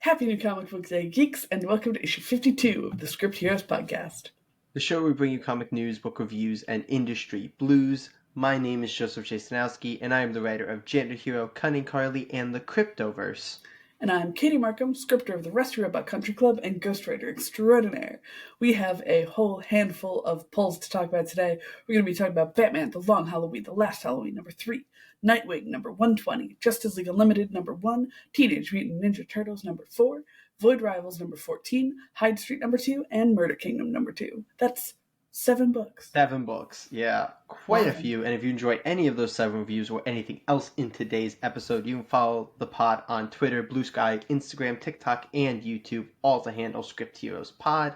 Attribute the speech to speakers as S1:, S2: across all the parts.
S1: Happy New Comic Book Day, geeks, and welcome to issue 52 of the Script Heroes podcast.
S2: The show where we bring you comic news, book reviews, and industry blues. My name is Joseph Jastanowski, and I am the writer of Janitor Hero, Cunning Carly, and the Cryptoverse.
S1: And I'm Katie Markham, scripter of the Rusty Robot Country Club and ghostwriter extraordinaire. We have a whole handful of polls to talk about today. We're going to be talking about Batman, The Long Halloween, The Last Halloween, number 3, Nightwing, number 120, Justice League Unlimited, number 1, Teenage Mutant Ninja Turtles, number 4, Void Rivals, number 14, Hyde Street, number 2, and Murder Kingdom, number 2. That's 7 books.
S2: 7 books, yeah. Quite a few. And if you enjoy any of those 7 reviews or anything else in today's episode, you can follow the pod on Twitter, Blue Sky, Instagram, TikTok, and YouTube, all to handle Script Heroes Pod.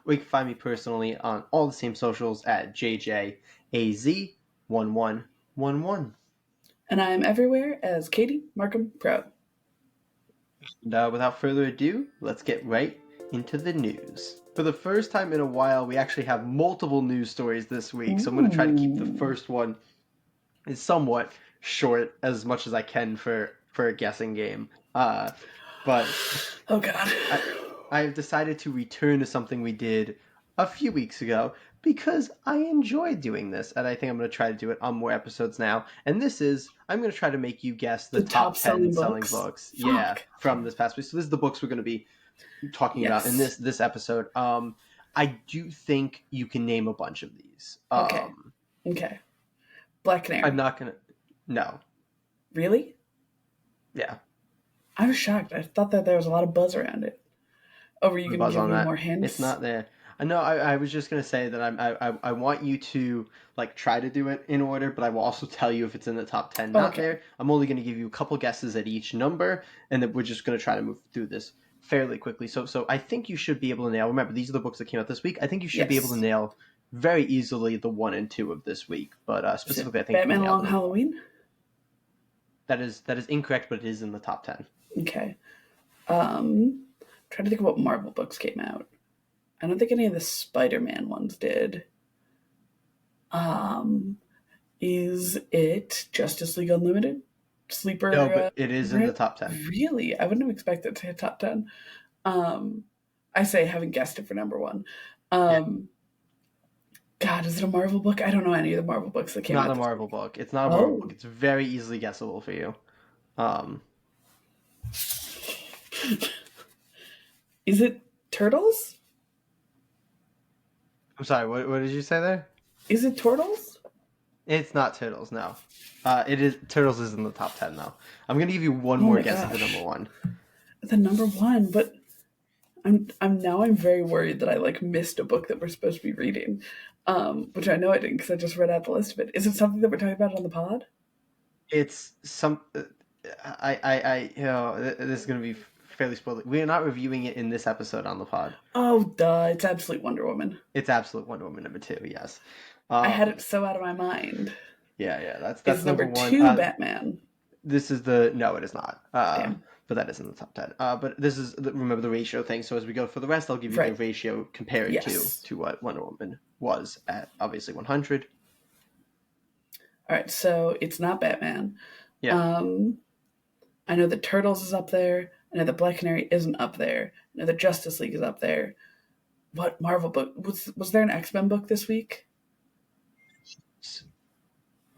S2: Or you can find me personally on all the same socials at JJAZ1111.
S1: And I'm everywhere as Katie Markham Pro.
S2: And without further ado, let's get right into the news. For the first time in a while, we actually have multiple news stories this week, so I'm going to try to keep the first one somewhat short as much as I can for a guessing game. But
S1: oh god,
S2: I've decided to return to something we did a few weeks ago because I enjoy doing this, and I think I'm going to try to do it on more episodes now. And this is, I'm going to try to make you guess the top 10 selling books. Yeah, from this past week. So this is the books we're going to be talking about in this episode. I do think you can name a bunch of these.
S1: Okay. Black Canary.
S2: I'm not gonna. No.
S1: Really?
S2: Yeah.
S1: I was shocked. I thought that there was a lot of buzz around it. Oh, were you going to give me more hints?
S2: It's not there. No, I was just gonna say that I want you to try to do it in order, but I will also tell you if it's in the top 10. Not there. I'm only gonna give you a couple guesses at each number, and then we're just gonna try to move through this fairly quickly. So I think you should be able to nail. Remember, these are the books that came out this week. I think you should be able to nail very easily the 1 and 2 of this week. But specifically, I think
S1: Batman Long Halloween.
S2: That is incorrect, but it is in the top 10.
S1: Okay. Trying to think of what Marvel books came out. I don't think any of the Spider-Man ones did. Is it Justice League Unlimited? Sleeper?
S2: No, but it is in the top 10.
S1: Really? I wouldn't have expected it to hit top 10. I say I haven't guessed it for number 1. God, is it a Marvel book? I don't know any of the Marvel books that came out.
S2: Not a Marvel book. It's not a Marvel book. It's very easily guessable for you.
S1: Is it Turtles?
S2: I'm sorry, what did you say there?
S1: Is it Turtles?
S2: It's not Turtles, no. It is. Turtles is in the top 10, though. I'm going to give you one more guess at the number 1.
S1: The number 1, but I'm very worried that I missed a book that we're supposed to be reading, which I know I didn't because I just read out the list of it. Is it something that we're talking about on the pod?
S2: It's some. This is going to be fairly spoiler. We are not reviewing it in this episode on the pod.
S1: Oh, duh! It's Absolute Wonder Woman.
S2: It's Absolute Wonder Woman number 2. Yes.
S1: I had it so out of my mind.
S2: Yeah. That's
S1: number
S2: 1.
S1: 2. Batman.
S2: This is no, it is not. But that is in the top 10. But this is remember the ratio thing. So as we go for the rest, I'll give you the ratio compared to what Wonder Woman was at obviously 100.
S1: All right, so it's not Batman.
S2: Yeah.
S1: I know the Turtles is up there. I know the Black Canary isn't up there. I know the Justice League is up there. What Marvel book was there? An X-Men book this week?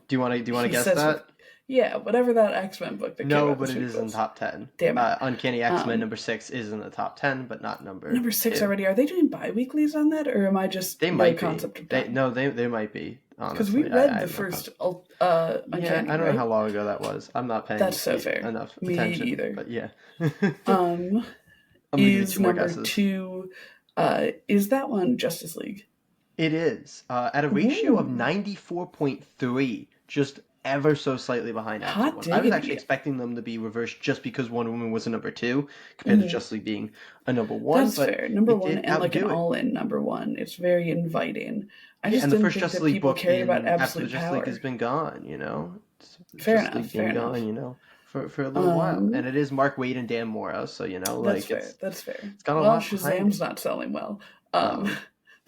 S2: Do you want to guess that?
S1: Yeah, whatever that X-Men book that came out
S2: but it is in the top 10.
S1: Damn it.
S2: Uncanny X-Men number 6 is in the top 10, but not number
S1: 6 already. Are they doing bi-weeklies on that, or am I just
S2: they might
S1: concept
S2: be.
S1: of that?
S2: They might be, honestly.
S1: Because we read the first Uncanny,
S2: I don't know how long ago that was. I'm not paying enough attention.
S1: Me either.
S2: But yeah.
S1: Is number 2, is that one Justice League?
S2: It is. At a ratio of 94.3, just ever so slightly behind Absolute Wonder. I was actually expecting them to be reversed just because Wonder Woman was a number 2 compared to Justice League being a number 1.
S1: That's fair. Number 1 and an all-in number 1. It's very inviting. I just didn't think that people cared about absolute
S2: Justice
S1: power.
S2: League has been gone,
S1: Fair enough.
S2: For a little while. And it is Mark Waid and Dan Mora, so
S1: that's fair.
S2: It's got a lot
S1: Shazam's not selling well. Though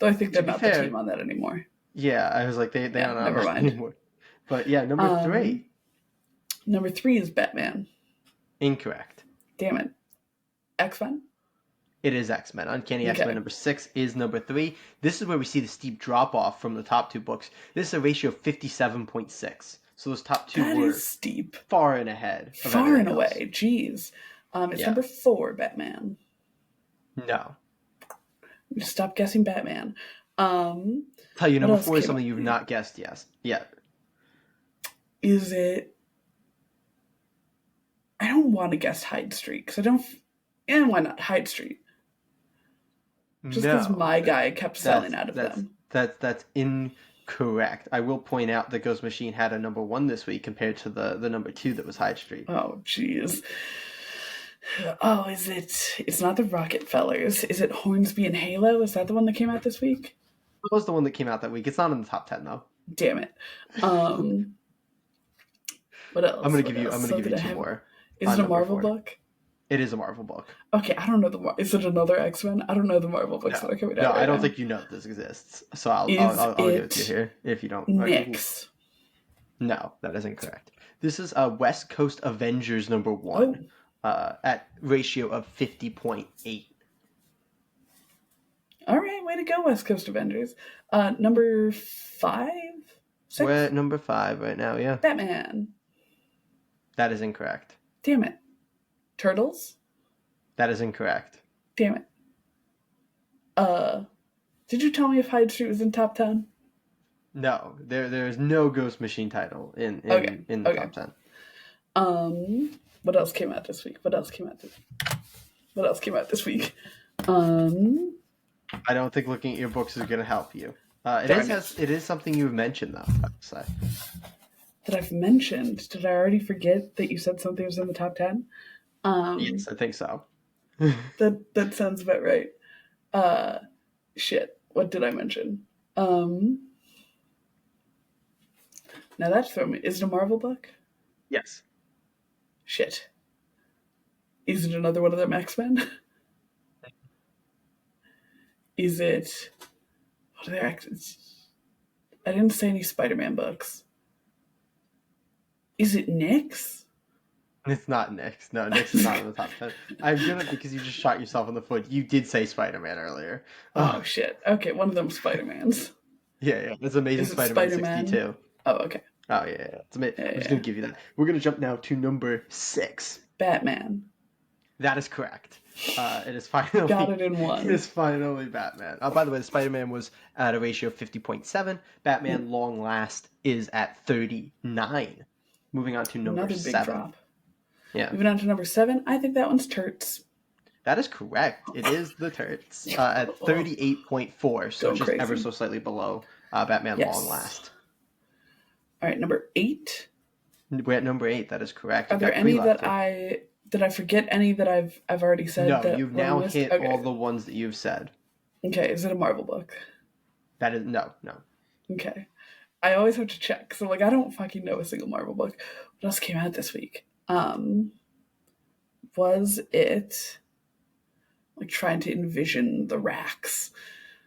S1: I think they're not the team on that anymore.
S2: Yeah, I was like, they are not anymore. But yeah, number 3.
S1: Number 3 is Batman.
S2: Incorrect.
S1: Damn it. X-Men?
S2: It is X-Men. Uncanny X-Men
S1: Okay.
S2: number 6 is number 3. This is where we see the steep drop-off from the top two books. This is a ratio of 57.6. So those top two
S1: That
S2: were
S1: is steep.
S2: far and ahead of
S1: Far and
S2: everything else.
S1: away. Jeez. It's
S2: Yeah.
S1: number 4, Batman.
S2: No.
S1: Stop guessing Batman.
S2: Tell you,
S1: what
S2: number
S1: else
S2: 4 is
S1: came
S2: something
S1: out?
S2: you've not guessed yet.
S1: Is it... I don't want to guess Hyde Street, because I don't... And why not Hyde Street? Just because my guy kept selling out of them.
S2: That's incorrect. I will point out that Ghost Machine had a number 1 this week compared to the number 2 that was Hyde Street.
S1: Oh, jeez. Oh, is it... It's not the Rockefellers. Is it Hornsby and Halo? Is that the one that came out this week?
S2: That was the one that came out that week. It's not in the top 10, though.
S1: Damn it. What else?
S2: I'm gonna give you 2 more.
S1: Is it a Marvel book?
S2: It is a Marvel book.
S1: Okay, I don't know is it another X-Men? I don't know the Marvel books that are coming out.
S2: No,
S1: right
S2: I don't
S1: now.
S2: think you know this exists. So I'll give it to you here if you don't.
S1: Nyx.
S2: No, that is incorrect. This is West Coast Avengers number 1 at ratio of 50.8.
S1: All right, way to go, West Coast Avengers. Number 5? 6?
S2: We're at number 5 right now, yeah.
S1: Batman.
S2: That is incorrect.
S1: Damn it. Turtles?
S2: That is incorrect.
S1: Damn it. Did you tell me if Hyde Street was in top 10?
S2: No, there is no Ghost Machine title in the top 10.
S1: What else came out this week?
S2: I don't think looking at your books is going to help you. It is something you've mentioned, though, I would say.
S1: That I've mentioned? Did I already forget that you said something was in the top 10?
S2: Yes, I think so.
S1: that sounds about right. Shit. What did I mention? Now that's throwing me. Is it a Marvel book?
S2: Yes.
S1: Shit. Is it another one of them X-Men? Is it... What are their X-Men? I didn't say any Spider-Man books. Is it Nyx?
S2: It's not Nyx. No, Nyx is not in the top 10. I'm doing it because you just shot yourself in the foot. You did say Spider-Man earlier.
S1: Oh, shit. Okay, one of them Spider-Mans.
S2: Yeah. It's Amazing Spider-Man 62.
S1: Oh, okay.
S2: Oh, yeah. It's amazing. I'm just going to give you that. We're going to jump now to number 6.
S1: Batman.
S2: That is correct. It is finally...
S1: Got it in one.
S2: It is finally Batman. By the way, the Spider-Man was at a ratio of 50.7. Batman Long Last is at 39. Moving on to number 7.
S1: Another big drop.
S2: Yeah.
S1: Moving on to number 7. I think that one's Turts.
S2: That is correct. It is the Turts at 38.4, so just
S1: crazy.
S2: ever so slightly below Batman Long Last.
S1: All right, number 8.
S2: We're at number 8. That is correct.
S1: Are there any that did I forget any that I've already said?
S2: No, you've now hit all the ones that you've said.
S1: Okay, is it a Marvel book?
S2: That is no.
S1: Okay. I always have to check, so I don't fucking know a single Marvel book. What else came out this week? Was it trying to envision the racks?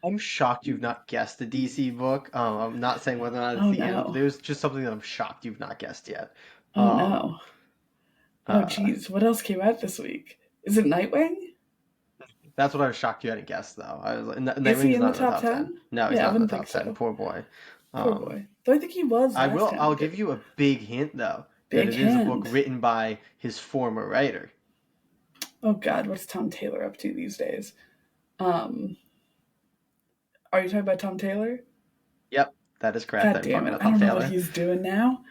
S2: I'm shocked you've not guessed the DC book. I'm not saying whether or not it's the end. There's just something that I'm shocked you've not guessed yet.
S1: Oh no. Oh jeez, what else came out this week? Is it Nightwing?
S2: That's what I was shocked you hadn't guessed, though. I was like,
S1: is he in the top 10?
S2: No, he's not in the top 10. So. Poor boy.
S1: Poor boy. Though I think he was.
S2: I'll give you a big hint, though. That it is a book written by his former writer.
S1: Oh God, what's Tom Taylor up to these days? Are you talking about Tom Taylor?
S2: Yep, that is correct.
S1: God damn it! I don't know what he's doing now.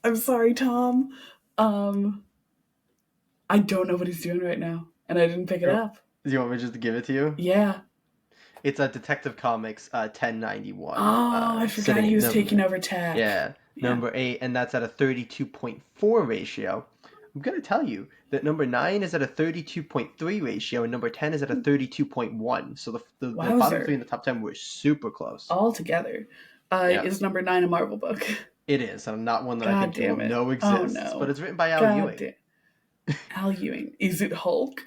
S1: I'm sorry, Tom. I don't know what he's doing right now, and I didn't pick it up.
S2: Do you want me just to give it to you?
S1: Yeah.
S2: It's a Detective Comics 1091.
S1: Oh, I forgot he was taking over TAC.
S2: Yeah, number 8, and that's at a 32.4 ratio. I'm going to tell you that number 9 is at a 32.3 ratio, and number 10 is at a 32.1. So the bottom 3 in the top 10 were super close.
S1: All together. Is number 9 a Marvel book?
S2: It is, and not one that I think you will know exists.
S1: Oh, no.
S2: But it's written by Al Ewing.
S1: Al Ewing. Is it Hulk?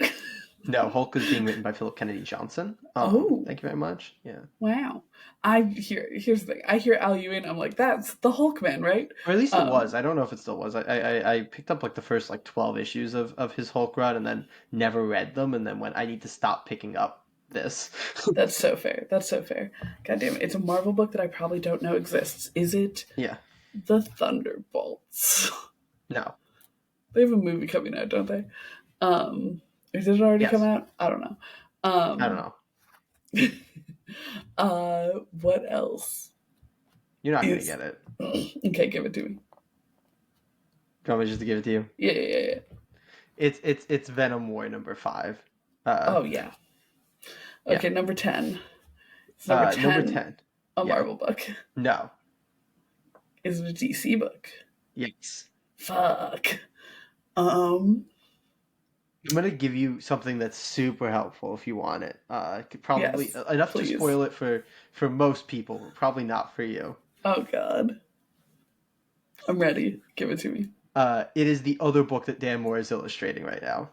S2: No, Hulk is being written by Philip Kennedy Johnson.
S1: Oh,
S2: Thank you very much. Yeah.
S1: wow. Here's the thing. I hear Al Ewing. I'm like, that's the Hulk man, right?
S2: Or at least it was.
S1: Um,
S2: I don't know if it still was. I picked up like the first like 12 issues of his Hulk run and then never read them and then went, I need to stop picking up this.
S1: that's so fair. That's so fair. God damn it. It's a Marvel book that I probably don't know exists. Is it
S2: Yeah.
S1: the Thunderbolts?
S2: No.
S1: They have a movie coming out, don't they? Or did it already come
S2: Yes.
S1: out? I don't know.
S2: I don't
S1: Um,
S2: know.
S1: what else
S2: You're not gonna
S1: is
S2: get it.
S1: okay? Give it to me.
S2: Do you want me just to give it to you?
S1: Yeah, yeah, yeah.
S2: It's Venom War #5. Uh
S1: Oh yeah.
S2: yeah.
S1: Okay, number 10. It's number
S2: Number
S1: 10,
S2: 10.
S1: a
S2: Yeah.
S1: Marvel book.
S2: No.
S1: Is it a DC book?
S2: Yes.
S1: Fuck.
S2: I'm gonna give you something that's super helpful if you want it. Could probably
S1: Yes,
S2: enough to
S1: please.
S2: spoil it for most people, but probably not for you.
S1: Oh god. I'm ready. Give it to me.
S2: It is the other book that Dan Moore is illustrating right now.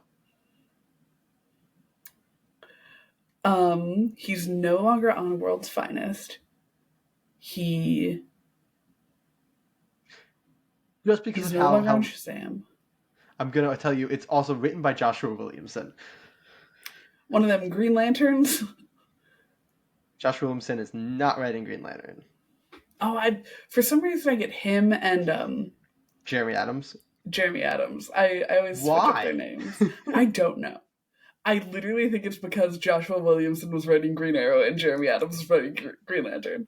S1: He's no longer on World's Finest. He
S2: Just because
S1: he's
S2: of
S1: no longer on
S2: how
S1: Shazam.
S2: I'm gonna tell you, it's also written by Joshua Williamson.
S1: One of them Green Lanterns.
S2: Joshua Williamson is not writing Green Lantern.
S1: Oh, I for some reason I get him and
S2: Jeremy Adams.
S1: Jeremy Adams. I always switch up their
S2: Why?
S1: names. I don't know. I literally think it's because Joshua Williamson was writing Green Arrow and Jeremy Adams was writing Green Lantern.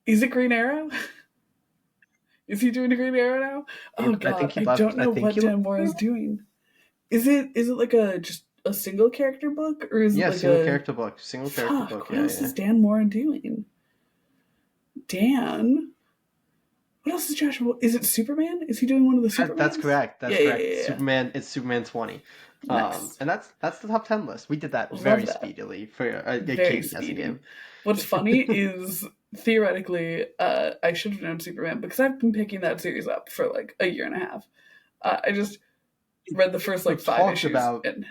S1: Is it Green Arrow? Is he doing a Green Arrow now? Oh
S2: I
S1: god,
S2: think he
S1: I
S2: left.
S1: don't
S2: I
S1: know
S2: think
S1: what
S2: he left.
S1: Dan Moore is doing. Is it like a just a single character book or is it
S2: Yeah,
S1: like a
S2: Single character
S1: fuck?
S2: book.
S1: What
S2: Yeah,
S1: else
S2: yeah.
S1: is Dan Moore doing? Dan. What else is Joshua? Is it Superman? Is he doing one of the
S2: That's
S1: Supermans?
S2: correct.
S1: Yeah,
S2: That's
S1: yeah,
S2: correct.
S1: yeah, yeah.
S2: Superman. It's Superman 20.
S1: Nice.
S2: And that's the top 10 list. We did that
S1: Love
S2: very
S1: that.
S2: speedily for a
S1: Very
S2: Katie guessing
S1: speedy.
S2: game.
S1: What's funny is theoretically, I should have known Superman because I've been picking that series up for like a year and a half. I just read the first
S2: We
S1: like five
S2: talked
S1: issues
S2: about,
S1: and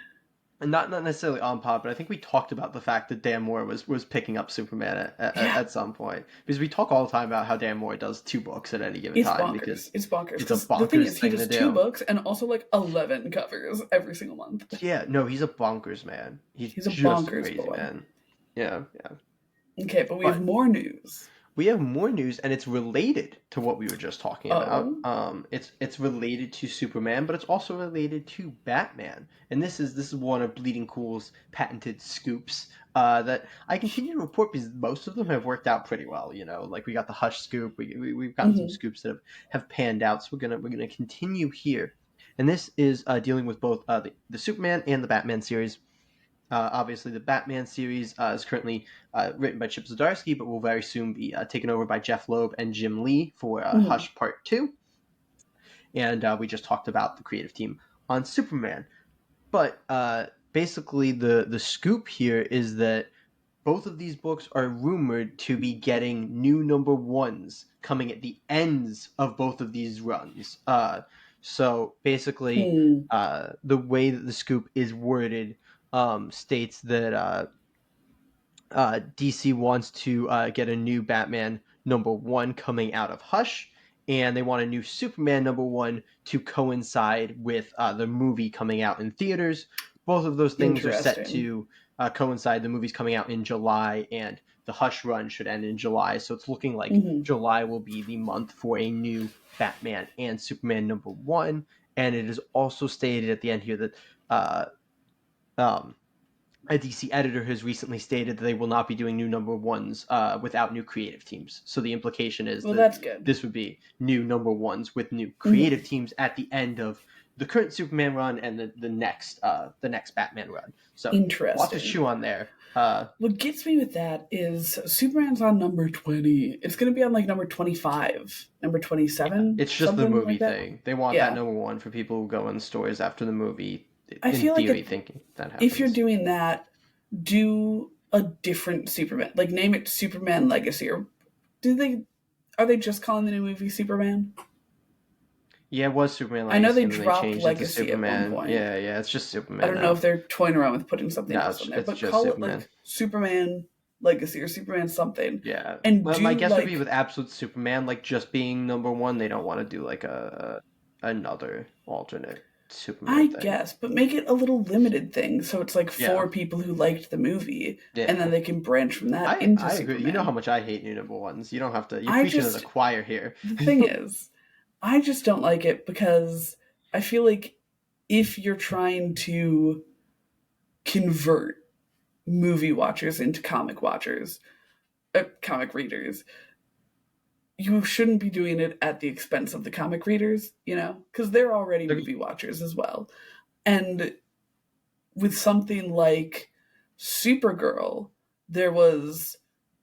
S2: and not necessarily on pod, but I think we talked about the fact that Dan Moore was picking up Superman
S1: yeah,
S2: at some point, because we talk all the time about how Dan Moore does 2 books at any given
S1: it's
S2: time
S1: bonkers.
S2: because
S1: It's bonkers
S2: it's a
S1: because the thing
S2: bonkers
S1: is he
S2: thing to
S1: does two
S2: do.
S1: books and also like 11 covers every single month.
S2: Yeah, no, he's a bonkers man. He's
S1: He's a
S2: just a
S1: bonkers
S2: crazy
S1: boy.
S2: man. Yeah, yeah.
S1: Okay, but we have
S2: But
S1: more news.
S2: we have more news, and it's related to what we were just talking about.
S1: Oh,
S2: It's related to Superman, but it's also related to Batman. And this is one of Bleeding Cool's patented scoops that I continue to report because most of them have worked out pretty well. You know, like we got the Hush scoop. We've gotten some
S1: mm-hmm,
S2: scoops that have panned out. So we're gonna continue here, and this is dealing with both the Superman and the Batman series. Obviously, the Batman series is currently written by Chip Zdarsky, but will very soon be taken over by Jeff Loeb and Jim Lee for
S1: mm-hmm,
S2: Hush Part 2. And we just talked about the creative team on Superman. But basically, the scoop here is that both of these books are rumored to be getting new #1s coming at the ends of both of these runs. So basically,
S1: hmm.
S2: the way that the scoop is worded states that DC wants to get a new Batman #1 coming out of Hush, and they want a new Superman #1 to coincide with the movie coming out in theaters. Both of those things are set
S1: Interesting.
S2: to coincide. The movie's coming out in July, and the Hush run should end in July. So it's looking like
S1: Mm-hmm.
S2: July will be the month for a new Batman and Superman #1. And it is also stated at the end here that um, a DC editor has recently stated that they will not be doing new #1s without new creative teams. So the implication is
S1: Well,
S2: that
S1: that's good.
S2: this would be new #1s with new
S1: Mm-hmm.
S2: creative teams at the end of the current Superman run and the next Batman run. So lots to
S1: Interesting.
S2: chew on there.
S1: What gets me with that is Superman's on number 20. It's going to be on like number 25, number
S2: Yeah,
S1: 27,
S2: it's just the
S1: something
S2: movie
S1: like that.
S2: thing. They want that
S1: Yeah.
S2: #1 for people who go in stores after the movie.
S1: I
S2: In
S1: feel like
S2: theory, thinking that
S1: if you're
S2: happens.
S1: doing that, do a different Superman. Like name it Superman Legacy or do they are they just calling the new movie Superman?
S2: Yeah, it was Superman
S1: I know
S2: Legacy,
S1: they
S2: and then they
S1: dropped
S2: changed it to
S1: Legacy at one
S2: Superman.
S1: point.
S2: Yeah, it's just
S1: I
S2: Superman
S1: don't know
S2: now.
S1: if they're toying around with putting something
S2: No,
S1: else on there,
S2: it's
S1: but
S2: just
S1: call it
S2: Superman.
S1: like Superman Legacy or Superman something,
S2: Yeah.
S1: and
S2: Well, my
S1: do
S2: guess would be with
S1: like
S2: Absolute Superman, like just being number one, they don't want to do like another alternate Superman
S1: I
S2: thing.
S1: guess, but make it a little limited thing so it's like
S2: Yeah.
S1: for people who liked the movie, and then
S2: Yeah.
S1: they can branch from that into
S2: I agree. You know how
S1: Superman.
S2: much I hate new number ones. You don't have to. You're
S1: I
S2: preaching to the
S1: just
S2: choir here.
S1: the thing is, I just don't like it because I feel like if you're trying to convert movie watchers into comic watchers, comic readers, you shouldn't be doing it at the expense of the comic readers, you know, because they're already
S2: They're-
S1: movie watchers as well. And with something like Supergirl, there was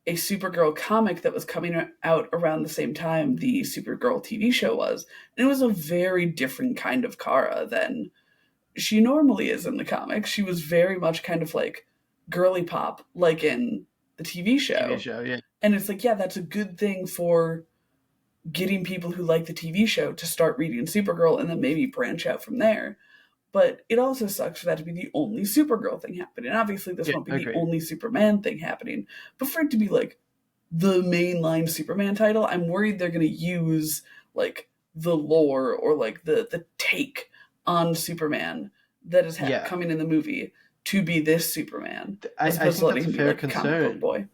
S1: a Supergirl comic that was coming out around the same time the Supergirl TV show was. And it was a very different kind of Kara than she normally is in the comics. She was very much kind of like girly pop, like in the TV
S2: TV
S1: show.
S2: show, yeah.
S1: And it's like, yeah, that's a good thing for getting people who like the TV show to start reading Supergirl and then maybe branch out from there. But it also sucks for that to be the only Supergirl thing happening. Obviously, this
S2: Yeah,
S1: won't be the
S2: agreed.
S1: only Superman thing happening. But for it to be like the mainline Superman title, I'm worried they're going to use like the lore or like the take on Superman that is
S2: Yeah,
S1: coming in the movie to be this Superman, as
S2: I
S1: opposed to
S2: think
S1: letting
S2: that's a
S1: him be
S2: fair
S1: like a comic book
S2: concern
S1: boy.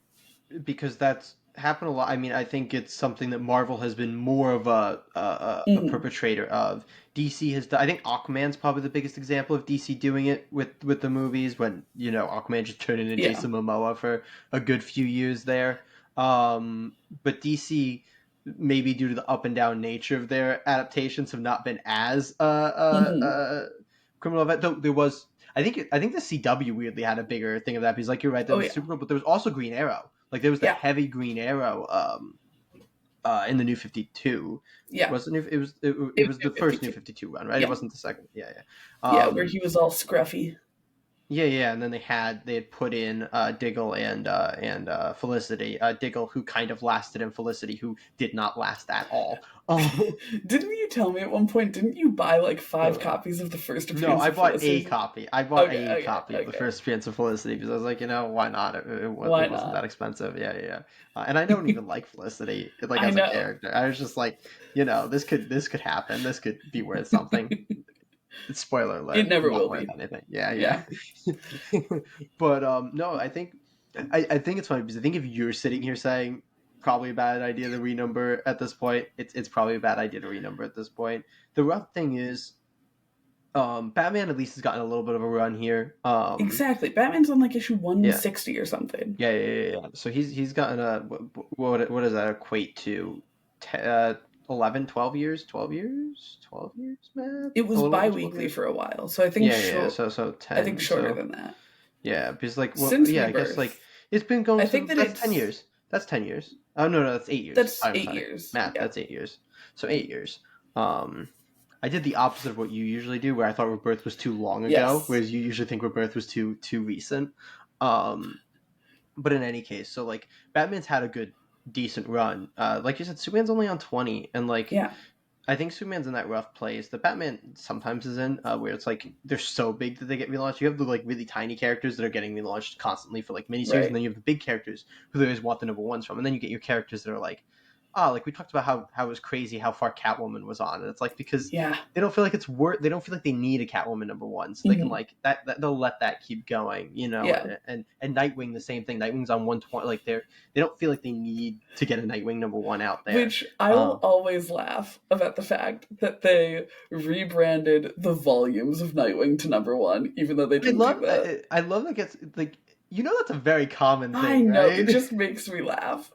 S2: because that's happened a lot. I mean, I think it's something that Marvel has been more of a
S1: Mm-hmm.
S2: perpetrator of. DC has done. I think Aquaman's probably the biggest example of DC doing it with the movies when Aquaman just turned into
S1: Yeah.
S2: Jason Momoa for a good few years there. But DC, maybe due to the up and down nature of their adaptations, have not been as
S1: Mm-hmm.
S2: criminal event. Though there was, I think the CW weirdly had a bigger thing of that because, like you're right, there
S1: Oh
S2: was
S1: yeah.
S2: Supergirl, but there was also Green Arrow. Like there was the
S1: Yeah.
S2: heavy Green Arrow in the New 52.
S1: Yeah.
S2: Was it
S1: It was
S2: was the
S1: New
S2: first New
S1: 52.
S2: 52 run, right? It
S1: Yeah.
S2: wasn't the second. Yeah, yeah.
S1: Yeah, where he was all scruffy.
S2: Yeah, and then they had put in Diggle and Felicity. Diggle, who kind of lasted, and Felicity, who did not last at all. Oh,
S1: Didn't you tell me at one point, didn't you buy like five
S2: uh,
S1: copies of the first
S2: no,
S1: appearance
S2: I
S1: of
S2: bought a
S1: Felicity?
S2: copy. I bought
S1: Okay,
S2: a
S1: okay,
S2: copy of the
S1: okay.
S2: first appearance of Felicity because I was like, why not?
S1: Why
S2: It wasn't that
S1: not?
S2: expensive. Yeah, yeah. And I don't even like Felicity like
S1: I
S2: as a
S1: know.
S2: character. I was just like, this could happen. This could be worth something. Spoiler
S1: It
S2: alert,
S1: never
S2: not
S1: will
S2: worth
S1: be.
S2: anything. Yeah,
S1: Yeah.
S2: yeah. But no, I think it's funny because I think if you're sitting here saying probably a bad idea to renumber at this point, it's probably a bad idea to renumber at this point. The rough thing is, Batman at least has gotten a little bit of a run here.
S1: Exactly. Batman's on like issue
S2: Yeah,
S1: 160 or something.
S2: yeah. So he's gotten a what does that equate to? Te- uh, 11, 12 years, 12 years, math,
S1: It
S2: a
S1: was
S2: little over 12
S1: bi-weekly
S2: years.
S1: for a while, so I think
S2: Yeah.
S1: short.
S2: So
S1: I think
S2: 10.
S1: shorter
S2: So
S1: than that.
S2: yeah, because like, well,
S1: Since
S2: yeah, I guess like
S1: Rebirth,
S2: it's been going.
S1: I think
S2: So
S1: that
S2: that's 10
S1: it's
S2: years. That's 10 years. Oh no, that's 8 years.
S1: that's
S2: I'm
S1: eight
S2: sorry,
S1: years.
S2: Matt.
S1: Yeah.
S2: That's 8 years. So 8 years. Um, I did the opposite of what you usually do, where I thought Rebirth was too long ago,
S1: Yes.
S2: whereas you usually think Rebirth was too recent. Um, but in any case, so like Batman's had a good, decent run. Like you said, Superman's only on 20, and like
S1: Yeah.
S2: I think Superman's in that rough place that Batman sometimes is in, where it's like they're so big that they get relaunched. You have the like really tiny characters that are getting relaunched constantly for like miniseries, and
S1: Right.
S2: then you have the big characters who they always want the number ones from, and then you get your characters that are like, oh, like we talked about how it was crazy how far Catwoman was on, and it's like because
S1: Yeah.
S2: they don't feel like it's worth, they don't feel like they need a Catwoman number one, so they can
S1: Hmm.
S2: like that they'll let that keep going,
S1: Yeah.
S2: and Nightwing the same thing. Nightwing's on 120, like they don't feel like they need to get a Nightwing number one out there.
S1: Which I will always laugh about the fact that they rebranded the volumes of Nightwing to number one, even though they didn't do that.
S2: I love that it's like that's a very common
S1: I
S2: thing,
S1: know, it
S2: right?
S1: just makes me laugh.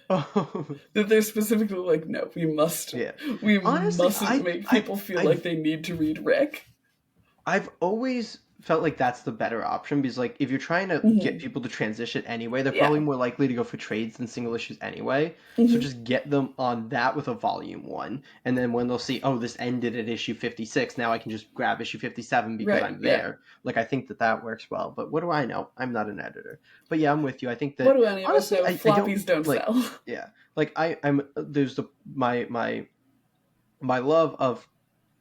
S2: Oh,
S1: That they're specifically like, no,
S2: yeah.
S1: we
S2: Honestly,
S1: mustn't make people feel like they need to read Rick.
S2: I've always felt like that's the better option because like if you're trying to get
S1: Hmm.
S2: people to transition anyway, they're probably
S1: Yeah.
S2: more likely to go for trades than single issues anyway. So
S1: Hmm.
S2: just get them on that with a volume one, and then when they'll see, oh, this ended at issue 56, now I can just grab issue 57 because
S1: Right.
S2: I'm
S1: Yeah.
S2: there. Like I think that that works well. But what do I know? I'm not an editor. But yeah, I'm with you. I think
S1: What
S2: that
S1: do any of us
S2: honestly,
S1: know?
S2: I don't
S1: Floppies don't
S2: like.
S1: sell.
S2: Yeah, like I'm there's the my my love of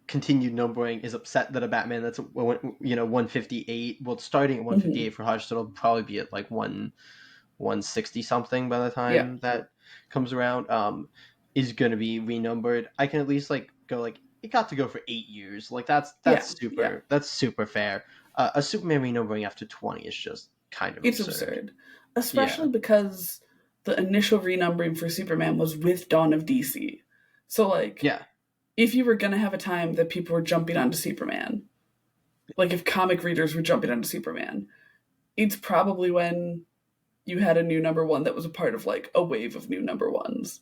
S2: continued numbering is upset that a Batman that's 158. Well, it's starting at
S1: Hmm.
S2: 158 for Hush, so it'll probably be at like 160 something by the
S1: Yeah,
S2: time that comes around. Is going to be renumbered. I can at least like go like it got to go for 8 years. Like
S1: yeah, yeah.
S2: that's super fair. A Superman renumbering after 20 is just kind of
S1: It's
S2: absurd.
S1: absurd,
S2: Yeah,
S1: especially because the initial renumbering for Superman was with Dawn of DC. So, like,
S2: yeah.
S1: if you were going to have a time that people were jumping onto Superman, like if comic readers were jumping onto Superman, it's probably when you had a new number one that was a part of like a wave of new number ones.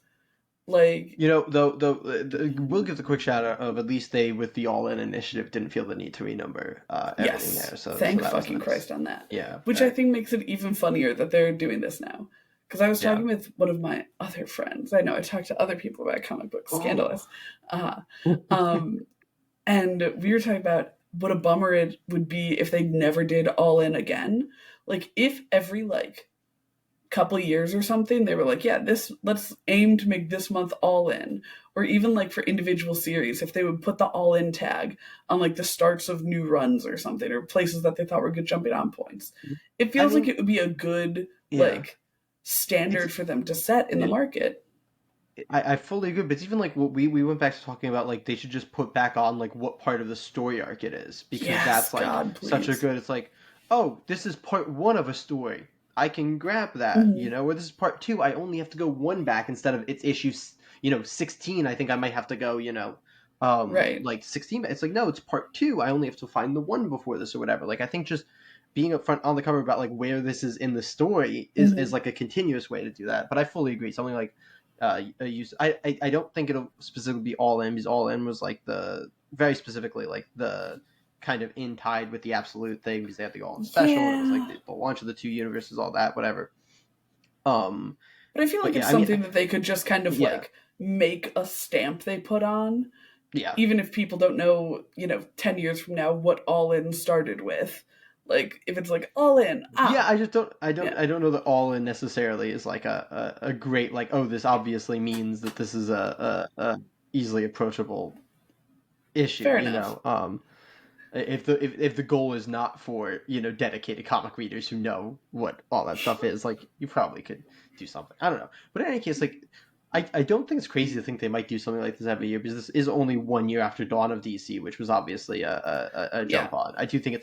S1: Like,
S2: Though, we'll give the quick shout out of at least they with the All In initiative didn't feel the need to renumber everything
S1: yes,
S2: there, so
S1: thank
S2: that was
S1: fucking
S2: nice.
S1: Christ on that.
S2: Yeah,
S1: Which I think makes it even funnier that they're doing this now. Because I was
S2: yeah.
S1: talking with one of my other friends. I know I talked to other people about comic books,
S2: Oh,
S1: scandalous. Uh, um, and we were talking about what a bummer it would be if they never did All In again. Like, if every, like, couple years or something they were like, yeah, this, let's aim to make this month All In, or even like for individual series if they would put the All In tag on like the starts of new runs or something, or places that they thought were good jumping on points. It
S2: I
S1: feels like
S2: think
S1: it would be a good
S2: yeah.
S1: like
S2: It's
S1: standard for them to set in the market.
S2: I fully agree, but it's even like what we went back to talking about, like they should just put back on like what part of the story arc it is, because
S1: Yes,
S2: that's like
S1: God,
S2: such a
S1: please.
S2: good. It's like, oh, this is part one of a story. I can grab that,
S1: Mm-hmm.
S2: or this is part two. I only have to go one back instead of it's issue, 16. I think I might have to go,
S1: Right.
S2: like 16. It's like no, it's part two. I only have to find the one before this or whatever. Like I think just being upfront on the cover about like where this is in the story is
S1: Mm-hmm.
S2: like a continuous way to do that. But I fully agree. Something like use. I don't think it'll specifically be All In, because All In was like the very specifically like the kind of in tied with the Absolute thing, because they had the All In special and it was like
S1: Yeah,
S2: the launch of the two universes, all that, whatever. Um,
S1: but I feel
S2: but
S1: like
S2: yeah,
S1: it's
S2: I mean,
S1: something that they could just kind of
S2: yeah,
S1: like make a stamp they put on,
S2: yeah,
S1: even if people don't know, 10 years from now what All In started with. Like, if it's like All In,
S2: yeah.
S1: ah,
S2: I just don't,
S1: yeah,
S2: I don't know that All In necessarily is like a great like, oh, this obviously means that this is a easily approachable issue,
S1: fair enough.
S2: if the goal is not for dedicated comic readers who know what all that stuff is, like you probably could do something. I don't know, but in any case, like I don't think it's crazy to think they might do something like this every year, because this is only 1 year after Dawn of DC, which was obviously a
S1: Yeah,
S2: jump on. I do think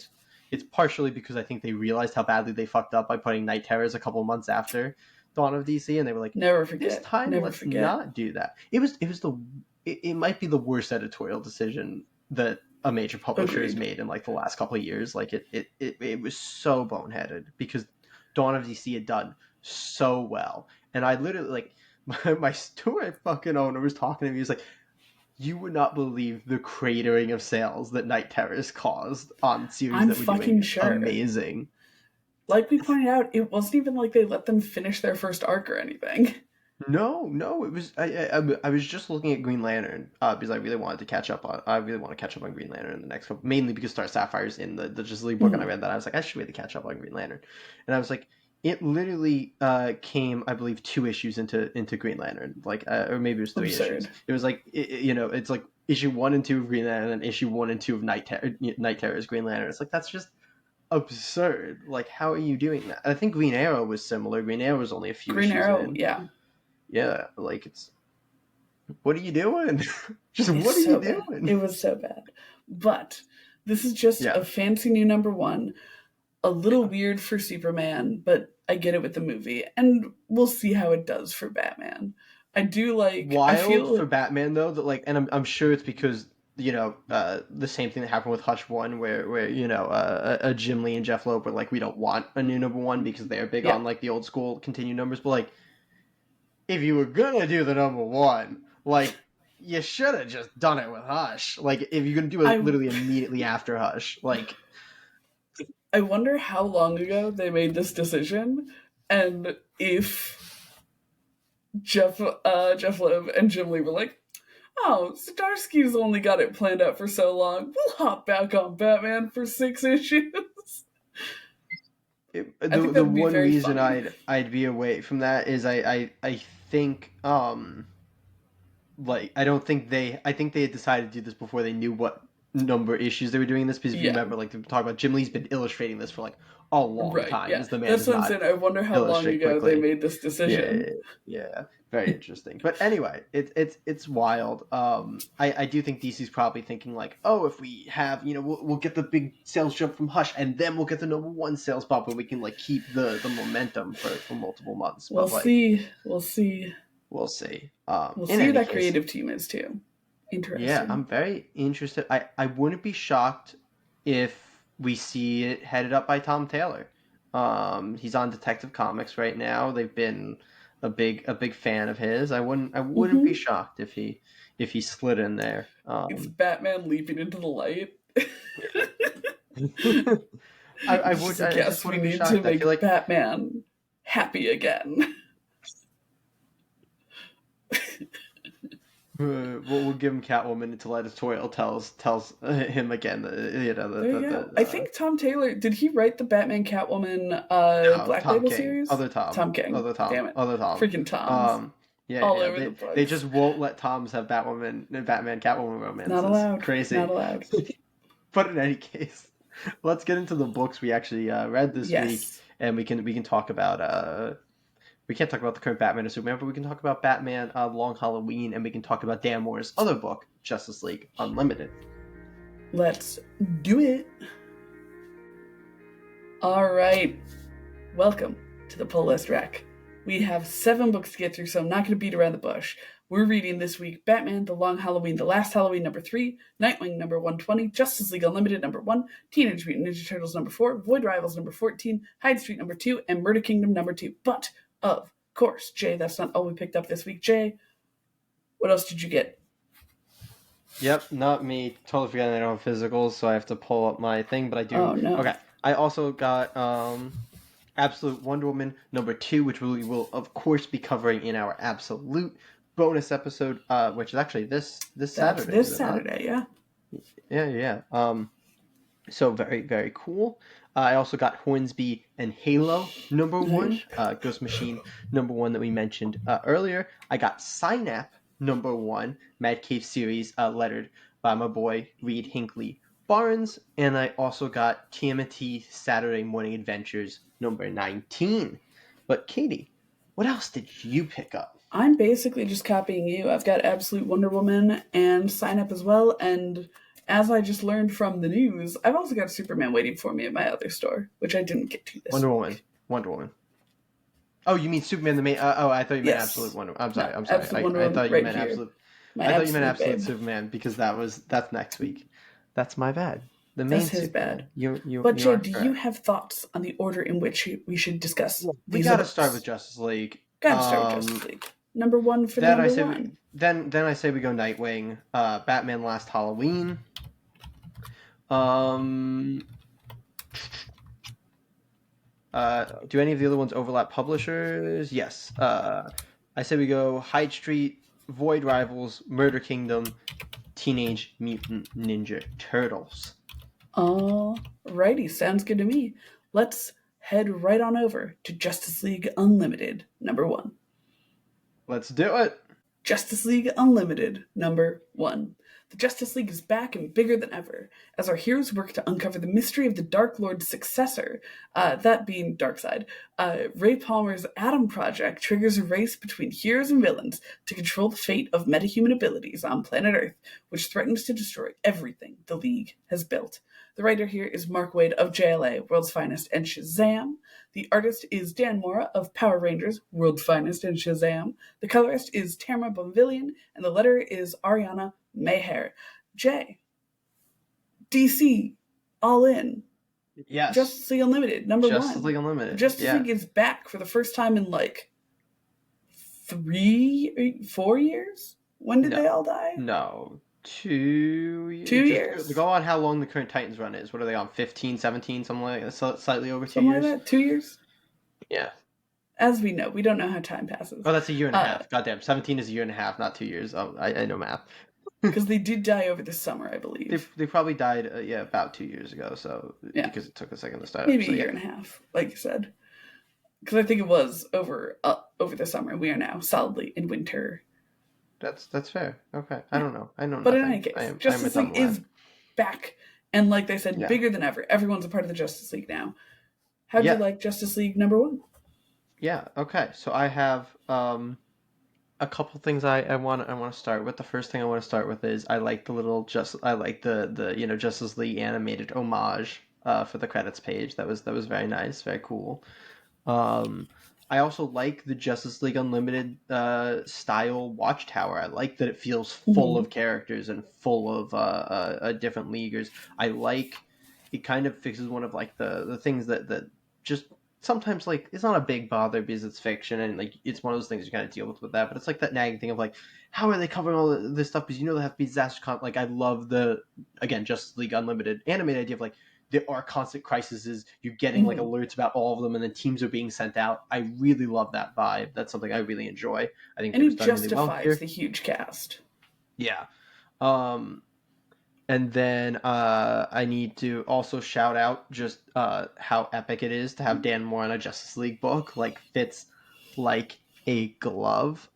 S2: it's partially because I think they realized how badly they fucked up by putting Night Terrors a couple months after Dawn of DC, and they were like,
S1: never
S2: this
S1: forget,
S2: time
S1: never
S2: let's
S1: forget.
S2: not do that. It might be the worst editorial decision that a major publisher has
S1: Agreed.
S2: made in like the last couple of years. Like it was so boneheaded, because Dawn of DC had done so well, and I literally like my store fucking owner was talking to me. He was like, "You would not believe the cratering of sales that Night Terrors caused on series
S1: I'm
S2: that were doing
S1: fucking sure.
S2: amazing."
S1: Like we pointed out, it wasn't even like they let them finish their first arc or anything.
S2: No, no, it was I was just looking at Green Lantern, because I really wanted to catch up on I really want to catch up on Green Lantern in the next couple, mainly because Star Sapphire's in the Justice League book, and I
S1: Mhm.
S2: read that I was like I should really catch up on Green Lantern, and I was like it literally came, I believe, 2 issues into Green Lantern, like or maybe it was 3 issues.
S1: Absurd.
S2: It was like it's like issue 1 and 2 of Green Lantern and issue 1 and 2 of Night Terror's Green Lantern. It's like that's just absurd. Like how are you doing that? I think Green Arrow was similar. Green Arrow was only a few
S1: Green
S2: issues
S1: Arrow,
S2: in.
S1: yeah,
S2: Yeah, like it's what are you doing? Just
S1: it's
S2: what are you
S1: so bad.
S2: doing?
S1: It was so bad. But this is just
S2: Yeah.
S1: a fancy new number one. A little
S2: Yeah.
S1: weird for Superman, but I get it with the movie, and we'll see how it does for Batman. I do like. I
S2: Wild for
S1: feel.
S2: Batman though, that like, and I'm sure it's because the same thing that happened with Hush One, where Jim Lee and Jeff Loeb were like, we don't want a new number one because they're big
S1: Yeah,
S2: on like the old school continued numbers, but like if you were gonna do the number one, like you should have just done it with Hush. Like if you're gonna do it
S1: I
S2: literally immediately after Hush, like
S1: I wonder how long ago they made this decision, and if Jeff Loeb and Jim Lee were like, "Oh, Zdarsky's only got it planned out for so long. We'll hop back on Batman for 6 issues." I think that
S2: the
S1: would be
S2: one
S1: very
S2: reason
S1: funny.
S2: I'd be away from that is I think like I think they had decided to do this before they knew what number issues they were doing this, because if you
S1: Yeah,
S2: remember, like, they talk about Jim Lee's been illustrating this for like a long
S1: right.
S2: time,
S1: Yeah,
S2: as the man
S1: that's
S2: does
S1: what I'm
S2: not
S1: saying. I wonder how long
S2: illustrate
S1: ago they
S2: quickly.
S1: made this
S2: Yeah,
S1: decision.
S2: yeah, very interesting. But anyway, it's wild. I do think DC's probably thinking like, oh, if we have, we'll get the big sales jump from Hush, and then we'll get the number one sales bump, and we can like keep the momentum for multiple months.
S1: We'll
S2: But like,
S1: see. We'll see.
S2: we'll see.
S1: We'll
S2: In
S1: see who
S2: any
S1: that
S2: case,
S1: creative team is too.
S2: yeah,
S1: Interesting.
S2: I'm very interested. I wouldn't be shocked if we see it headed up by Tom Taylor. He's on Detective Comics right now. They've been a big fan of his. I wouldn't be
S1: Mm-hmm.
S2: shocked if he slid in there.
S1: It's Batman leaping into the light.
S2: Yeah. I
S1: It's
S2: would.
S1: just like,
S2: I just
S1: yes, we
S2: wouldn't be
S1: need to
S2: shocked. I feel
S1: make
S2: like,
S1: Batman happy again.
S2: we'll give him Catwoman until editorial tells him again.
S1: There you go. I think Tom Taylor, did he write the Batman Catwoman
S2: No,
S1: Black
S2: Tom
S1: Label
S2: King,
S1: series?
S2: other Tom,
S1: Tom King.
S2: other Tom,
S1: Damn it.
S2: other Tom.
S1: Freaking Toms.
S2: Um, yeah,
S1: All
S2: yeah.
S1: over the
S2: They
S1: place.
S2: just won't let Toms have Batman Catwoman
S1: Not
S2: romances.
S1: allowed. Not
S2: Crazy.
S1: allowed.
S2: But in any case, let's get into the books we actually read this week,
S1: Yes.
S2: and we can talk about we can't talk about the current Batman or Superman, but we can talk about Batman Long Halloween, and we can talk about Dan Moore's other book, Justice League Unlimited.
S1: Let's do it. All right. Welcome to the Pull List Rack. We have 7 books to get through, so I'm not going to beat around the bush. We're reading this week Batman, The Long Halloween, The Last Halloween, number 3, Nightwing, number 120, Justice League Unlimited, number 1, Teenage Mutant Ninja Turtles, number 4, Void Rivals, number 14, Hyde Street, number 2, and Murder Kingdom, number 2. But, of course, Jay, that's not all we picked up this week. Jay, what else did you get?
S2: Yep, not me. Totally forgetting I don't have physicals, so I have to pull up my thing, but I do.
S1: Oh, no.
S2: Okay. I also got Absolute Wonder Woman number 2, which we will of course be covering in our Absolute bonus episode, which is actually this
S1: That's
S2: Saturday.
S1: this
S2: Is it not?
S1: Saturday, yeah.
S2: Yeah. So very, very cool. I also got Hornsby and Halo number 1, Ghost Machine number 1 that we mentioned earlier. I got Synap number 1, Mad Cave series, lettered by my boy Reed Hinckley Barnes, and I also got TMNT Saturday Morning Adventures number 19. But Katie, what else did you pick up?
S1: I'm basically just copying you. I've got Absolute Wonder Woman and Sign Up as well, and as I just learned from the news, I've also got Superman waiting for me at my other store, which I didn't get to this
S2: Wonder
S1: week.
S2: Woman. Oh, you mean Superman the main? Oh, I thought you meant
S1: Yes.
S2: Absolute Wonder Woman.
S1: No,
S2: I'm sorry.
S1: Absolute Wonder
S2: I
S1: Woman
S2: thought you
S1: right
S2: meant
S1: here.
S2: Absolute.
S1: My
S2: I thought you meant
S1: absolute
S2: Absolute
S1: babe.
S2: Superman, because that's next week. That's my bad. The main
S1: That's his
S2: Superman.
S1: bad.
S2: You
S1: But Jay,
S2: are
S1: do you
S2: correct.
S1: have thoughts on the order in which we should discuss
S2: We
S1: these
S2: got to
S1: books?
S2: start with Justice League.
S1: Gotta start with Justice League. Number 1 for
S2: Then
S1: number 1.
S2: then I say we go Nightwing, Batman Last Halloween. Um, do any of the other ones overlap publishers? Yes. I say we go Hyde Street, Void Rivals, Murder Kingdom, Teenage Mutant Ninja Turtles.
S1: Alrighty, sounds good to me. Let's head right on over to Justice League Unlimited, number 1.
S2: Let's do it.
S1: Justice League Unlimited, number 1. The Justice League is back and bigger than ever, as our heroes work to uncover the mystery of the Dark Lord's successor, that being Darkseid. Ray Palmer's Atom Project triggers a race between heroes and villains to control the fate of metahuman abilities on planet Earth, which threatens to destroy everything the League has built. The writer here is Mark Waid of JLA, World's Finest, and Shazam. The artist is Dan Mora of Power Rangers, World's Finest, and Shazam. The colorist is Tamara Bonvillian, and the letterer is Ariana Mayher. Jay, DC, all in.
S2: Yes.
S1: Justice League Unlimited, number 1.
S2: Justice League Unlimited.
S1: Justice League is back for the first time in like 4 years? When did they all die?
S2: No. 2 years.
S1: 2 years.
S2: Go on how long the current Titans run is. What are they on? 15, 17, something like that? Slightly over 2
S1: Something
S2: years?
S1: like that? 2 years?
S2: Yeah.
S1: As we know, we don't know how time passes.
S2: Oh, that's a year and a half. Goddamn. 17 is a year and a half, not 2 years. Oh, I know math.
S1: Because they did die over the summer, I believe.
S2: They probably died, about 2 years ago, so
S1: Yeah.
S2: because it took a second to start.
S1: Maybe
S2: so,
S1: a year and a half, like you said. Because I think it was over the summer. We are now solidly in winter.
S2: That's fair. Okay, I
S1: Yeah.
S2: don't know. I know
S1: But in any
S2: nothing.
S1: case,
S2: I am a
S1: Justice League
S2: dumb
S1: is
S2: lad.
S1: back. And like they said,
S2: Yeah.
S1: bigger than ever. Everyone's a part of the Justice League now. How'd you
S2: Yeah.
S1: like Justice League number 1?
S2: Yeah. Okay. So I have a couple things I want to start with. The first thing I want to start with is I like the Justice League animated homage for the credits page. That was very nice, very cool. Um, I also like the Justice League Unlimited style Watchtower. I like that it feels full
S1: Mm-hmm.
S2: of characters and full of different leaguers. I like it kind of fixes one of like the things that just sometimes like it's not a big bother because it's fiction and like it's one of those things you kind of deal with that. But it's like that nagging thing of like how are they covering all this stuff because they have to be disaster like I love the again Justice League Unlimited animated idea of like there are constant crises. You're getting like
S1: Mm-hmm.
S2: alerts about all of them, and then teams are being sent out. I really love that vibe. That's something I really enjoy. I think
S1: And
S2: that was
S1: it
S2: done really well
S1: justifies
S2: here.
S1: the huge cast.
S2: Yeah. Um, and then I need to also shout out just how epic it is to have Dan Moore on a Justice League book. Like fits like a glove.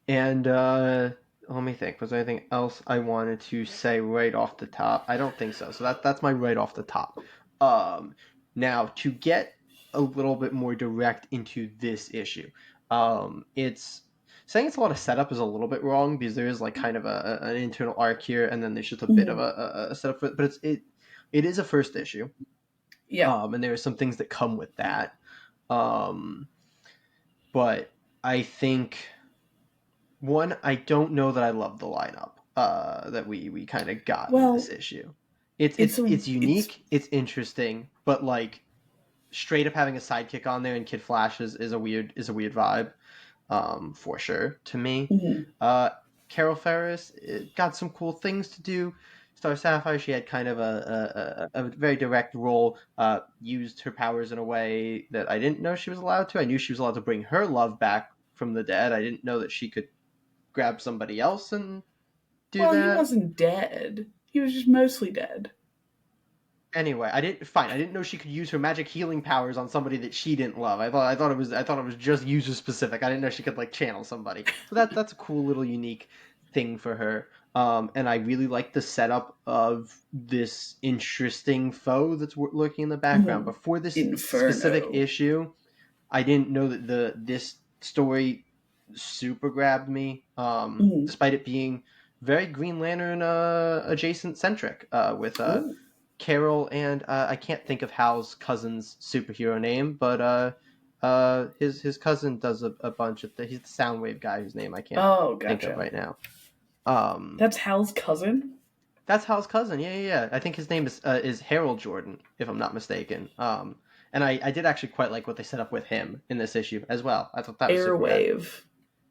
S2: And let me think. Was there anything else I wanted to say right off the top? I don't think so. So that's my right off the top. Um, Now to get a little bit more direct into this issue, it's saying it's a lot of setup is a little bit wrong because there is like kind of an internal arc here, and then there's just a bit of
S1: Mm-hmm.
S2: a setup for it. But it is a first issue,
S1: Yeah.
S2: and there are some things that come with that. Um, but I think one, I don't know that I love the lineup that we kind of got in this
S1: Well,
S2: issue. It's
S1: it's
S2: it's
S1: a
S2: it's
S1: it's
S2: unique, it's interesting, but like straight up having a sidekick on there and Kid Flash is a weird vibe, for sure to me.
S1: mhm.
S2: Uh, Carol Ferris got some cool things to do. Star Sapphire, she had kind of a very direct role. Used her powers in a way that I didn't know she was allowed to. I knew she was allowed to bring her love back from the dead. I didn't know that she could grab somebody else and do
S1: Well, he
S2: that.
S1: wasn't dead. He was just mostly dead.
S2: Anyway, I didn't fine. I didn't know she could use her magic healing powers on somebody that she didn't love. I thought it was just user specific. I didn't know she could like channel somebody. So that's a cool little unique thing for her. And I really like the setup of this interesting foe that's lurking in the background.
S1: Mm-hmm.
S2: Before this specific
S1: Inferno.
S2: issue, I didn't know that this story super grabbed me.
S1: Mm-hmm.
S2: Despite it being very Green Lantern adjacent centric, with
S1: Oh,
S2: Carol and I can't think of Hal's cousin's superhero name, but his cousin does a bunch of he's the Soundwave guy whose name I can't
S1: oh,
S2: think of
S1: gotcha.
S2: right now. Um,
S1: That's Hal's cousin.
S2: that's Hal's cousin. Yeah, yeah, yeah. I think his name is Harold Jordan, if I'm not mistaken. And I did actually quite like what they set up with him in this issue as well. I thought that was super rad.
S1: Airwave.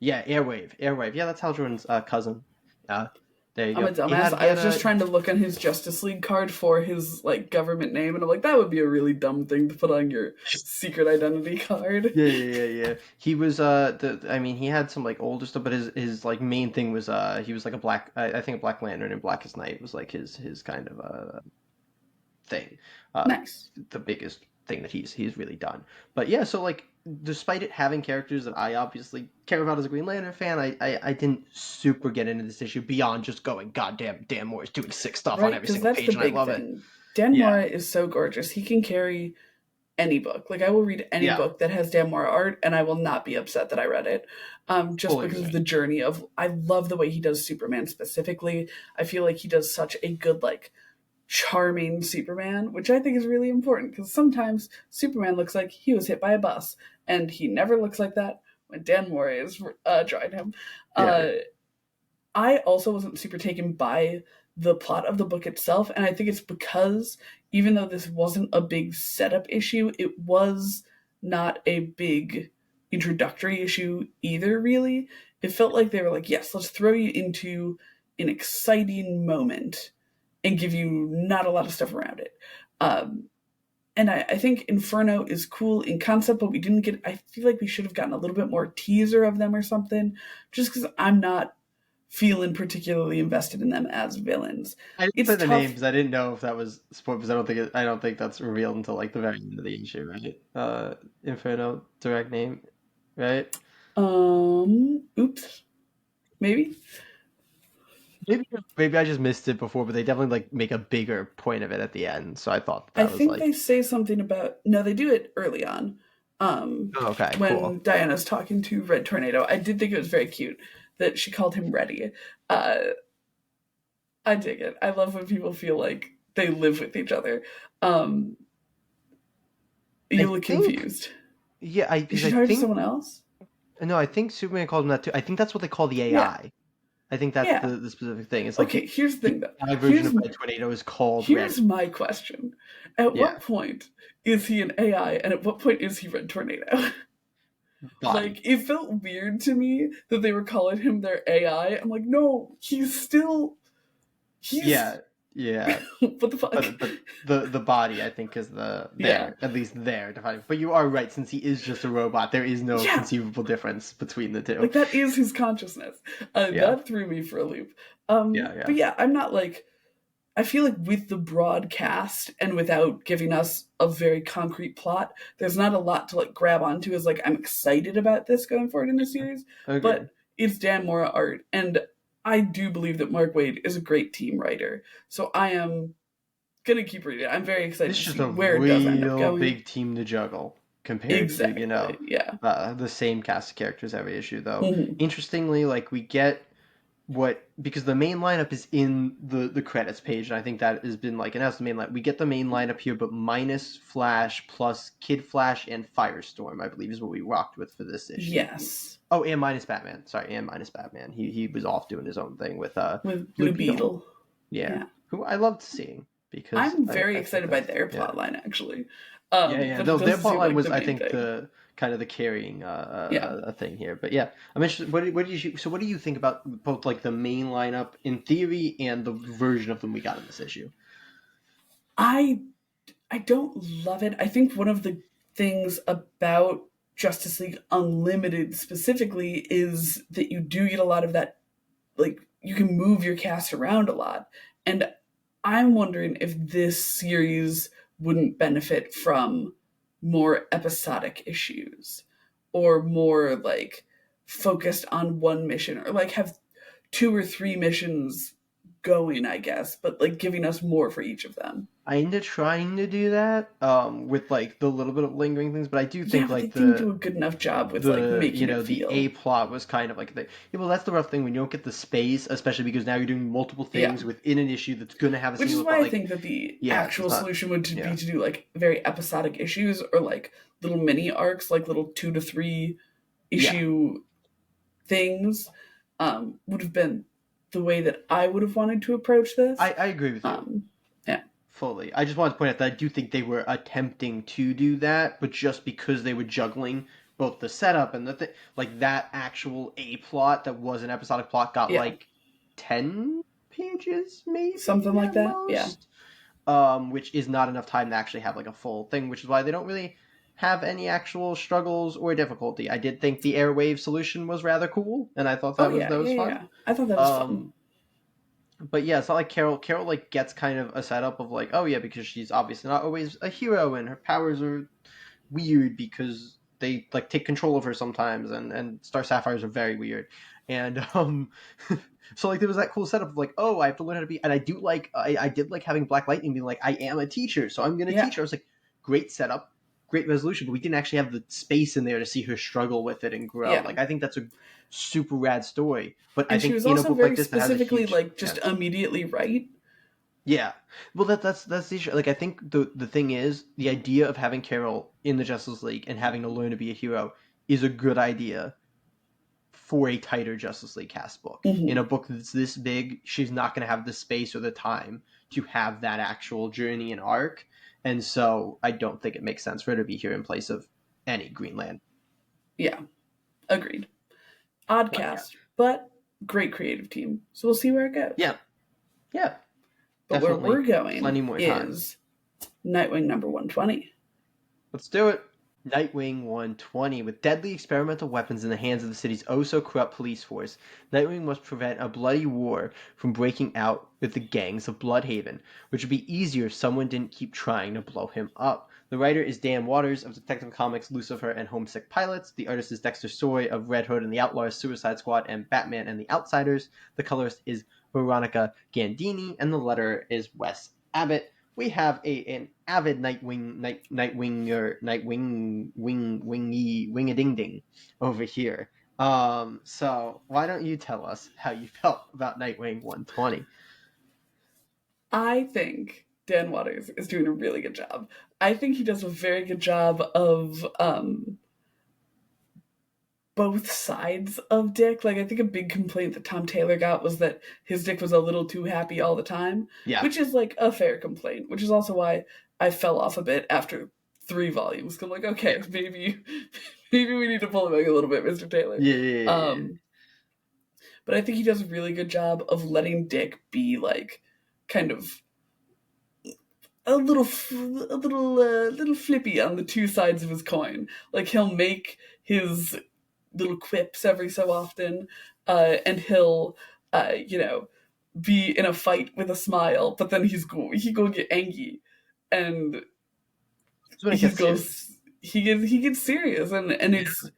S2: Yeah, Airwave. Yeah, that's Hal Jordan's cousin. Uh, there you
S1: I'm a
S2: go. He
S1: dumbass.
S2: had he
S1: I
S2: had
S1: was just
S2: a
S1: trying to look on his Justice League card for his like government name, and I'm like, that would be a really dumb thing to put on your secret identity card.
S2: yeah. He was I mean he had some like older stuff, but his like main thing was he was like a black I think a Black Lantern and Blackest Night was like his kind of thing. Uh
S1: Nice.
S2: the biggest thing that he's really done. But yeah, so like despite it having characters that I obviously care about as a Green Lantern fan, I didn't super get into this issue beyond just going, God damn Moore is doing sick stuff on
S1: Right?
S2: every
S1: Because
S2: single
S1: that's the
S2: page and I
S1: big
S2: love it.
S1: thing. Dan
S2: Yeah.
S1: Mora is so gorgeous. He can carry any book. Like I will read any
S2: Yeah.
S1: book that has Dan Mora art, and I will not be upset that I read it. Just
S2: Fully
S1: because of
S2: agree.
S1: the journey of I love the way he does Superman specifically. I feel like he does such a good like charming Superman, which I think is really important because sometimes Superman looks like he was hit by a bus, and he never looks like that when Dan Mora is drawing him.
S2: Yeah.
S1: Uh, I also wasn't super taken by the plot of the book itself, and I think it's because even though this wasn't a big setup issue, it was not a big introductory issue either, really. It felt like they were like, yes, let's throw you into an exciting moment and give you not a lot of stuff around it. Um, and I think Inferno is cool in concept, but we didn't get. I feel like we should have gotten a little bit more teaser of them or something, just because I'm not feeling particularly invested in them as villains.
S2: I didn't
S1: It's
S2: say the name
S1: tough.
S2: because I didn't know if that was spoiled because I don't think that's revealed until like the very end of the issue, right? Inferno direct name, right?
S1: Oops. Maybe.
S2: Maybe I just missed it before, but they definitely like make a bigger point of it at the end. So I thought
S1: I
S2: that was
S1: think they
S2: like,
S1: say something about. No, they do it early on. Um,
S2: oh, okay,
S1: when
S2: cool.
S1: Diana's talking to Red Tornado, I did think it was very cute that she called him Ready. Uh, I dig it. I love when people feel like they live with each other. Um,
S2: I
S1: you look
S2: think,
S1: confused.
S2: yeah, I
S1: Is
S2: because
S1: she
S2: I
S1: talking to
S2: think
S1: someone else?
S2: no, I think Superman called him that too. I think that's what they call the
S1: Yeah,
S2: AI. I think that's
S1: yeah.
S2: the specific thing. It's like
S1: Okay, here's the
S2: the
S1: thing though.
S2: AI version
S1: Here's
S2: of Red Tornado is called
S1: here's
S2: Ready.
S1: my question. At
S2: Yeah,
S1: what point is he an AI and at what point is he Red Tornado?
S2: body.
S1: Like, it felt weird to me that they were calling him their AI. I'm like, no, he's
S2: Yeah, yeah.
S1: what the fuck?
S2: But the body I think is the
S1: Yeah.
S2: there at least there defining. But you are right, since he is just a robot, there is no
S1: Yeah.
S2: conceivable difference between the two.
S1: Like that is his consciousness.
S2: Yeah,
S1: That threw me for a loop.
S2: yeah,
S1: But
S2: yeah.
S1: yeah, I'm not like I feel like with the broadcast and without giving us a very concrete plot, there's not a lot to like grab onto as like I'm excited about this going forward in the series.
S2: Agreed.
S1: But it's Dan Mora art, and I do believe that Mark Waid is a great team writer. So I am gonna keep reading it. I'm very excited
S2: This
S1: to
S2: is just
S1: see
S2: a
S1: where it does end up
S2: real
S1: going.
S2: big team to juggle compared to,
S1: Exactly. Yeah.
S2: the same cast of characters every issue, though.
S1: Hmm.
S2: Interestingly, like we get what because the main lineup is in the credits page, and I think that has been like, and that's the main line. We get the main lineup here, but minus Flash plus Kid Flash and Firestorm, I believe, is what we rocked with for this issue.
S1: Yes.
S2: Oh, and minus Batman. Sorry, and minus Batman. He was off doing his own thing with
S1: With
S2: Blue
S1: Blue
S2: Beetle.
S1: Beetle.
S2: Yeah,
S1: Yeah.
S2: who I loved seeing because
S1: I'm
S2: I
S1: very
S2: I think
S1: excited by
S2: that's
S1: their
S2: yeah.
S1: plot line actually.
S2: Yeah, yeah.
S1: But it
S2: Their
S1: doesn't
S2: plot
S1: seem
S2: line
S1: like
S2: was,
S1: the
S2: I
S1: main
S2: think,
S1: thing.
S2: the kind of the carrying
S1: Yeah.
S2: a thing here. But yeah, I'm interested. What did you? So, what do you think about both like the main lineup in theory and the version of them we got in this issue?
S1: I I don't love it. I think one of the things about Justice League Unlimited specifically is that you do get a lot of that, like, you can move your cast around a lot. And I'm wondering if this series wouldn't benefit from more episodic issues or more, like, focused on one mission or, like, have two or three missions going, I guess, but, like, giving us more for each of them.
S2: I ended trying to do that with like the little bit of lingering things, but I do
S1: Yeah,
S2: think
S1: but they
S2: like
S1: didn't do a good enough job with like making it
S2: the A
S1: feel.
S2: plot was kind of like the yeah, well that's the rough thing when you don't get the space, especially because now you're doing multiple
S1: Yeah,
S2: things within an issue that's gonna have a
S1: which is
S2: single
S1: why
S2: plot.
S1: I
S2: Like
S1: think that the
S2: yeah, it's
S1: actual
S2: not
S1: solution would
S2: yeah
S1: be to do like very episodic issues or like little mini arcs, like little 2 to 3
S2: yeah.
S1: issue things. Would have been the way that I would have wanted to approach this.
S2: I agree with you.
S1: Um, yeah,
S2: Fully. I just wanted to point out that I do think they were attempting to do that, but just because they were juggling both the setup and like that actual A plot that was an episodic plot got
S1: yeah,
S2: like 10 pages
S1: something
S2: maybe
S1: like
S2: at
S1: that. Yeah,
S2: most. Which is not enough time to actually have like a full thing, which is why they don't really have any actual struggles or difficulty. I did think the airwave solution was rather cool, and I thought
S1: oh
S2: that
S1: yeah,
S2: was
S1: yeah,
S2: fun.
S1: yeah. I thought that was fun.
S2: Um, but yeah, it's not like Carol. Carol like gets kind of a setup of like, oh yeah, because she's obviously not always a hero, and her powers are weird because they like take control of her sometimes, and Star Sapphires are very weird, and so like there was that cool setup of like, oh, I have to learn how to be, and I do like I did like having Black Lightning being like, I am a teacher, so I'm gonna
S1: Yeah,
S2: teach her. I was like, great setup. Great resolution, but we didn't actually have the space in there to see her struggle with it and grow.
S1: yeah.
S2: Like I think that's a super rad story, but I
S1: And she
S2: think
S1: was
S2: in a
S1: also
S2: book like
S1: very
S2: this that has a
S1: specifically
S2: huge
S1: like
S2: yeah
S1: just immediately right.
S2: yeah. Well, that's the issue. Like, I think the thing is the idea of having Carol in the Justice League and having to learn to be a hero is a good idea for a tighter Justice League cast book. In
S1: Hmm.
S2: a book that's this big, she's not going to have the space or the time to have that actual journey and arc, and so I don't think it makes sense for her to be here in place of any Green Lantern.
S1: Yeah, agreed. Odd
S2: But yeah,
S1: cast, but great creative team. So we'll see where it goes.
S2: yeah, yeah,
S1: But where
S2: definitely
S1: we're going
S2: plenty more time.
S1: is Nightwing number 120.
S2: Let's do it. Nightwing 120. With deadly experimental weapons in the hands of the city's oh-so-corrupt police force, Nightwing must prevent a bloody war from breaking out with the gangs of Bloodhaven, which would be easier if someone didn't keep trying to blow him up. The writer is Dan Waters of Detective Comics, Lucifer, and Homesick Pilots. The artist is Dexter Soy of Red Hood and the Outlaws, Suicide Squad, and Batman and the Outsiders. The colorist is Veronica Gandini, and the letterer is Wes Abbott. We have an avid Nightwing, a ding ding over here. So why don't you tell us how you felt about Nightwing 120?
S1: I think Dan Waters is doing a really good job. I think he does a very good job of both sides of Dick. Like, I think a big complaint that Tom Taylor got was that his Dick was a little too happy all the time,
S2: Yeah,
S1: which is like a fair complaint, which is also why I fell off a bit after 3 volumes. Cause I'm like,
S2: yeah,
S1: okay, maybe we need to pull it back a little bit, Mr. Taylor.
S2: yeah, yeah, yeah.
S1: Um, but I think he does a really good job of letting Dick be like kind of little flippy on the two sides of his coin. Like he'll make his little quips every so often, and he'll, you know, be in a fight with a smile, but then he go get angry, and
S2: It's when it
S1: he
S2: gets serious.
S1: goes he gets serious, and it's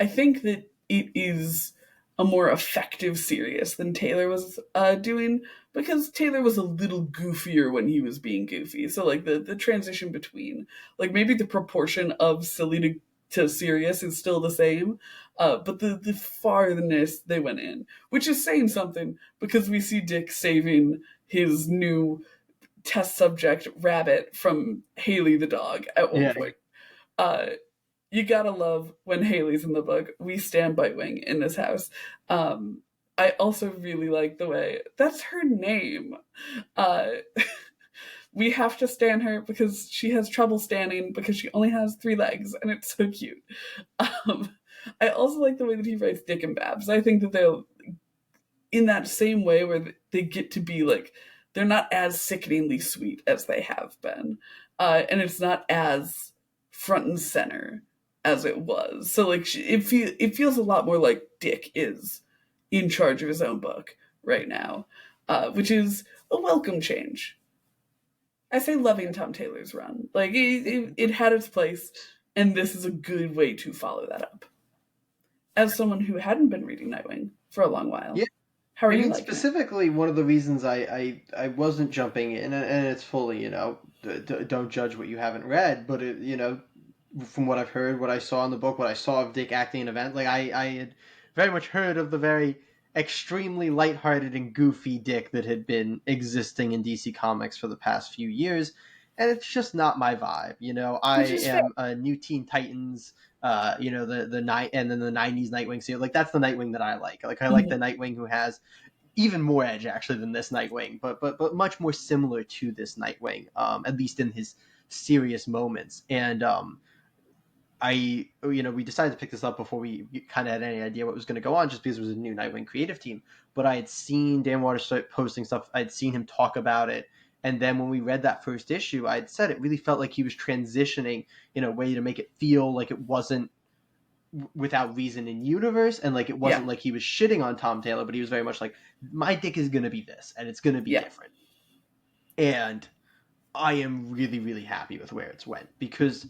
S1: I think that it is a more effective serious than Taylor was doing, because Taylor was a little goofier when he was being goofy. So like the transition between, like, maybe the proportion of silly to serious is still the same, but the farthness they went in, which is saying something, because we see Dick saving his new test subject rabbit from Haley the dog at one
S2: Yeah,
S1: point. Uh, you gotta love when Haley's in the book. We stand Bitewing in this house. Um, I also really like the way that's her name. Uh, we have to stand her because she has trouble standing because she only has 3 legs, and it's so cute. Um, I also like the way that he writes Dick and Babs. I think that they'll, in that same way where they get to be like, they're not as sickeningly sweet as they have been, and it's not as front and center as it was. So like it feels a lot more like Dick is in charge of his own book right now, which is a welcome change. I say loving Tom Taylor's run. Like it had its place, and this is a good way to follow that up. As someone who hadn't been reading Nightwing for a long
S2: yeah.
S1: while, how are
S2: I
S1: you
S2: mean,
S1: liking it?
S2: specifically, one of the reasons I wasn't jumping in, and it's fully, don't judge what you haven't read, but from what I've heard, what I saw in the book, what I saw of Dick acting in event, like I had very much heard of the very extremely lighthearted and goofy Dick that had been existing in DC Comics for the past few years, and it's just not my vibe. I
S1: Which is fair.
S2: am a New Teen Titans, the night, and then the '90s Nightwing series. Like that's the Nightwing that I like. Like I like the
S1: Mhm.
S2: Nightwing who has even more edge actually than this Nightwing, but much more similar to this Nightwing, at least in his serious moments. And we decided to pick this up before we kind of had any idea what was going to go on, just because it was a new Nightwing creative team. But I had seen Dan Waters start posting stuff. I'd seen him talk about it. And then when we read that first issue, I'd said it really felt like he was transitioning in a way to make it feel like it wasn't without reason in universe, and like it
S1: Yeah,
S2: wasn't like he was shitting on Tom Taylor, but he was very much like, my Dick is going to be this, and it's going to be
S1: yeah,
S2: different. And I am really, really happy with where it's went, because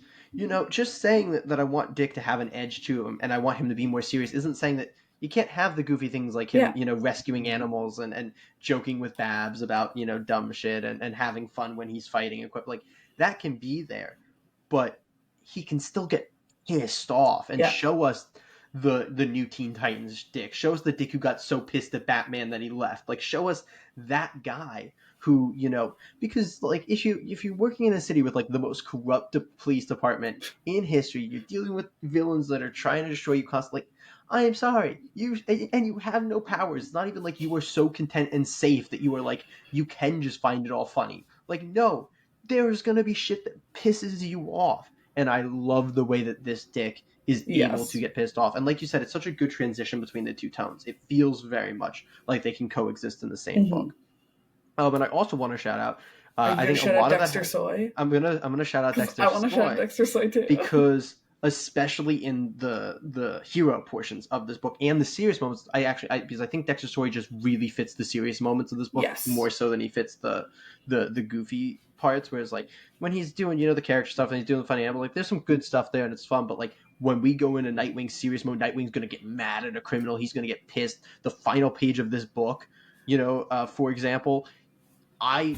S2: just saying that I want Dick to have an edge to him and I want him to be more serious isn't saying that you can't have the goofy things like him,
S1: yeah,
S2: rescuing animals and joking with Babs about, dumb shit and having fun when he's fighting equip, like that can be there, but he can still get pissed off and
S1: yeah.
S2: show us the new Teen Titans Dick. Show us the Dick who got so pissed at Batman that he left. Like show us that guy who, because like if you're working in a city with like the most corrupt police department in history, you're dealing with villains that are trying to destroy you constantly. Like, I am sorry, you have no powers. It's not even like you are so content and safe that you are like you can just find it all funny. Like no, there's gonna be shit that pisses you off, and I love the way that this Dick is able to
S1: Yes.
S2: get pissed off. And like you said, it's such a good transition between the two tones. It feels very much like they can coexist in the same
S1: Hmm.
S2: book. But I also want to shout out.
S1: Are you
S2: I
S1: gonna
S2: think a
S1: shout out
S2: lot of that
S1: Dexter Soy?
S2: I'm gonna shout out
S1: Because
S2: Dexter
S1: I want to shout out
S2: Soy
S1: Dexter Soy too.
S2: because especially in the hero portions of this book and the serious moments. Because I think Dexter Story just really fits the serious moments of this book
S1: Yes.
S2: more so than he fits the goofy parts. Whereas like when he's doing the character stuff and he's doing the funny animal, like there's some good stuff there and it's fun. But like when we go into Nightwing serious mode, Nightwing's gonna get mad at a criminal. He's gonna get pissed. The final page of this book, for example, I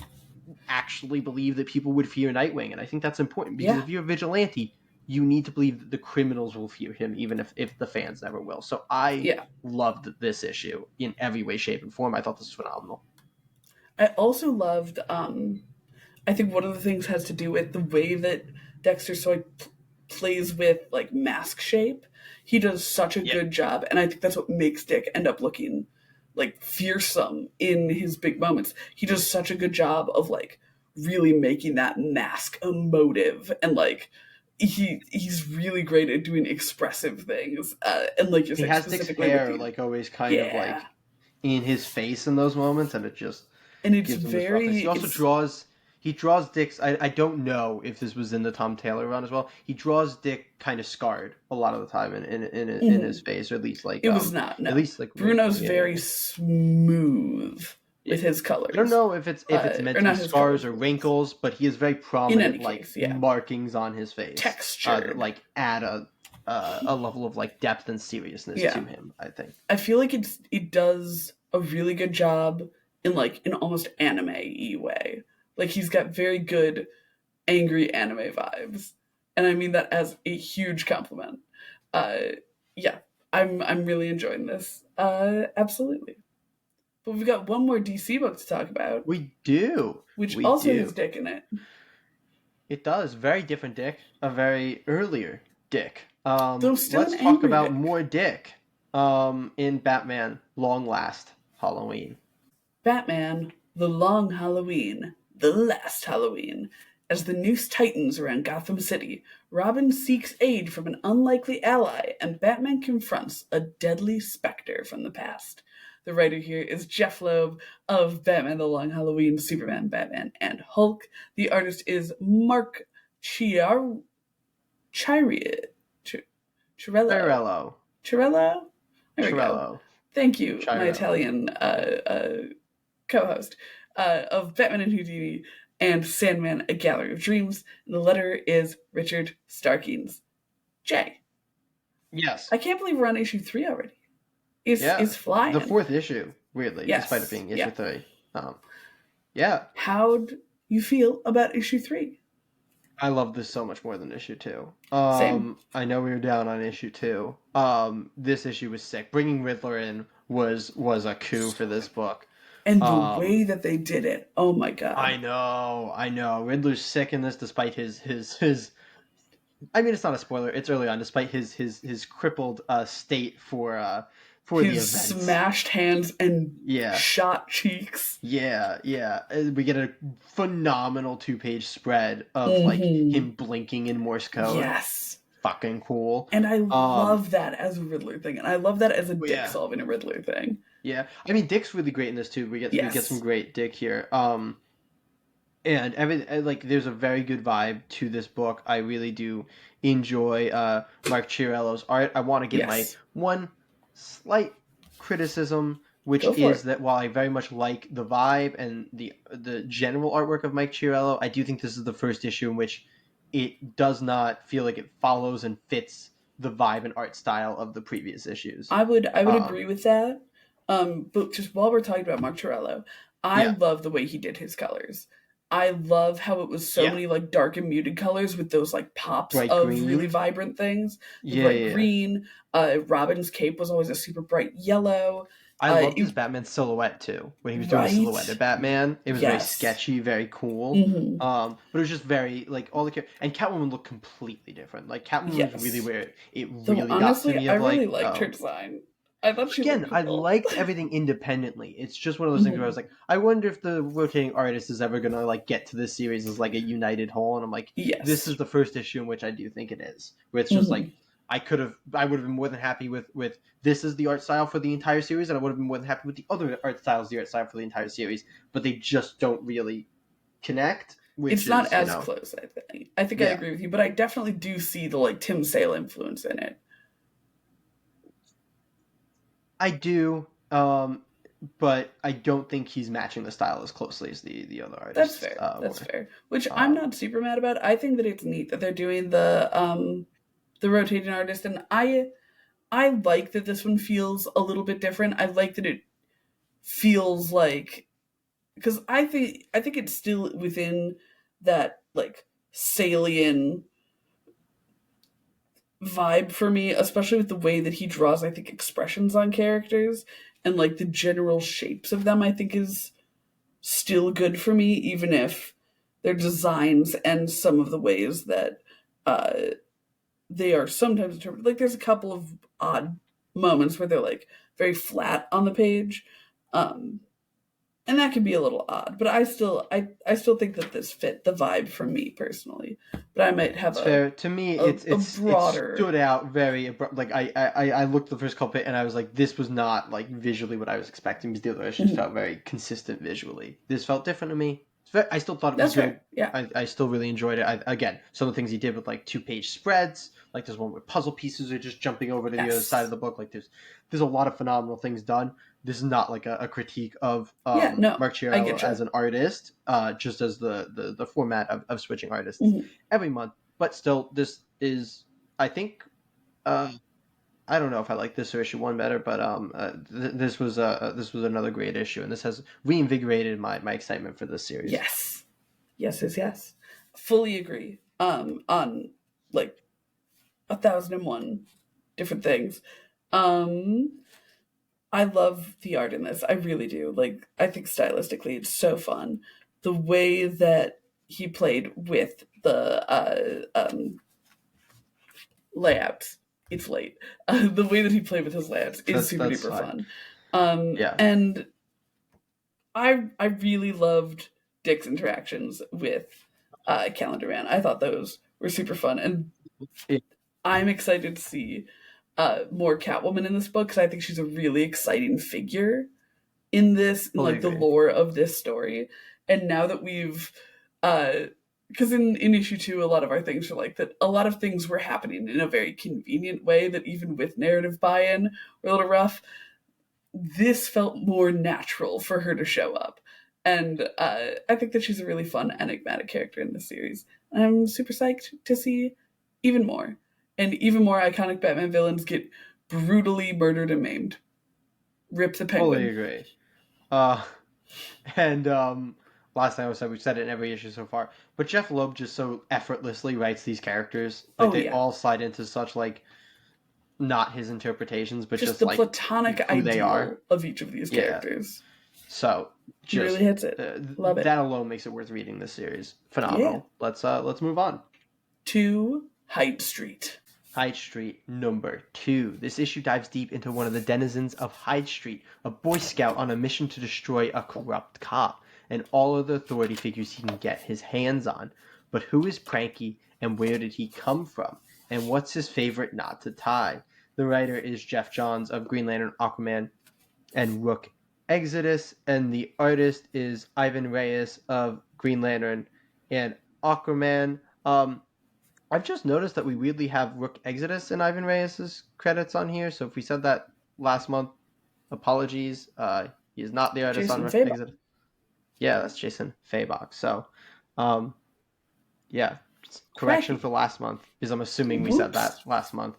S2: actually believe that people would fear Nightwing, and I think that's important because
S1: Yeah.
S2: if you're a vigilante, you need to believe that the criminals will fear him, even if the fans never will. So I
S1: Yeah.
S2: loved this issue in every way, shape, and form. I thought this was phenomenal.
S1: I also loved. I think one of the things has to do with the way that Dexter Soy plays with like mask shape. He does such a
S2: Yeah,
S1: good job, and I think that's what makes Dick end up looking like fearsome in his big moments. He does such a good job of like really making that mask emotive, and like he's really great at doing expressive things. And like you're
S2: he
S1: saying,
S2: has Dick's
S1: specifically with
S2: hair
S1: the
S2: like always kind of
S1: yeah,
S2: like in his face in those moments, and it just
S1: and it's
S2: gives him this roughness.
S1: very
S2: He also
S1: it's
S2: draws Dick's. I don't know if this was in the Tom Taylor run as well. He draws Dick kind of scarred a lot of the time in his
S1: mhm.
S2: face, or
S1: It was not,
S2: at
S1: no.
S2: least like
S1: Bruno's
S2: yeah.
S1: very smooth
S2: Yeah.
S1: with his
S2: I don't
S1: colors.
S2: know if it's meant
S1: Or
S2: to be
S1: not his
S2: scars
S1: colors,
S2: or
S1: but his.
S2: wrinkles, but he has very
S1: In
S2: prominent
S1: any
S2: like
S1: case, yeah.
S2: markings on his face that
S1: Textured.
S2: like add a level of like depth and seriousness to
S1: Yeah.
S2: him. I think.
S1: I feel like it does a really good job in like an almost anime y way. Like he's got very good angry anime vibes. And I mean that as a huge compliment. Uh yeah. I'm really enjoying this. Absolutely. But we've got one more DC book to talk about,
S2: We do,
S1: which
S2: we
S1: also has
S2: do.
S1: Dick in it.
S2: It does. Very different Dick, a very earlier Dick.
S1: Though still an
S2: Let's talk
S1: angry
S2: about
S1: Dick.
S2: more Dick. In Batman Long Last Halloween.
S1: Batman, The Long Halloween, The Last Halloween. As the noose tightens around Gotham City, Robin seeks aid from an unlikely ally, and Batman confronts a deadly specter from the past. The writer here is Jeff Loeb of Batman The Long Halloween, Superman, Batman, and Hulk. The artist is Mark Chiar- Chiriot. Chirello.
S2: Firello.
S1: Chirello? There we go.
S2: Chirello.
S1: Thank you, my
S2: Chirello.
S1: Italian co-host of Batman and Houdini and Sandman: A Gallery of Dreams. And the letter is Richard Starkings. Jay,
S2: Yes.
S1: I can't believe we're on issue 3 already. It's
S2: Yeah. The
S1: flying.
S2: fourth issue, weirdly, despite it
S1: Yes,
S2: being issue
S1: yeah.
S2: three. Um, yeah.
S1: How'd you feel about issue 3?
S2: I love this so much more than issue two.
S1: Same.
S2: I know we were down on issue two. This issue was sick. Bringing Riddler in was a coup for this book.
S1: And the way
S2: Um,
S1: that they did it, oh my
S2: I
S1: god.
S2: know, I know. Riddler's sick in this, despite his. I mean, it's not a spoiler. It's early on, despite his crippled state for the
S1: His
S2: events.
S1: smashed hands and
S2: Yeah,
S1: shot cheeks.
S2: yeah. We get a phenomenal 2-page spread of like
S1: Mm-hmm.
S2: him blinking in Morse code.
S1: Yes.
S2: Fucking cool.
S1: And I
S2: Um,
S1: love that as a Riddler thing. And I love that as a Dick
S2: yeah,
S1: solving a Riddler thing.
S2: yeah. I mean, Dick's really great in this too. We get some
S1: Yes.
S2: great Dick here. And like there's a very good vibe to this book. I really do enjoy Mark Chiarello's art. I want to give my
S1: Yes.
S2: one slight criticism, which
S1: Go for
S2: is
S1: it.
S2: that while I very much like the vibe and the general artwork of Mike Chiarello, I do think this is the first issue in which it does not feel like it follows and fits the vibe and art style of the previous issues.
S1: I would
S2: Um,
S1: agree with that. But just while we're talking about Mark Torello, I
S2: yeah,
S1: love the way he did his colors. I love how it was so
S2: yeah,
S1: many like dark and muted colors with those like pops
S2: bright
S1: of really
S2: green.
S1: vibrant things. The
S2: Yeah,
S1: bright
S2: yeah, yeah.
S1: green. Robin's cape was always a super bright yellow.
S2: I loved his
S1: It,
S2: Batman silhouette too. When he was doing the silhouetted
S1: right?
S2: Batman, it was very
S1: Yes.
S2: sketchy, very cool.
S1: Hmm.
S2: But it was just very like all the and Catwoman looked completely different. Like Catwoman was really
S1: Yes.
S2: where it
S1: Though
S2: really got to
S1: honestly,
S2: me
S1: I
S2: of
S1: really
S2: like,
S1: liked her
S2: oh,
S1: design. I thought she looked
S2: again, I
S1: cool.
S2: liked everything independently. It's just one of those things where I
S1: Hmm.
S2: was like, I wonder if the rotating artist is ever gonna like get to this series as like a united whole. And I'm like, this
S1: Yes.
S2: is the first issue in which I do think it is, where it's just
S1: Hmm.
S2: like I would have been more than happy with this is the art style for the entire series, and I would have been more than happy with the other art style for the entire series, but they just don't really connect which
S1: It's not
S2: is,
S1: as close, I think. I think I
S2: yeah,
S1: agree with you, but I definitely do see the like Tim Sale influence in it.
S2: I do. But I don't think he's matching the style as closely as the other
S1: That's
S2: artists
S1: fair. That's
S2: were.
S1: fair. Which I'm
S2: Um,
S1: not super mad about. I think that it's neat that they're doing the rotating artist, and I like that this one feels a little bit different. I like that it feels like, because I think it's still within that like Salian vibe for me, especially with the way that he draws, I think, expressions on characters and like the general shapes of them, I think is still good for me, even if their designs and some of the ways that uh, they are sometimes interpreted. Like there's a couple of odd moments where they're like very flat on the page. Um, and that can be a little odd, but I still think that this fit the vibe for me personally. But I might have
S2: it's fair to me.
S1: a
S2: It
S1: broader.
S2: stood out very abrupt. Like I looked at the first couple and I was like, this was not like visually what I was expecting because the other just
S1: Mhm.
S2: felt very consistent visually. This felt different to me. I still thought it was
S1: That's
S2: good.
S1: fair. Yeah.
S2: I still really enjoyed it. Again, some of the things he did with like 2-page spreads, like there's one where puzzle pieces are just jumping over to the other side of
S1: Yes.
S2: the book. Like there's a lot of phenomenal things done. This is not like a critique of
S1: Yeah. No,
S2: Mark
S1: I
S2: Chiarello
S1: get you.
S2: as an artist, just as the format of switching artists
S1: Mhm.
S2: every month. But still, this is, I think, uh, I don't know if I like this or issue one better, but this was another great issue, and this has reinvigorated my excitement for this series.
S1: Yes. Yes. Yes. Yes. Fully agree. On like 1,001 different things. Um, I love the art in this. I really do. Like, I think stylistically, it's so fun. The way that he played with the layouts. It's late. The way that he played with his layouts is super
S2: That's
S1: duper
S2: fine.
S1: fun.
S2: Yeah,
S1: And I really loved Dick's interactions with Calendar Man. I thought those were super fun, and
S2: yeah,
S1: I'm excited to see more Catwoman in this book because I think she's a really exciting figure in this, in
S2: fully
S1: like the
S2: agree.
S1: lore of this story. And now that we've, because in issue two, a lot of our things are like that. A lot of things were happening in a very convenient way that even with narrative buy-in were a little rough. This felt more natural for her to show up. And I think that she's a really fun, enigmatic character in this series. And I'm super psyched to see even more. And even more iconic Batman villains get brutally murdered and maimed. Rip the
S2: Fully
S1: Penguin.
S2: agree. Uh, and last time I said we've said it in every issue so far, but Jeff Loeb just so effortlessly writes these characters. Like
S1: Oh,
S2: they
S1: yeah.
S2: all slide into such like not his interpretations, but
S1: Just
S2: just
S1: the
S2: like
S1: platonic
S2: who they are.
S1: ideal of each of these
S2: Yeah.
S1: characters.
S2: So
S1: He really
S2: just
S1: hits it. Love it.
S2: that alone makes it worth reading this series.
S1: Yeah.
S2: Phenomenal. Let's move on.
S1: To Hyde Street.
S2: Hyde Street number 2. This issue dives deep into one of the denizens of Hyde Street, a Boy Scout on a mission to destroy a corrupt cop, and all of the authority figures he can get his hands on. But who is Pranky, and where did he come from? And what's his favorite knot to tie? The writer is Jeff Johns of Green Lantern, Aquaman, and Rook Exodus, and the artist is Ivan Reyes of Green Lantern and Aquaman. I've just noticed that we weirdly have Rook Exodus and Ivan Reyes' credits on here, so if we said that last month, apologies. He is not the artist on
S1: Jason
S2: Rook
S1: Fabok.
S2: Exodus. Yeah, that's Jason Fabok. So, um, yeah, correction for
S1: Cracky.
S2: last month, because I'm assuming we said that
S1: Whoops.
S2: last month.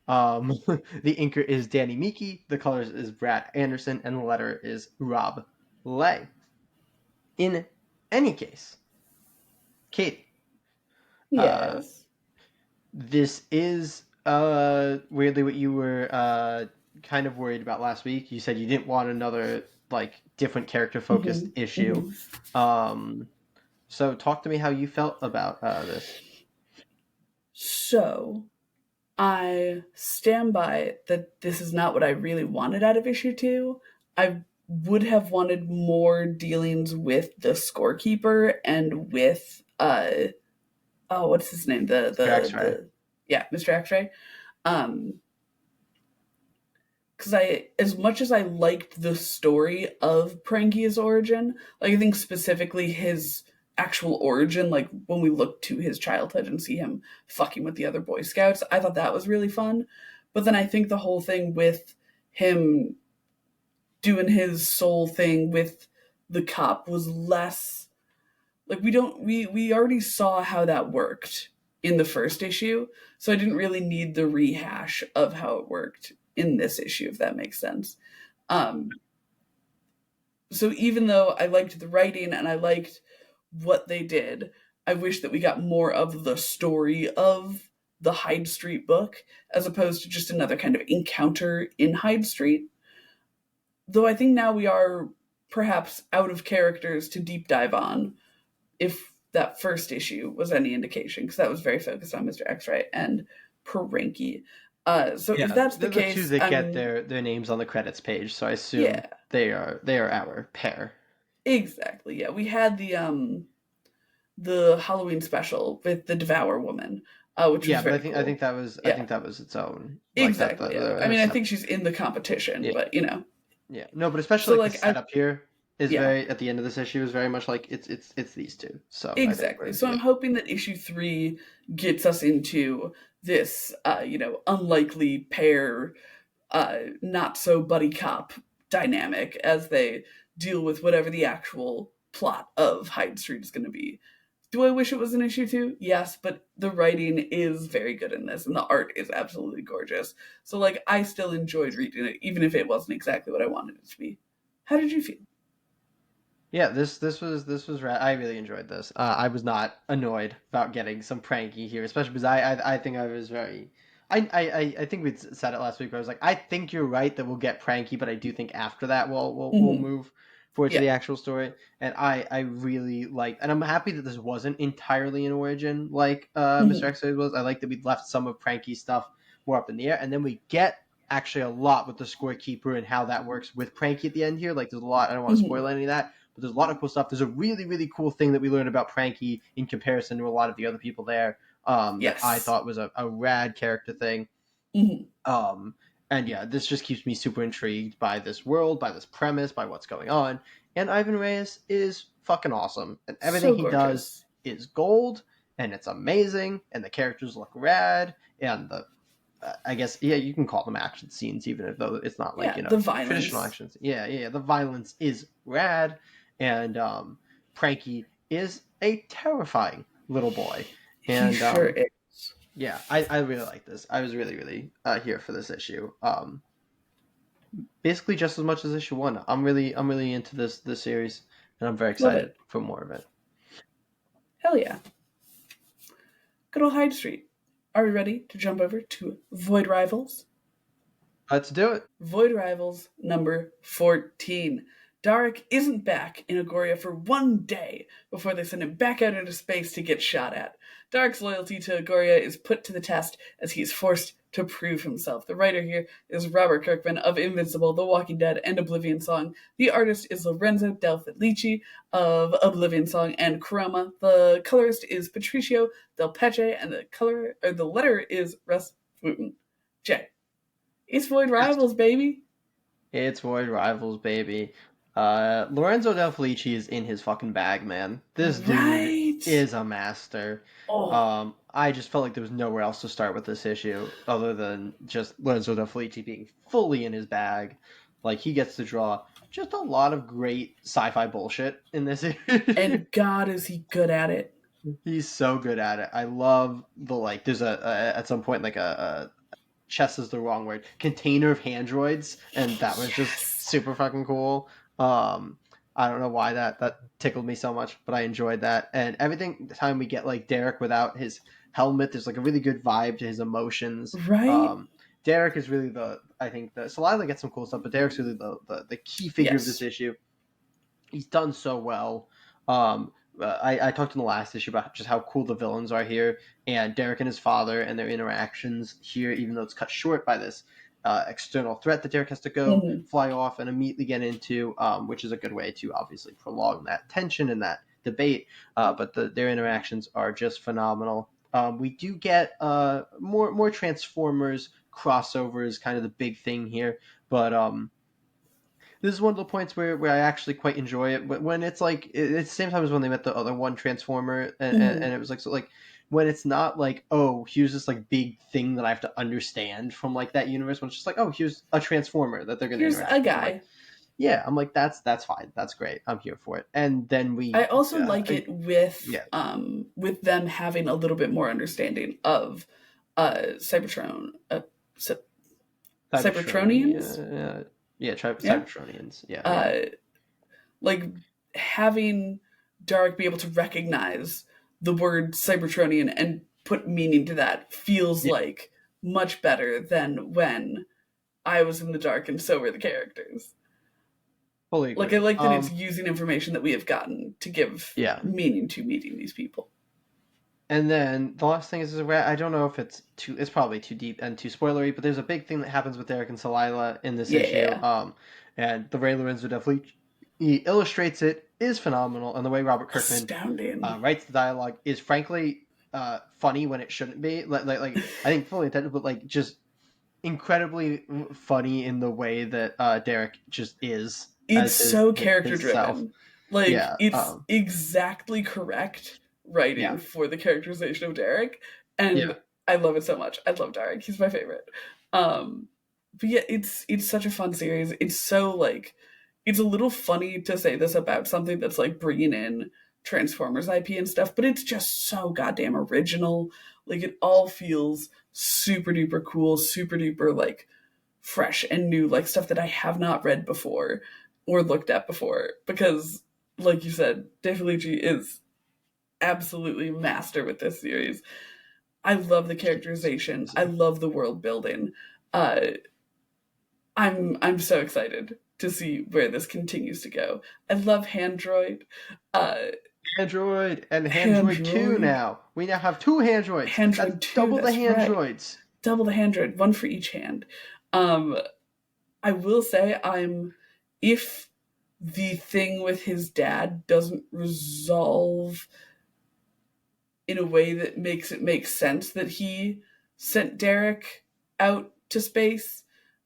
S2: The inker is Danny Miki, the colors is Brad Anderson, and the letter is Rob Lay. In any case, Kate, uh,
S1: Yes.
S2: this is weirdly what you were kind of worried about last week. You said you didn't want another like different character focused
S1: Hmm.
S2: issue.
S1: Hmm.
S2: Um, so talk to me how you felt about this.
S1: So, I stand by that this is not what I really wanted out of issue two. I would have wanted more dealings with the scorekeeper and with oh, what's his name?
S2: Mr. X-Ray.
S1: Yeah, Mr. X-Ray. Um because I, as much as I liked the story of Prankia's origin, like I think specifically his actual origin, like when we look to his childhood and see him fucking with the other Boy Scouts. I thought that was really fun. But then I think the whole thing with him doing his soul thing with the cop was less like we already saw how that worked in the first issue, so I didn't really need the rehash of how it worked in this issue, if that makes sense. Um, so even though I liked the writing and I liked what they did, I wish that we got more of the story of the Hyde Street book as opposed to just another kind of encounter in Hyde Street. Though I think now we are perhaps out of characters to deep dive on, if that first issue was any indication, because that was very focused on Mr. X-Ray and Perenki. So if
S2: Yeah,
S1: that's the
S2: they're the two
S1: case,
S2: that get their names on the credits page, so I assume
S1: yeah,
S2: they are our pair.
S1: exactly. Yeah, we had the Halloween special with the Devour Woman, which was
S2: Yeah, but I
S1: very
S2: think I
S1: cool.
S2: think that was I
S1: Yeah,
S2: think that was its own like that
S1: exactly. Yeah. I
S2: her
S1: mean, I
S2: separate.
S1: think she's in the competition,
S2: Yeah,
S1: but
S2: yeah. No, but especially
S1: so
S2: like the
S1: like I
S2: setup here is
S1: yeah,
S2: very at the end of this issue is very much like it's these two. So I think
S1: exactly.
S2: we're
S1: So
S2: yeah.
S1: I'm hoping that issue 3 gets us into this, unlikely pair, not so buddy cop dynamic as they deal with whatever the actual plot of Hyde Street is going to be. Do I wish it was an issue 2? Yes, but the writing is very good in this and the art is absolutely gorgeous. So, like, I still enjoyed reading it, even if it wasn't exactly what I wanted it to be. How did you feel?
S2: Yeah, this was I really enjoyed this. I was not annoyed about getting some pranky here, especially because I think I was very I think we said it last week where I was like I think you're right that we'll get pranky, but I do think after that we'll
S1: Mm-hmm.
S2: move forward to
S1: Yeah.
S2: the actual story. And I really liked and I'm happy that this wasn't entirely an origin like Mr.
S1: Mm-hmm.
S2: X was. I like that we left some of pranky stuff more up in the air, and then we get actually a lot with the scorekeeper and how that works with pranky at the end here. Like there's a lot I don't want to
S1: Mm-hmm.
S2: spoil any of that, but there's a lot of cool stuff. There's a really, really cool thing that we learned about Pranky in comparison to a lot of the other people there that I
S1: Yes.
S2: thought was a rad character thing.
S1: Mm-hmm.
S2: Um, and yeah, this just keeps me super intrigued by this world, by this premise, by what's going on. And Ivan Reyes is fucking awesome. And everything
S1: So
S2: he does
S1: gorgeous.
S2: is gold, and it's amazing, and the characters look rad, and the I guess yeah, you can call them action scenes, even if though it's not like
S1: Yeah, the
S2: traditional
S1: violence.
S2: actions. Yeah, yeah, the violence is rad, and Pranky is a terrifying little boy,
S1: He
S2: and
S1: sure is.
S2: yeah, I really like this. I was really really here for this issue. Basically just as much as issue one. I'm really into this series, and I'm very
S1: Love
S2: excited
S1: it.
S2: for more of it.
S1: Hell yeah. Good old Hyde Street. Are we ready to jump over to Void Rivals?
S2: Let's do it.
S1: Void Rivals number 14. Darek isn't back in Agoria for one day before they send him back out into space to get shot at. Darek's loyalty to Agoria is put to the test as he's forced to prove himself. The writer here is Robert Kirkman of Invincible, The Walking Dead, and Oblivion Song. The artist is Lorenzo Del Felice of Oblivion Song and Chroma. The colorist is Patricio Del Peche, and the letter is Russ Wooten. Jay. It's Void
S2: Yes.
S1: Rivals, baby.
S2: It's Void Rivals, baby. Lorenzo Del Felice is in his fucking bag, man. This dude
S1: Right?
S2: is a master.
S1: Oh,
S2: I just felt like there was nowhere else to start with this issue other than just Lorenzo Del Felice being fully in his bag. Like he gets to draw just a lot of great sci-fi bullshit in this issue.
S1: and God, is he good at it?
S2: He's so good at it. I love the like. There's a at some point like a chest is the wrong word, container of handroids, and that was just
S1: Yes.
S2: super fucking cool. Um, I don't know why that tickled me so much, but I enjoyed that. And everything the time we get like Derek without his helmet, there's like a really good vibe to his emotions.
S1: Right?
S2: Derek is really the I think the Solila gets some cool stuff, but Derek's really the key figure of this
S1: Yes.
S2: issue. He's done so well. I talked in the last issue about just how cool the villains are here, and Derek and his father and their interactions here, even though it's cut short by this external threat that Derek has to go
S1: Mm-hmm.
S2: fly off and immediately get into, which is a good way to obviously prolong that tension and that debate. But their interactions are just phenomenal. We do get more Transformers crossovers, kind of the big thing here, but this is one of the points where I actually quite enjoy it. When it's like it's the same time as when they met the other one Transformer,
S1: Mm-hmm.
S2: and it was like so like when it's not like, oh, here's this like big thing that I have to understand from like that universe. When it's just like, oh, here's a Transformer that they're going to
S1: Here's a
S2: interact with. I'm like,
S1: guy.
S2: yeah, I'm like that's fine, that's great, I'm here for it. And then
S1: I also like it
S2: yeah,
S1: with them having a little bit more understanding of Cybertron
S2: Cybertronian,
S1: Cybertronians. Yeah.
S2: Cybertronians, yeah.
S1: Uh like having Dark be able to recognize the word Cybertronian and put meaning to that feels
S2: Yeah,
S1: like much better than when I was in the dark and so were the characters.
S2: fully
S1: Like I
S2: agree.
S1: like that it's using information that we have gotten to give
S2: Yeah.
S1: meaning to meeting these people.
S2: And then the last thing is where I don't know if it's probably too deep and too spoilery, but there's a big thing that happens with Derek and Salila in this issue.
S1: Yeah.
S2: And the Ray Lorenzo definitely he illustrates it is phenomenal, and the way Robert Kirkman
S1: Astounding.
S2: writes the dialogue is frankly funny when it shouldn't be. Like I think fully intended, but like just incredibly funny in the way that Derek just is
S1: It's
S2: as
S1: so character
S2: his self.
S1: driven. Like
S2: Yeah,
S1: it's exactly correct
S2: yeah,
S1: writing for the characterization of Derek, and
S2: yeah.
S1: I love it so much. I love Derek. He's my favorite. Um, but yeah, it's such a fun series. It's so like it's a little funny to say this about something that's like bringing in Transformers IP and stuff, but it's just so goddamn original. Like it all feels super duper cool, super duper like fresh and new, like stuff that I have not read before or looked at before. Because, like you said, Dave Felici is absolutely master with this series. I love the characterization. I love the world building. Uh, I'm so excited to see where this continues to go. I love Handroid. Uh,
S2: Android and Handroid 2
S1: Handroid.
S2: now. We now have two Handroids. That's
S1: Handroid 2,
S2: double the
S1: that's right.
S2: Handroids.
S1: Double the Handroid, one for each hand. Um, I will say if the thing with his dad doesn't resolve in a way that makes it make sense that he sent Derek out to space,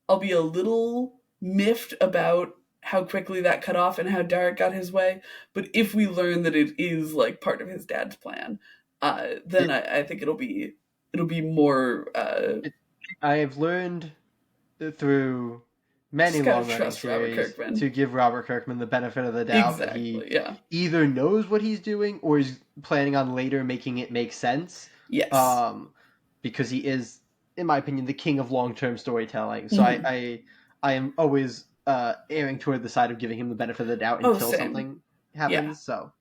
S1: I'll be a little miffed about how quickly that cut off and how Derek got his way. But if we learn that it is like part of his dad's plan, then
S2: It,
S1: I think it'll be more
S2: it, I have learned through many
S1: just gotta
S2: long running
S1: trust Robert
S2: series
S1: Kirkman.
S2: to give Robert Kirkman the benefit of the doubt that he
S1: Exactly. Yeah.
S2: either knows what he's doing or is planning on later making it make sense.
S1: Yes.
S2: Um, because he is, in my opinion, the king of long term storytelling. So
S1: Mm-hmm.
S2: I am always erring toward the side of giving him the benefit of the doubt
S1: Oh,
S2: until
S1: same.
S2: something
S1: Yeah.
S2: happens. So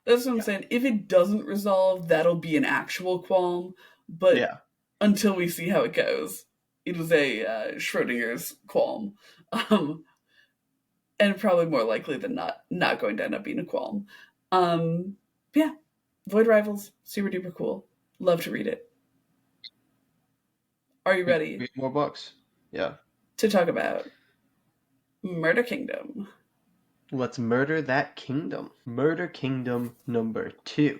S1: That's what I'm
S2: yeah,
S1: saying. If it doesn't resolve, that'll be an actual qualm. But
S2: yeah.
S1: until we see how it goes, it was a Schrodinger's qualm, um, and probably more likely than not going to end up being a qualm. Um, yeah, Void Rivals, super duper cool. Love to read it. Are you ready
S2: Read more books. Yeah.
S1: to talk about Murder Kingdom?
S2: Let's murder that kingdom. Murder Kingdom number 2.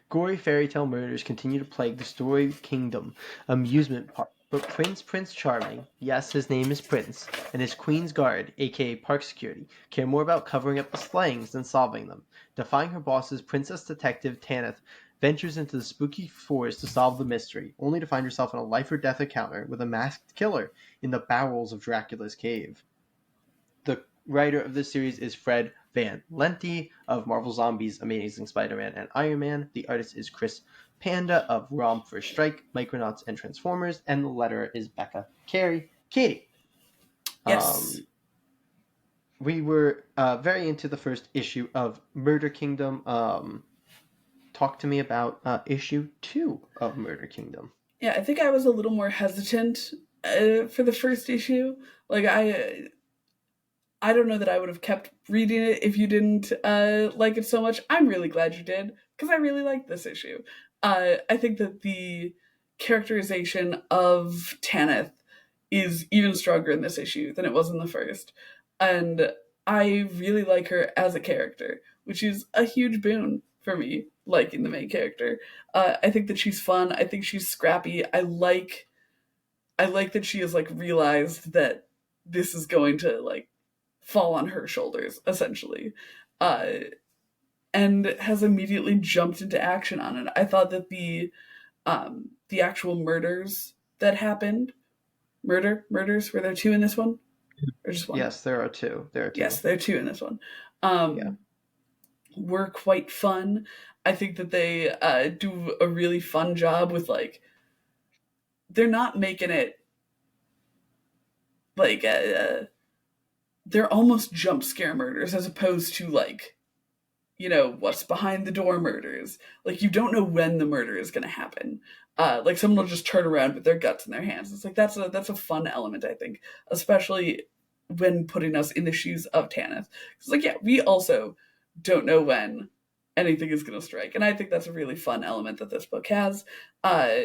S2: Gory fairy tale murders continue to plague the Story Kingdom amusement park. But Prince Charming, yes, his name is Prince, and his Queen's Guard, aka Park Security, care more about covering up the slayings than solving them. Defying her bosses, Princess Detective Tanith ventures into the spooky forest to solve the mystery, only to find herself in a life or death encounter with a masked killer in the bowels of Dracula's cave. The writer of this series is Fred Van Lente of Marvel Zombies, Amazing Spider-Man, and Iron Man. The artist is Chris Panda of Rom for Strike, Micronauts, and Transformers, and the letterer is Becca Carey. Katie,
S1: Yes.
S2: um, we were very into the first issue of Murder Kingdom. Talk to me about issue 2 of Murder Kingdom.
S1: Yeah, I think I was a little more hesitant for the first issue. Like I don't know that I would have kept reading it if you didn't like it so much. I'm really glad you did because I really liked this issue. I think that the characterization of Tanith is even stronger in this issue than it was in the first. And I really like her as a character, which is a huge boon for me, liking the main character. I think that she's fun. I think she's scrappy. I like that she has like realized that this is going to like fall on her shoulders, essentially. Uh, and has immediately jumped into action on it. I thought that the actual murders that happened, murders, were there two in this one? Or just one?
S2: Yes, there are two. There are
S1: Yes,
S2: two.
S1: there are two in this one.
S2: Yeah.
S1: Were quite fun. I think that they do a really fun job with, like, they're not making it like they're almost jump scare murders as opposed to, like, what's behind the door murders. Like, you don't know when the murder is going to happen. Like, someone will just turn around with their guts in their hands. It's like that's a fun element, I think, especially when putting us in the shoes of Tanith. It's like, yeah, we also don't know when anything is going to strike, and I think that's a really fun element that this book has. Uh,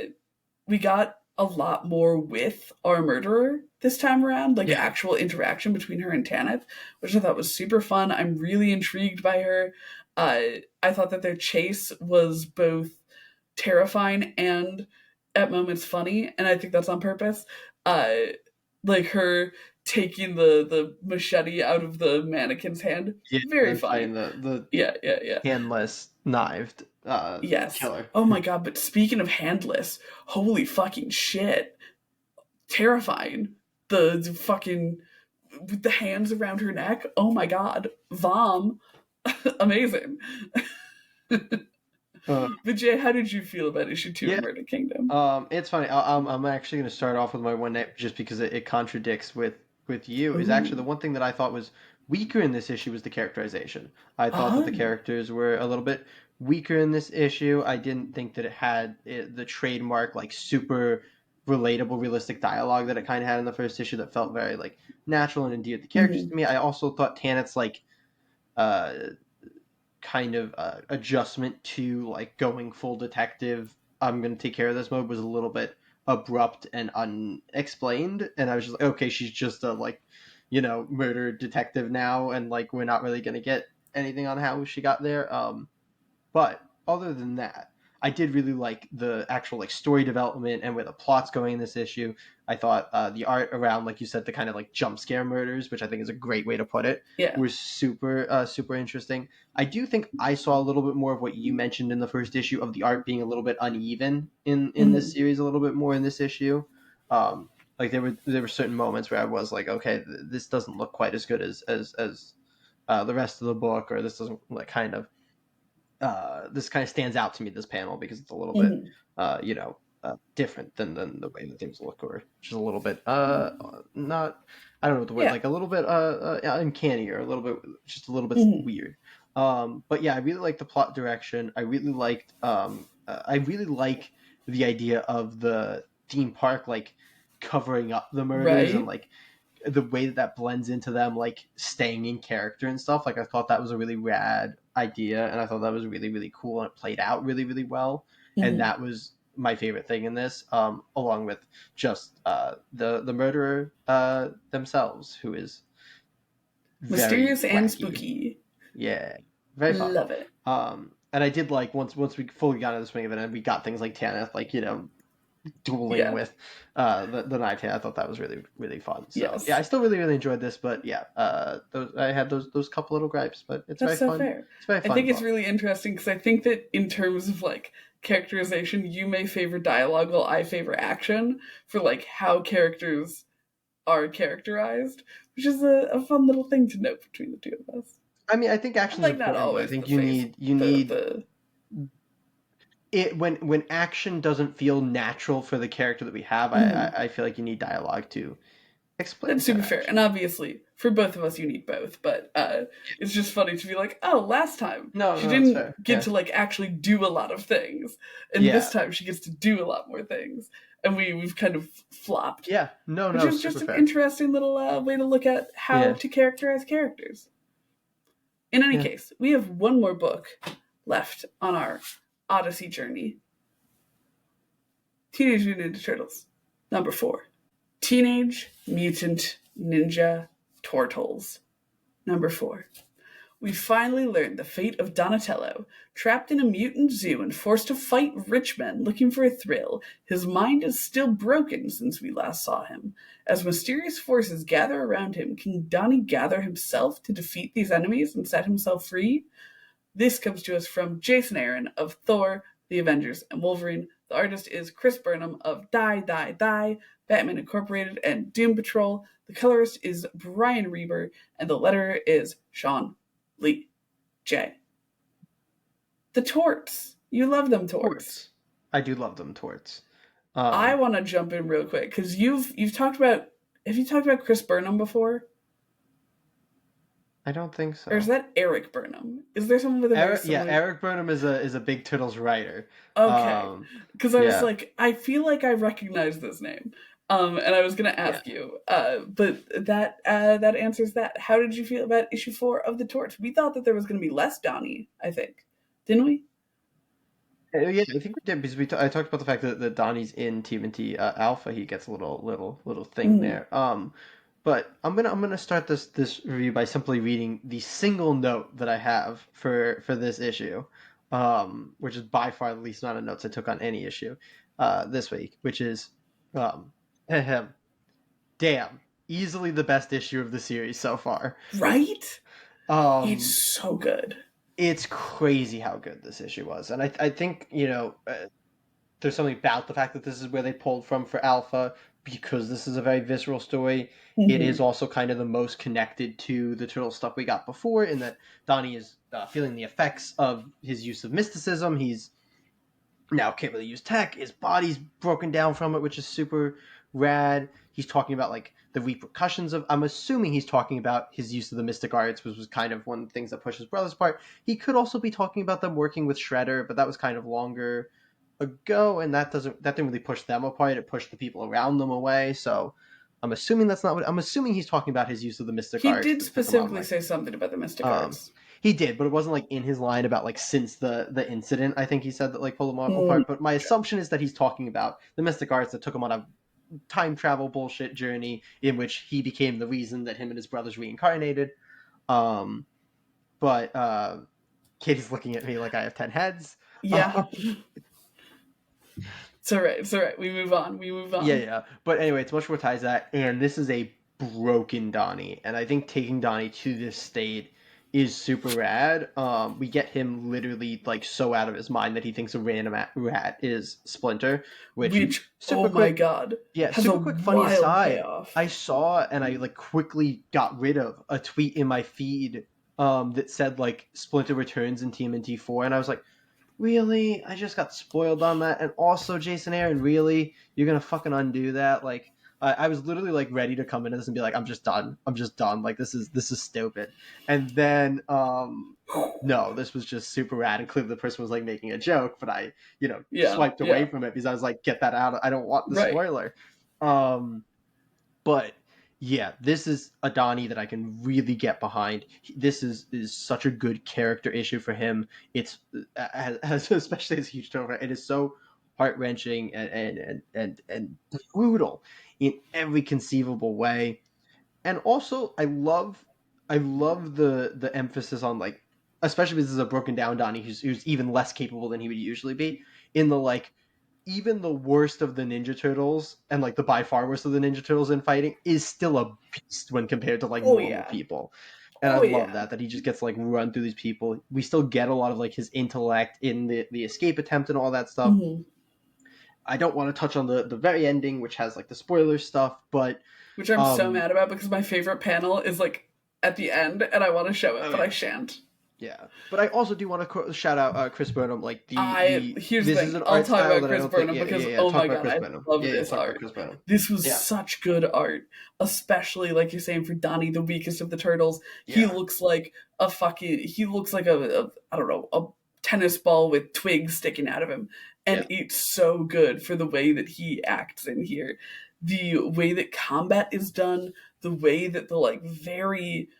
S1: we got a lot more with our murderer this time around, like
S2: Yeah.
S1: actual interaction between her and Tanith, which I thought was super fun. I'm really intrigued by her. I thought that their chase was both terrifying and at moments funny, and I think that's on purpose. Uh, like her taking the machete out of the mannequin's hand,
S2: Yeah.
S1: very
S2: And
S1: funny.
S2: fighting the
S1: Yeah, yeah, yeah.
S2: handless knived
S1: Yes.
S2: killer.
S1: Oh my god, but speaking of handless, holy fucking shit. Terrifying. The fucking with the hands around her neck. Oh my god. Vom. Amazing.
S2: Uh,
S1: But Jay, how did you feel about issue two
S2: yeah.
S1: of Murder Kingdom?
S2: It's funny. I'm actually going to start off with my one that just because it contradicts with you is actually the
S1: Ooh.
S2: one thing that I thought was weaker in this issue was the characterization. I thought that the
S1: Oh.
S2: characters were a little bit weaker in this issue. I didn't think that it had the trademark like super relatable, realistic dialogue that it kind of had in the first issue that felt very like natural and endeared the characters
S1: Mm-hmm.
S2: to me. I also thought Tanit's like uh kind of adjustment to like going full detective. I'm gonna take care of this mode was a little bit abrupt and unexplained, and I was just like, okay, she's just a like, murder detective now, and like we're not really gonna get anything on how she got there. But other than that, I did really like the actual like story development and where the plot's going in this issue. I thought the art around, like you said, the kind of like jump scare murders, which I think is a great way to put it,
S1: Yeah.
S2: was super interesting. I do think I saw a little bit more of what you mentioned in the first issue of the art being a little bit uneven in this
S1: Mm-hmm.
S2: series, a little bit more in this issue. Like there were certain moments where I was like, okay, this doesn't look quite as good as the rest of the book, or this doesn't like kind of this kind of stands out to me, this panel, because it's a little bit
S1: Mm-hmm.
S2: different than the way that things look, or just a little bit not, I don't know what the word,
S1: Yeah.
S2: like a little bit uncanny, or a little bit, just a little bit
S1: Mm-hmm.
S2: weird. But yeah, I really liked the plot direction. I really like the idea of the theme park like covering up the murders, and
S1: Right.
S2: like the way that blends into them like staying in character and stuff. Like I thought that was a really rad idea, and I thought that was really cool, and it played out really well. And
S1: Mm-hmm.
S2: that was my favorite thing in this, along with just the murderer themselves, who is very
S1: Mysterious and
S2: wacky.
S1: spooky.
S2: Yeah, very fun.
S1: Love it.
S2: And I did like once we fully got into the swing of it, and we got things like Tanith, like dueling
S1: Yeah.
S2: with the night. I thought that was really fun. So yeah,
S1: Yes.
S2: I still really enjoyed this, but yeah, I had those couple little gripes, but it's very
S1: That's so
S2: fun.
S1: fair.
S2: It's a very
S1: I
S2: fun
S1: think it's
S2: book.
S1: really interesting because I think that in terms of, like, characterization, you may favor dialogue while I favor action for, like, how characters are characterized, which is a fun little thing to note between the two of us.
S2: I mean, I think
S1: And,
S2: action's
S1: like, not
S2: important, but I
S1: always
S2: think
S1: the face,
S2: you
S1: the
S2: need
S1: the
S2: it when action doesn't feel natural for the character that we have.
S1: mhm.
S2: I feel like you need dialogue to explain
S1: That's
S2: said
S1: super fair. And
S2: action.
S1: obviously, for both of us, you need both. But it's just funny to be like, oh, last time
S2: No,
S1: she
S2: no, that's
S1: didn't
S2: fair.
S1: get
S2: Yeah,
S1: to, like, actually do a lot of things, and this
S2: yeah,
S1: time she gets to do a lot more things, and we've kind of flopped,
S2: yeah. No,
S1: which
S2: no,
S1: is
S2: super
S1: just an
S2: fair.
S1: interesting little way to look at how
S2: Yeah,
S1: to characterize characters. In any
S2: yeah.
S1: case, we have one more book left on our Odyssey journey. Teenage Mutant Ninja Turtles, number 4. Teenage Mutant Ninja Turtles, number 4. We finally learn the fate of Donatello. Trapped in a mutant zoo and forced to fight rich men looking for a thrill, his mind is still broken since we last saw him. As mysterious forces gather around him, can Donnie gather himself to defeat these enemies and set himself free? This comes to us from Jason Aaron of Thor, The Avengers, and Wolverine. The artist is Chris Burnham of Die, Die, Die, Batman Incorporated, and Doom Patrol. The colorist is Brian Reber, and the letterer is Sean Lee J. The torts. You love them torts.
S2: Torts. I do love them torts.
S1: I want to jump in real quick because you've talked about, have you talked about Chris Burnham before?
S2: I don't think
S1: Or is
S2: so.
S1: that Eric Burnham? Is there someone with a very similar?
S2: Eric Burnham is a big Turtles writer.
S1: Okay,
S2: Um,
S1: because I was
S2: yeah,
S1: like, I feel like I recognize this name, and I was gonna
S2: yeah.
S1: ask you, but that answers that. How did you feel about issue 4 of the Torch? We thought that there was gonna be less Donnie, I think, didn't we?
S2: Yeah, I think we did because I talked about the fact that Donnie's in TMNT Alpha. He gets a little thing
S1: Mm.
S2: there. But I'm gonna start this review by simply reading the single note that I have for this issue, which is by far the least amount of notes I took on any issue this week, which is um, ahem, damn, easily the best issue of the series so far.
S1: Right?
S2: Um,
S1: It's so good.
S2: it's crazy how good this issue was, and I think there's something about the fact that this is where they pulled from for Alpha because this is a very visceral story. It is
S1: Hmm.
S2: also kind of the most connected to the turtle stuff we got before, in that Donnie is feeling the effects of his use of mysticism. He's now can't really use tech. His body's broken down from it, which is super rad. He's talking about like the repercussions of. I'm assuming he's talking about his use of the mystic arts, which was kind of one of the things that pushed his brothers apart. He could also be talking about them working with Shredder, but that was kind of longer ago, and that didn't really push them apart. It pushed the people around them away. So I'm assuming that's not what I'm assuming he's talking about his use of the mystic
S1: He
S2: arts
S1: did
S2: that took him on
S1: specifically
S2: like
S1: say something about the Mystic
S2: um
S1: Arts.
S2: he did, but it wasn't like in his line about like since the incident. I think he said that like pulled him
S1: Mm.
S2: apart. But my assumption is that he's talking about the mystic arts that took him on a time travel bullshit journey in which he became the reason that him and his brothers reincarnated. Um, but Katie's looking at me like I have 10 heads.
S1: Yeah, it's all right. It's all right. We move on. We move
S2: Yeah,
S1: on.
S2: yeah. But anyway, it's much more ties that, and this is a broken Donnie, and I think taking Donnie to this state is super rad. We get him literally like so out of his mind that he thinks a random rat is Splinter, which
S1: Which, oh
S2: super
S1: my
S2: quick,
S1: god,
S2: yeah,
S1: has a
S2: super quick funny
S1: wild
S2: aside.
S1: payoff.
S2: I saw and I like quickly got rid of a tweet in my feed that said like Splinter returns in TMNT 4, and I was like, really? I just got spoiled on that. And also, Jason Aaron, really? You're gonna fucking undo that? Like, I was literally like ready to come into this and be like, I'm just done. I'm just done. Like, this is stupid. And then, no, this was just super rad. And clearly, the person was like making a joke, but I,
S1: Yeah,
S2: swiped away
S1: yeah,
S2: from it because I was like, get that out. I don't want the
S1: right.
S2: spoiler. Um, but yeah, this is a Donnie that I can really get behind. This is such a good character issue for him. It's especially as a huge turtle. It is so heart wrenching and brutal in every conceivable way. And also, I love the emphasis on like, especially because this is a broken down Donnie who's even less capable than he would usually be, in the like even the worst of the Ninja Turtles and like the by far worst of the Ninja Turtles in fighting is still a beast when compared to like
S1: Oh
S2: normal
S1: yeah,
S2: people. And I
S1: oh
S2: love
S1: yeah.
S2: that he just gets to like run through these people. We still get a lot of like his intellect in the escape attempt and all that stuff.
S1: Hmm.
S2: I don't want to touch on the very ending, which has like the spoiler stuff, but
S1: Which I'm so
S2: um
S1: mad about because my favorite panel is like at the end, and I want to show it,
S2: oh
S1: but I
S2: yeah.
S1: shan't.
S2: Yeah, but I also do want to shout out Chris Burnham. Like
S1: I
S2: the
S1: Here's the
S2: this is
S1: thing.
S2: an
S1: I'll
S2: art
S1: talk
S2: style
S1: about
S2: that I
S1: Chris
S2: don't think.
S1: Burnham
S2: Yeah, yeah,
S1: because
S2: yeah.
S1: oh
S2: Talk
S1: my
S2: about
S1: god,
S2: Chris
S1: I
S2: Burnham.
S1: love
S2: Yeah, yeah.
S1: this
S2: Talk about
S1: art.
S2: Chris Burnham.
S1: This was
S2: Yeah,
S1: such good art, especially like you're saying for Donnie, the weakest of the turtles. He
S2: yeah.
S1: looks like a fucking. He looks like a I don't know, a tennis ball with twigs sticking out of him, and
S2: Yeah.
S1: it's so good for the way that he acts in here, the way that combat is done, the way that the like very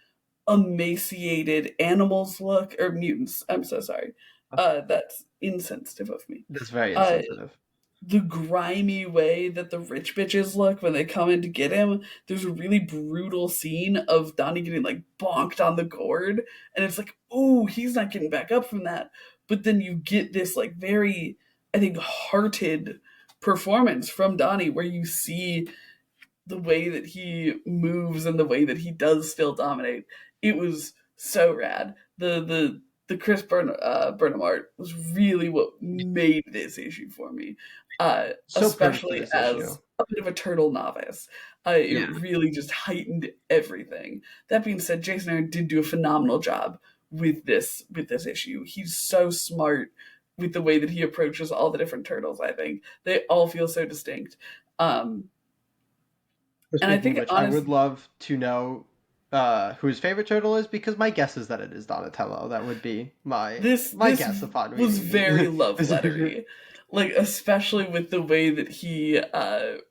S1: emaciated animals look, or mutants. I'm so sorry. That's insensitive of me.
S2: That's very
S1: Uh,
S2: insensitive.
S1: the grimy way that the rich bitches look when they come in to get him. There's a really brutal scene of Donnie getting like bonked on the gourd, and it's like, oh, he's not getting back up from that. But then you get this like very, I think, hearted performance from Donnie where you see the way that he moves and the way that he does still dominate. It was so rad. The Chris Burnham art was really what made this issue for me,
S2: So perfect for
S1: especially
S2: this issue.
S1: as a bit of a turtle novice. It
S2: Yeah.
S1: really just heightened everything. That being said, Jason Aaron did do a phenomenal job with this issue. He's so smart with the way that he approaches all the different turtles. I think they all feel so distinct. Um, and I
S2: Speaking of
S1: think
S2: which, I would
S1: honestly,
S2: love to know who his favorite turtle is, because my guess is that it is Donatello. That would be my
S1: this
S2: guess upon
S1: was very
S2: reading
S1: love
S2: this issue.
S1: lettery, like especially with the way that he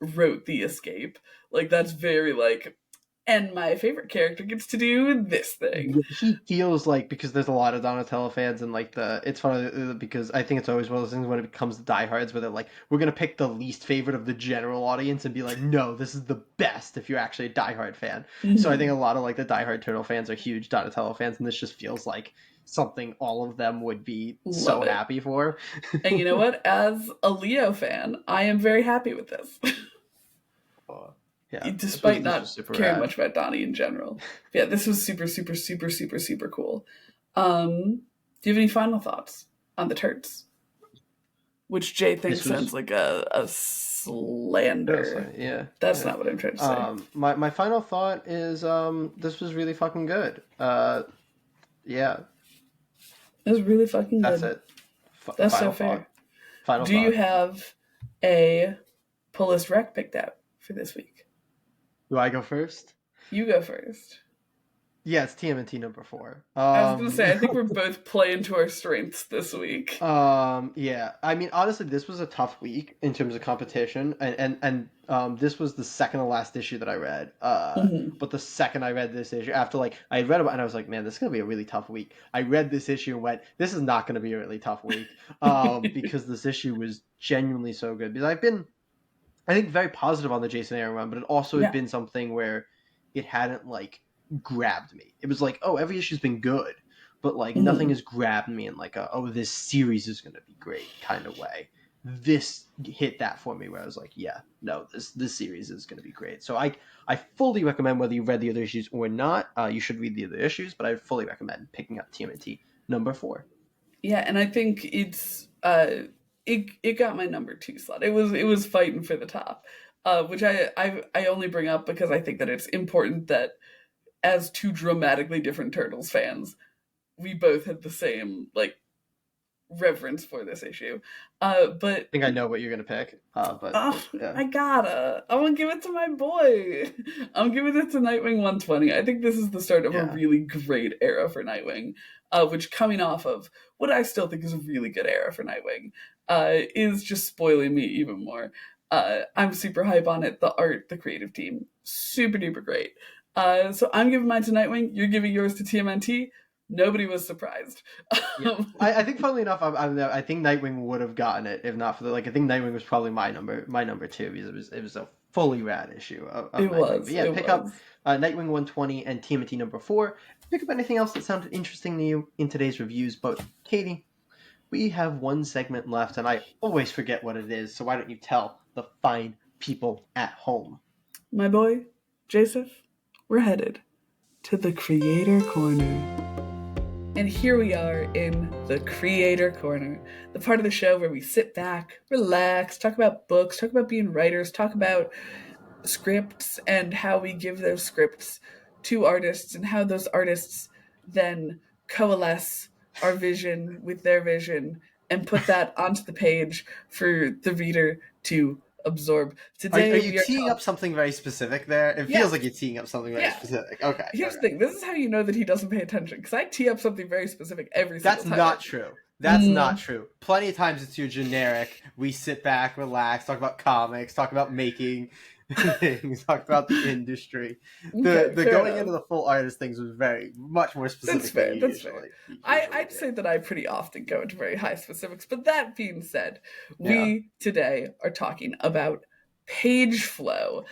S1: wrote the escape. Like that's very like, and my favorite character gets to do this thing.
S2: Yeah, he feels like, because there's a lot of Donatello fans, and like it's funny because I think it's always one of those things when it comes to diehards where they're like, we're gonna pick the least favorite of the general audience and be like, no, this is the best if you're actually a diehard fan. So I think a
S1: Mhm.
S2: lot of like the diehard Turtle fans are huge Donatello fans, and this just feels like something all of them would be so
S1: Love it.
S2: happy for.
S1: And you know what? As a Leo fan, I am very happy with this,
S2: Yeah,
S1: despite
S2: this was
S1: not
S2: super
S1: caring
S2: rad.
S1: much about Donnie in general. But yeah, this was super, super, super, super, super cool. Do you have any final thoughts on the turds? Which Jay
S2: This
S1: thinks sounds
S2: was
S1: like a slander.
S2: yeah,
S1: That's
S2: yeah.
S1: not what I'm trying to say.
S2: My final thought is this was really fucking good. Yeah,
S1: It was really fucking
S2: that's
S1: good.
S2: it.
S1: That's so
S2: Final
S1: fair.
S2: thought. Final
S1: Do you
S2: thought.
S1: have a pull list rec picked out for this week?
S2: Do I go first?
S1: You go first.
S2: Yeah, it's TMNT number 4.
S1: I was gonna say, I think we're both playing to our strengths this week.
S2: Yeah. I mean, honestly, this was a tough week in terms of competition, and this was the second to last issue that I read.
S1: Mm-hmm.
S2: But the second I read this issue, after like I read about, it and I was like, man, this is gonna be a really tough week. I read this issue and went, this is not gonna be a really tough week. Because this issue was genuinely so good. Because I've been, I think, very positive on the Jason Aaron run, but it also had
S1: Yeah.
S2: been something where it hadn't like grabbed me. It was like, oh, every issue's been good, but like nothing
S1: Mm-hmm.
S2: has grabbed me in like a, oh, this series is gonna be great kind of way. This hit that for me where I was like, yeah, no, this series is gonna be great. So I fully recommend, whether you read the other issues or not, you should read the other issues, but I fully recommend picking up TMNT number 4.
S1: Yeah, and I think it got my number two slot. It was fighting for the top. Which I only bring up because I think that it's important that as two dramatically different Turtles fans, we both had the same like reverence for this issue. But
S2: I think I know what you're gonna pick, but
S1: oh,
S2: yeah,
S1: I'm gonna give it to my boy. I'm giving it to Nightwing 120. I think this is the start of a
S2: yeah.
S1: really great era for Nightwing, which coming off of what I still think is a really good era for Nightwing, is just spoiling me even more. I'm super hype on it. The art, the creative team, super duper great. So I'm giving mine to Nightwing. You're giving yours to TMNT. Nobody was surprised.
S2: Yeah, I think funnily enough, I think Nightwing would have gotten it if not for the, like, I think Nightwing was probably my number 2, because it was a fully rad issue of
S1: It
S2: Nightwing. But
S1: was.
S2: yeah,
S1: It
S2: pick up
S1: was.
S2: Nightwing 120 and TMNT number 4. Pick up anything else that sounded interesting to you in today's reviews. But Katie, we have one segment left, and I always forget what it is. So why don't you tell the fine people at home?
S1: My boy, Joseph, we're headed to the Creator Corner. And here we are in the Creator Corner, the part of the show where we sit back, relax, talk about books, talk about being writers, talk about scripts and how we give those scripts to artists and how those artists then coalesce our vision with their vision and put that onto the page for the reader to absorb.
S2: Are
S1: Today
S2: you
S1: we are
S2: teeing up
S1: talking.
S2: something very specific there? It feels
S1: Yes,
S2: like you're teeing up something very
S1: yeah.
S2: specific. Okay,
S1: Here's the
S2: okay.
S1: thing. This is how you know that he doesn't pay attention because I tee up something very specific every single
S2: That's
S1: time I
S2: not
S1: do.
S2: true. That's not true. Plenty of times it's your generic. We sit back, relax, talk about comics, talk about making. things, talk about the industry.
S1: Okay,
S2: The
S1: fair
S2: going
S1: enough.
S2: into the full artist things was very much more
S1: That's
S2: specific than
S1: fair.
S2: you
S1: That's fair.
S2: usually
S1: I'd
S2: do.
S1: say that I pretty often go into very high specifics. But that being said,
S2: Yeah.
S1: we today are talking about page flow.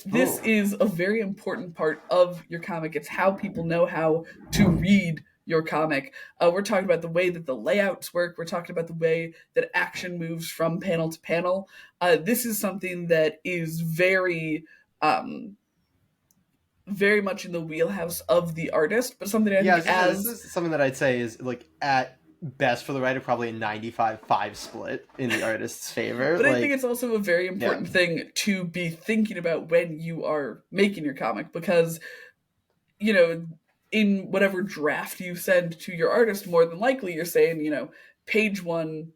S1: This
S2: Ooh.
S1: is a very important part of your comic. It's how people know how to read your comic. We're talking about the way that the layouts work. We're talking about the way that action moves from panel to panel. This is something that is um, very much in the wheelhouse of the artist, but something I
S2: Yeah, I
S1: think
S2: was gonna say, this
S1: as
S2: is something that I'd say is like at best for the writer probably a 95-5 split in the artist's favor.
S1: but I think
S2: Like,
S1: it's also a very
S2: yeah.
S1: important thing to be thinking about when you are making your comic because, you know, in whatever draft you send to your artist, more than likely you're saying, page one,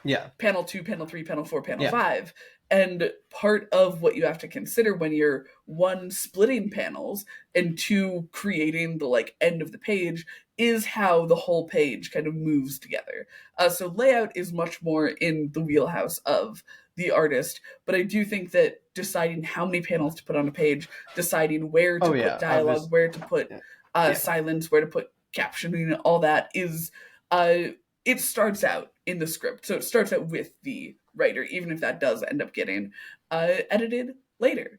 S2: Yeah.
S1: panel two, panel three, panel four, panel
S2: Yeah.
S1: five. And part of what you have to consider when you're one, splitting panels, and two, creating the like end of the page is how the whole page kind of moves together. So layout is much more in the wheelhouse of the artist, but I do think that deciding how many panels to put on a page, deciding where
S2: Oh
S1: to put
S2: yeah.
S1: dialogue, where to put
S2: Yeah. Yeah.
S1: silence, where to put captioning, all that is uh, it starts out in the script. So it starts out with the writer, even if that does end up getting edited later.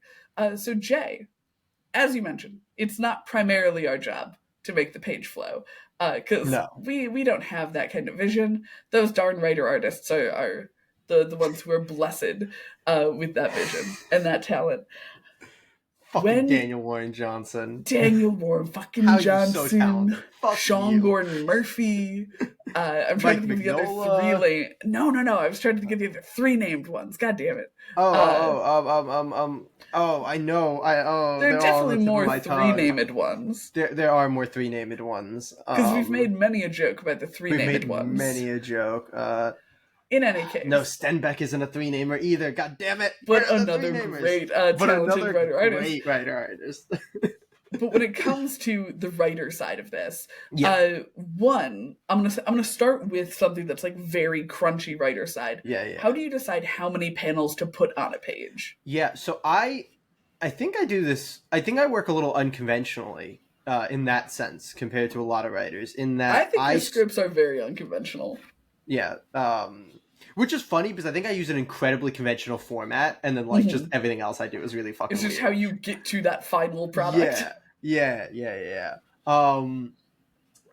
S1: So, Jay, as you mentioned, it's not primarily our job to make the page flow because
S2: No.
S1: we don't have that kind of vision. Those darn writer artists are the ones who are blessed with that vision and that talent.
S2: Fucking
S1: When
S2: Daniel Warren Johnson.
S1: Daniel Warren fucking
S2: How are you so
S1: Johnson,
S2: talented? Fuck
S1: Sean
S2: you.
S1: Gordon Murphy. I'm trying to
S2: Mike
S1: think of the other three
S2: Mignola.
S1: lane. No. I was trying to think of the other three named ones. God damn it.
S2: Oh,
S1: Uh,
S2: I know.
S1: there are
S2: They're all on
S1: definitely
S2: the tip of
S1: more
S2: my
S1: three
S2: tongue.
S1: named ones
S2: There are more three named ones.
S1: because we've made many a joke about the three
S2: We've
S1: named
S2: made
S1: ones.
S2: many a joke.
S1: In any
S2: No,
S1: case,
S2: Stenbeck isn't a three namer either. God damn it! Where
S1: but
S2: are the three
S1: another
S2: namers?
S1: great
S2: But
S1: talented
S2: another
S1: writer artist.
S2: great writer artist.
S1: But when it comes to the writer side of this,
S2: Yeah,
S1: one, I'm gonna start with something that's like very crunchy writer side.
S2: yeah,
S1: How
S2: yeah,
S1: do you decide how many panels to put on a page?
S2: yeah. So I think I do this. I think I work a little unconventionally in that sense compared to a lot of writers. In
S1: I
S2: that
S1: think your scripts are very unconventional.
S2: yeah, which is funny because I think I use an incredibly conventional format, and then like just
S1: Mm-hmm.
S2: everything else I do is really
S1: It's
S2: fucking
S1: just how
S2: weird.
S1: you get to that final product.
S2: Yeah, yeah. Um,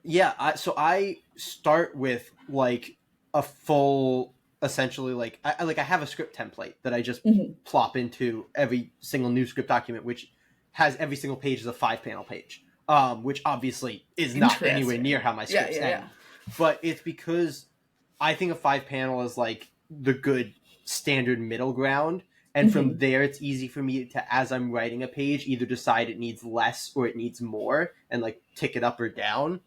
S2: yeah. So I start with like a full, essentially like I have a script template that I just
S1: Mm-hmm.
S2: plop into every single new script document, which has every single page as a 5 panel page. Which obviously is not anywhere near
S1: Interesting.
S2: how my
S1: Yeah,
S2: scripts
S1: yeah,
S2: end,
S1: yeah.
S2: but it's because I think a 5 panel is like the good standard middle ground. And from
S1: Mm-hmm.
S2: there, it's easy for me to, as I'm writing a page, either decide it needs less or it needs more and like tick it up or down.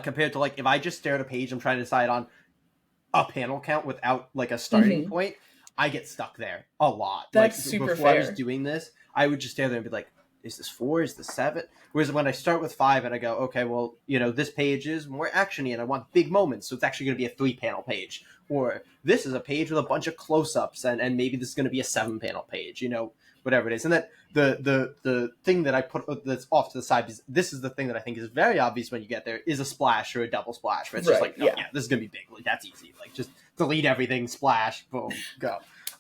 S2: Compared to like if I just stare at a page, I'm trying to decide on a panel count without like a starting
S1: Mm-hmm.
S2: point, I get stuck there a lot. Like
S1: That's super
S2: before I was
S1: fair.
S2: doing this, I would just stare there and be like, is this 4? Is this 7? Whereas when I start with 5 and I go, okay, well, this page is more actiony and I want big moments, so it's actually going to be a 3 panel page. Or this is a page with a bunch of close ups and maybe this is going to be a 7 panel page, whatever it is. And that the thing that I put that's off to the side is this is the thing that I think is very obvious when you get there is a splash or a double splash where it's just
S1: Right.
S2: like, oh
S1: Yeah.
S2: yeah, this is gonna be big. Like that's easy. Like just delete everything, splash, boom, go.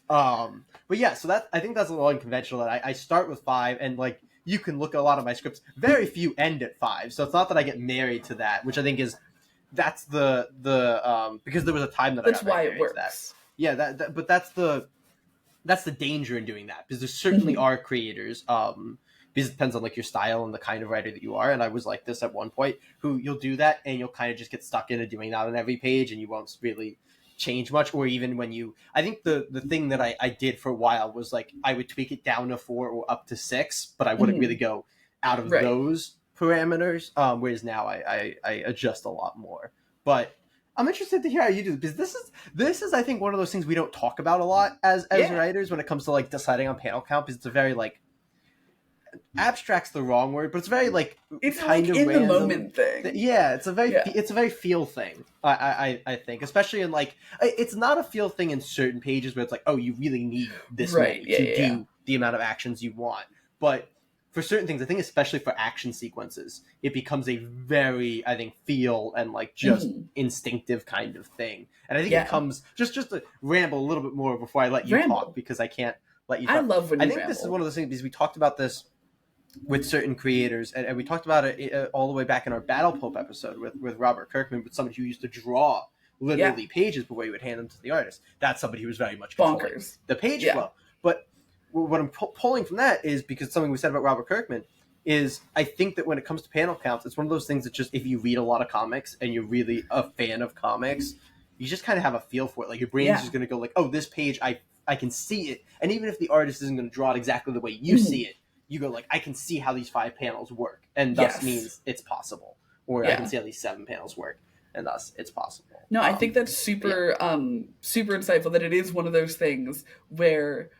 S2: But yeah, so that I think that's a little unconventional. That I start with 5, and like you can look at a lot of my scripts. Very few end at 5, so it's not that I get married to that, which I think is that's the because there was a time that I
S1: That's
S2: got very
S1: why it
S2: married to that.
S1: works.
S2: Yeah, but that's the danger in doing that because there certainly
S1: Mm-hmm.
S2: are creators because it depends on like your style and the kind of writer that you are, and I was like this at one point who you'll do that and you'll kind of just get stuck into doing that on every page and you won't really change much. Or even when I think the thing that I did for a while was like I would tweak it down to 4 or up to 6, but I wouldn't
S1: Mm-hmm.
S2: really go out of
S1: Right.
S2: those parameters, whereas now I adjust a lot more. But I'm interested to hear how you do, because this is I think one of those things we don't talk about a lot as
S1: Yeah.
S2: writers when it comes to like deciding on panel count, because it's a very like abstract's the wrong word, but it's very like
S1: It's
S2: kind
S1: like
S2: of
S1: in the
S2: random.
S1: moment thing.
S2: Yeah, it's a very
S1: Yeah.
S2: it's a very feel thing. I think, especially in like it's not a feel thing in certain pages where it's like, oh, you really need this
S1: Right.
S2: many
S1: Yeah.
S2: to
S1: Yeah. Yeah.
S2: do the amount of actions you want. But for certain things, I think especially for action sequences, it becomes a very, I think, feel and like just
S1: Mhm.
S2: instinctive kind of thing. And I think it
S1: Yeah.
S2: comes just to ramble a little bit more before I let you talk
S1: Ramble.
S2: because I can't let you
S1: I
S2: talk.
S1: love when
S2: I
S1: you
S2: think this is
S1: ramble.
S2: one of those things because we talked about this with certain creators, and we talked about it all the way back in our Battle Pope episode with Robert Kirkman, with somebody who used to draw
S1: Yeah.
S2: literally pages before you would hand them to the artist. That's somebody who was very much controlling
S1: Bonkers.
S2: the page
S1: Yeah.
S2: flow. But what I'm pulling from that is because something we said about Robert Kirkman is I think that when it comes to panel counts, it's one of those things that just if you read a lot of comics and you're really a fan of comics, you just kind of have a feel for it. Like your brain's just going to go like, oh, this page, I can see it. And even if the artist isn't going to draw it exactly the way you see it, you go like, I can see how these 5 panels work, and thus means it's possible. Or I can see how these 7 panels work, and thus it's possible.
S1: No, I think that's super super insightful, that it is one of those things where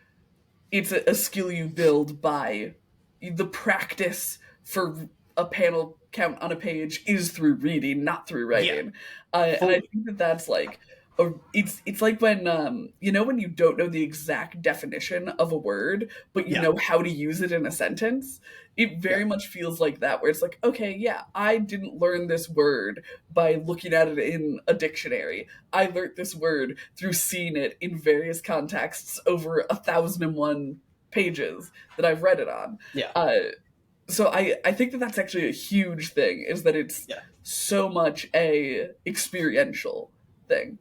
S1: it's a skill you build by the practice for a panel count on a page is through reading, not through writing. And I think that that's like it's like when when you don't know the exact definition of a word, but you know how to use it in a sentence. It very much feels like that, where it's like, okay, yeah, I didn't learn this word by looking at it in a dictionary. I learned this word through seeing it in various contexts over 1,001 pages that I've read it on. So I think that that's actually a huge thing, is that it's so much a experiential thing,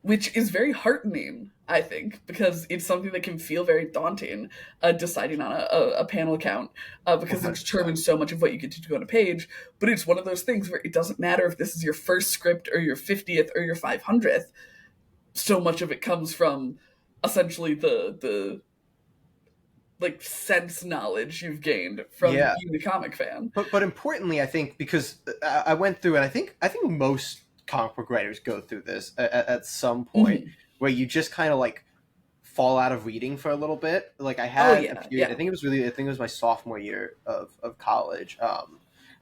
S1: which is very heartening, I think, because it's something that can feel very daunting, deciding on a panel count, because it
S2: 100%.
S1: determines so much of what you get to do on a page. But it's one of those things where it doesn't matter if this is your first script or your 50th or your 500th. So much of it comes from essentially the like sense knowledge you've gained from being a comic fan.
S2: But importantly, I think because I went through, and I think most comic book writers go through this at some point, where you just kind of like fall out of reading for a little bit. Like I had a period. I think it was my sophomore year of college,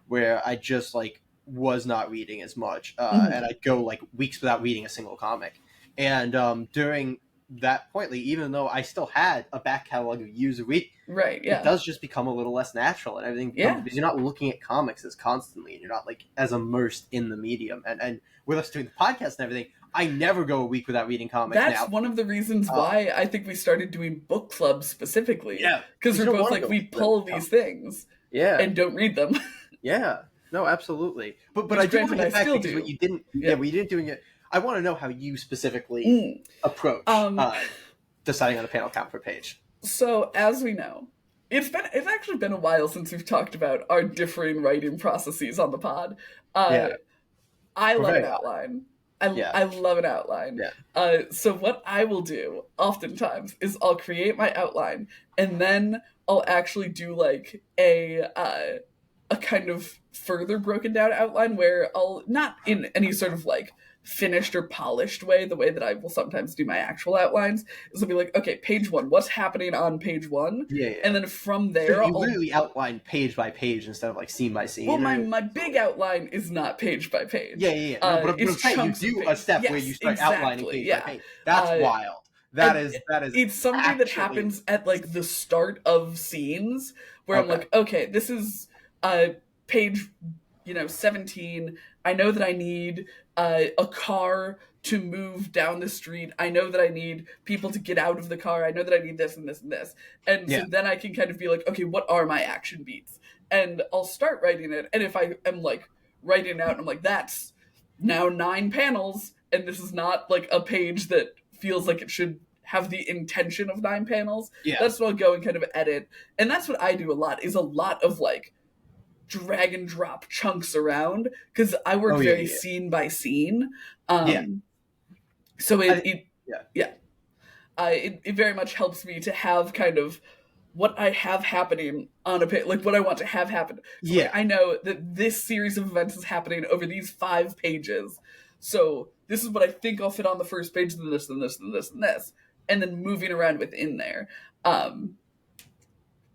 S2: where I just like was not reading as much, and I'd go like weeks without reading a single comic. And during that point, like, even though I still had a back catalog of years of reading, it does just become a little less natural, and everything because you're not looking at comics as constantly, and you're not like as immersed in the medium. And with us doing the podcast and everything, I never go a week without reading comics.
S1: That's
S2: now.
S1: One of the reasons why I think we started doing book clubs specifically.
S2: Yeah,
S1: because we're both like, we pull these things, and don't read them.
S2: Yeah, no, absolutely. But I do want to get back because what you didn't, what you didn't do it. I want to know how you specifically approach deciding on a panel count per page.
S1: So, as we know, it's actually been a while since we've talked about our differing writing processes on the pod. I love an outline. I love an outline. So what I will do oftentimes is I'll create my outline, and then I'll actually do like a kind of further broken down outline, where I'll, not in any sort of like finished or polished way, the way that I will sometimes do my actual outlines, is I'll be like, okay, page 1, what's happening on page 1? And then from there,
S2: so you literally outline page by page instead of like scene by scene.
S1: Well, my big outline is not page by page.
S2: No, but it's chunks you do a step where you start outlining page by page. That's wild. That is.
S1: It's something that happens at like the start of scenes where I'm like, okay, this is page 17. I know that I need a car to move down the street. I know that I need people to get out of the car. I know that I need this and this and this. And so then I can kind of be like, okay, what are my action beats? And I'll start writing it. And if I am like writing it out, I'm like, that's now 9 panels. And this is not like a page that feels like it should have the intention of 9 panels. That's what I'll go and kind of edit. And that's what I do a lot, is a lot of like drag and drop chunks around, because I work very scene by scene. So it very much helps me to have kind of what I have happening on a page, like what I want to have happen. So like, I know that this series of events is happening over these 5 pages. So this is what I think I'll fit on the first page, then this, and this, and this, and this, and then moving around within there.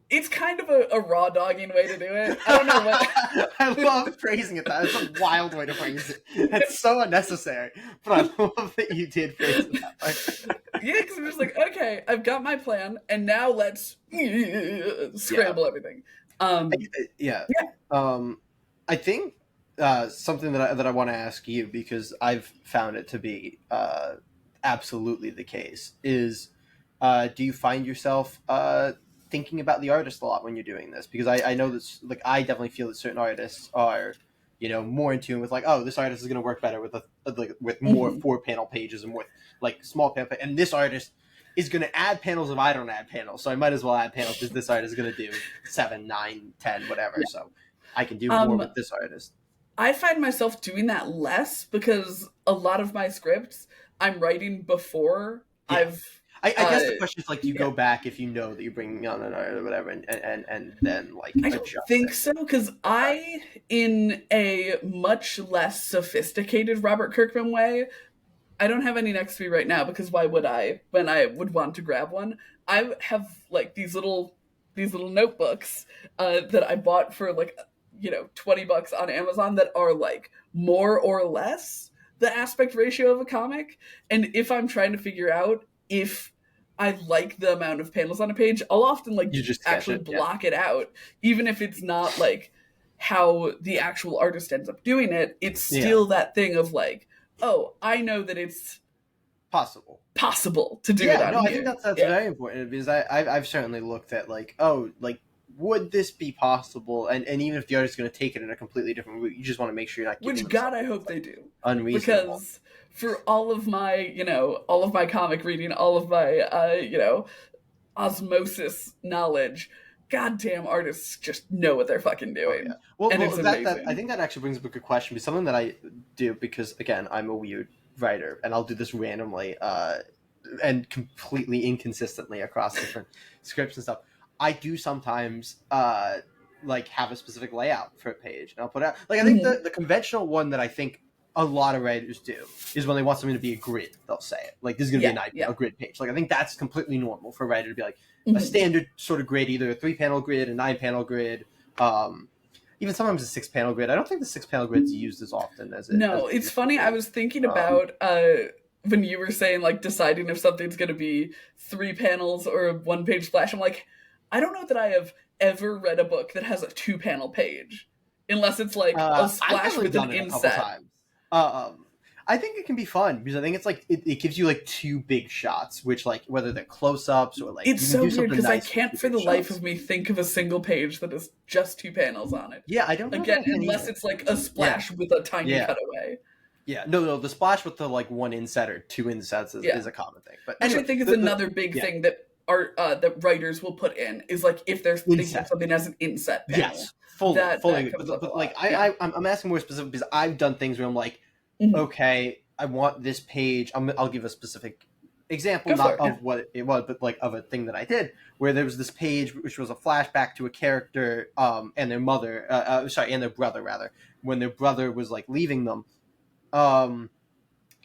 S1: it's kind of a raw dogging way to do it. I don't know what.
S2: I love phrasing it. That is a wild way to phrase it. It's so unnecessary, but I love that you did phrase it that way.
S1: Yeah, because I'm just like, okay, I've got my plan, and now let's
S2: Yeah.
S1: scramble everything. Um,
S2: Yeah.
S1: yeah.
S2: I think something that I want to ask you, because I've found it to be absolutely the case, is do you find yourself thinking about the artist a lot when you're doing this? Because I know that, like, I definitely feel that certain artists are, more in tune with, like, oh, this artist is going to work better with with more
S1: Mhm.
S2: 4 panel pages and more like small panel, and this artist is going to add panels if I don't add panels, so I might as well add panels because this artist is going to do 7, 9, 10, whatever.
S1: Yeah.
S2: So I can do more
S1: Um,
S2: with this artist.
S1: I find myself doing that less because a lot of my scripts I'm writing before
S2: Yeah.
S1: I've.
S2: I guess the question is, like, do you
S1: Yeah,
S2: go back if you know that you're bringing on an artist or whatever, and then, like,
S1: I don't
S2: adjust
S1: think
S2: it?
S1: so because
S2: Okay.
S1: in a much less sophisticated Robert Kirkman way, I don't have any next to me right now because why would I when I would want to grab one? I have like these little notebooks that I bought for like $20 on Amazon that are like more or less the aspect ratio of a comic. And if I'm trying to figure out if I like the amount of panels on a page, I'll often like
S2: You just sketch
S1: actually
S2: it. Yeah.
S1: block it out, even if it's not like how the actual artist ends up doing it. It's
S2: Yeah.
S1: still that thing of like, oh, I know that it's
S2: Possible.
S1: possible to do it
S2: Yeah, no,
S1: on
S2: I think
S1: here.
S2: that's
S1: Yeah.
S2: very important, because I've certainly looked at, like, oh, like, would this be possible? And even if the artist's going to take it in a completely different route, you just want to make sure you're not giving
S1: Which
S2: them
S1: God,
S2: something
S1: I
S2: that's,
S1: hope
S2: like,
S1: they do.
S2: unreasonable.
S1: Because for all of my comic reading, all of my, osmosis knowledge, goddamn artists just know what they're fucking
S2: Oh yeah.
S1: doing.
S2: Well,
S1: And it's
S2: that I
S1: amazing.
S2: think that actually brings up a good question. Because something that I do, because again, I'm a weird writer, and I'll do this randomly and completely inconsistently across different scripts and stuff. I do sometimes like, have a specific layout for a page, and I'll put out, like, I think
S1: Hmm.
S2: the conventional one that I think a lot of writers do is when they want something to be a grid, they'll say it like, this is going to be
S1: Yeah, yeah.
S2: a grid page. Like, I think that's completely normal for a writer to be like, a
S1: Hmm.
S2: standard sort of grid, either a 3 panel grid, a 9 panel grid, um, even sometimes a 6 panel grid. I don't think the 6 panel grid's used as often as
S1: No,
S2: it
S1: it's
S2: used to
S1: funny. I
S2: be.
S1: was thinking
S2: Um,
S1: about when you were saying like deciding if something's going to be 3 panels or a one-page splash. I'm like, I don't know that I have ever read a book that has a 2 panel page, unless it's like a
S2: I've
S1: splash
S2: definitely
S1: with an
S2: done it a couple
S1: inset.
S2: times. I think it can be fun, because I think it's like, it gives you, like, 2 big shots, which, like, whether they're close-ups or, like,
S1: It's
S2: you can
S1: so
S2: do
S1: weird
S2: something
S1: because I
S2: nice with
S1: can't
S2: two
S1: for
S2: big
S1: the life
S2: shots.
S1: of me think of a single page that is just 2 panels on it.
S2: Yeah, I don't know that
S1: Again,
S2: I can
S1: unless
S2: either.
S1: it's like a
S2: Yeah,
S1: splash with a tiny
S2: yeah,
S1: cutaway.
S2: yeah. No, the splash with the, like, one inset or two insets
S1: Yeah.
S2: is a common thing. But
S1: Which I
S2: anyway,
S1: think is
S2: the
S1: another big
S2: yeah,
S1: thing that that writers will put in is like if they're thinking of
S2: inset.
S1: something as an inset panel.
S2: Yes, fully,
S1: That
S2: fully.
S1: comes up a
S2: But like,
S1: lot. Yeah.
S2: I'm asking more specific, because I've done things where I'm like,
S1: Hmm.
S2: okay, I want this page. I'll give a specific example,
S1: Go for
S2: not
S1: it. Yeah.
S2: of what it was, but like of a thing that I did, where there was this page which was a flashback to a character, and their mother, and their brother, rather, when their brother was, like, leaving them. Um,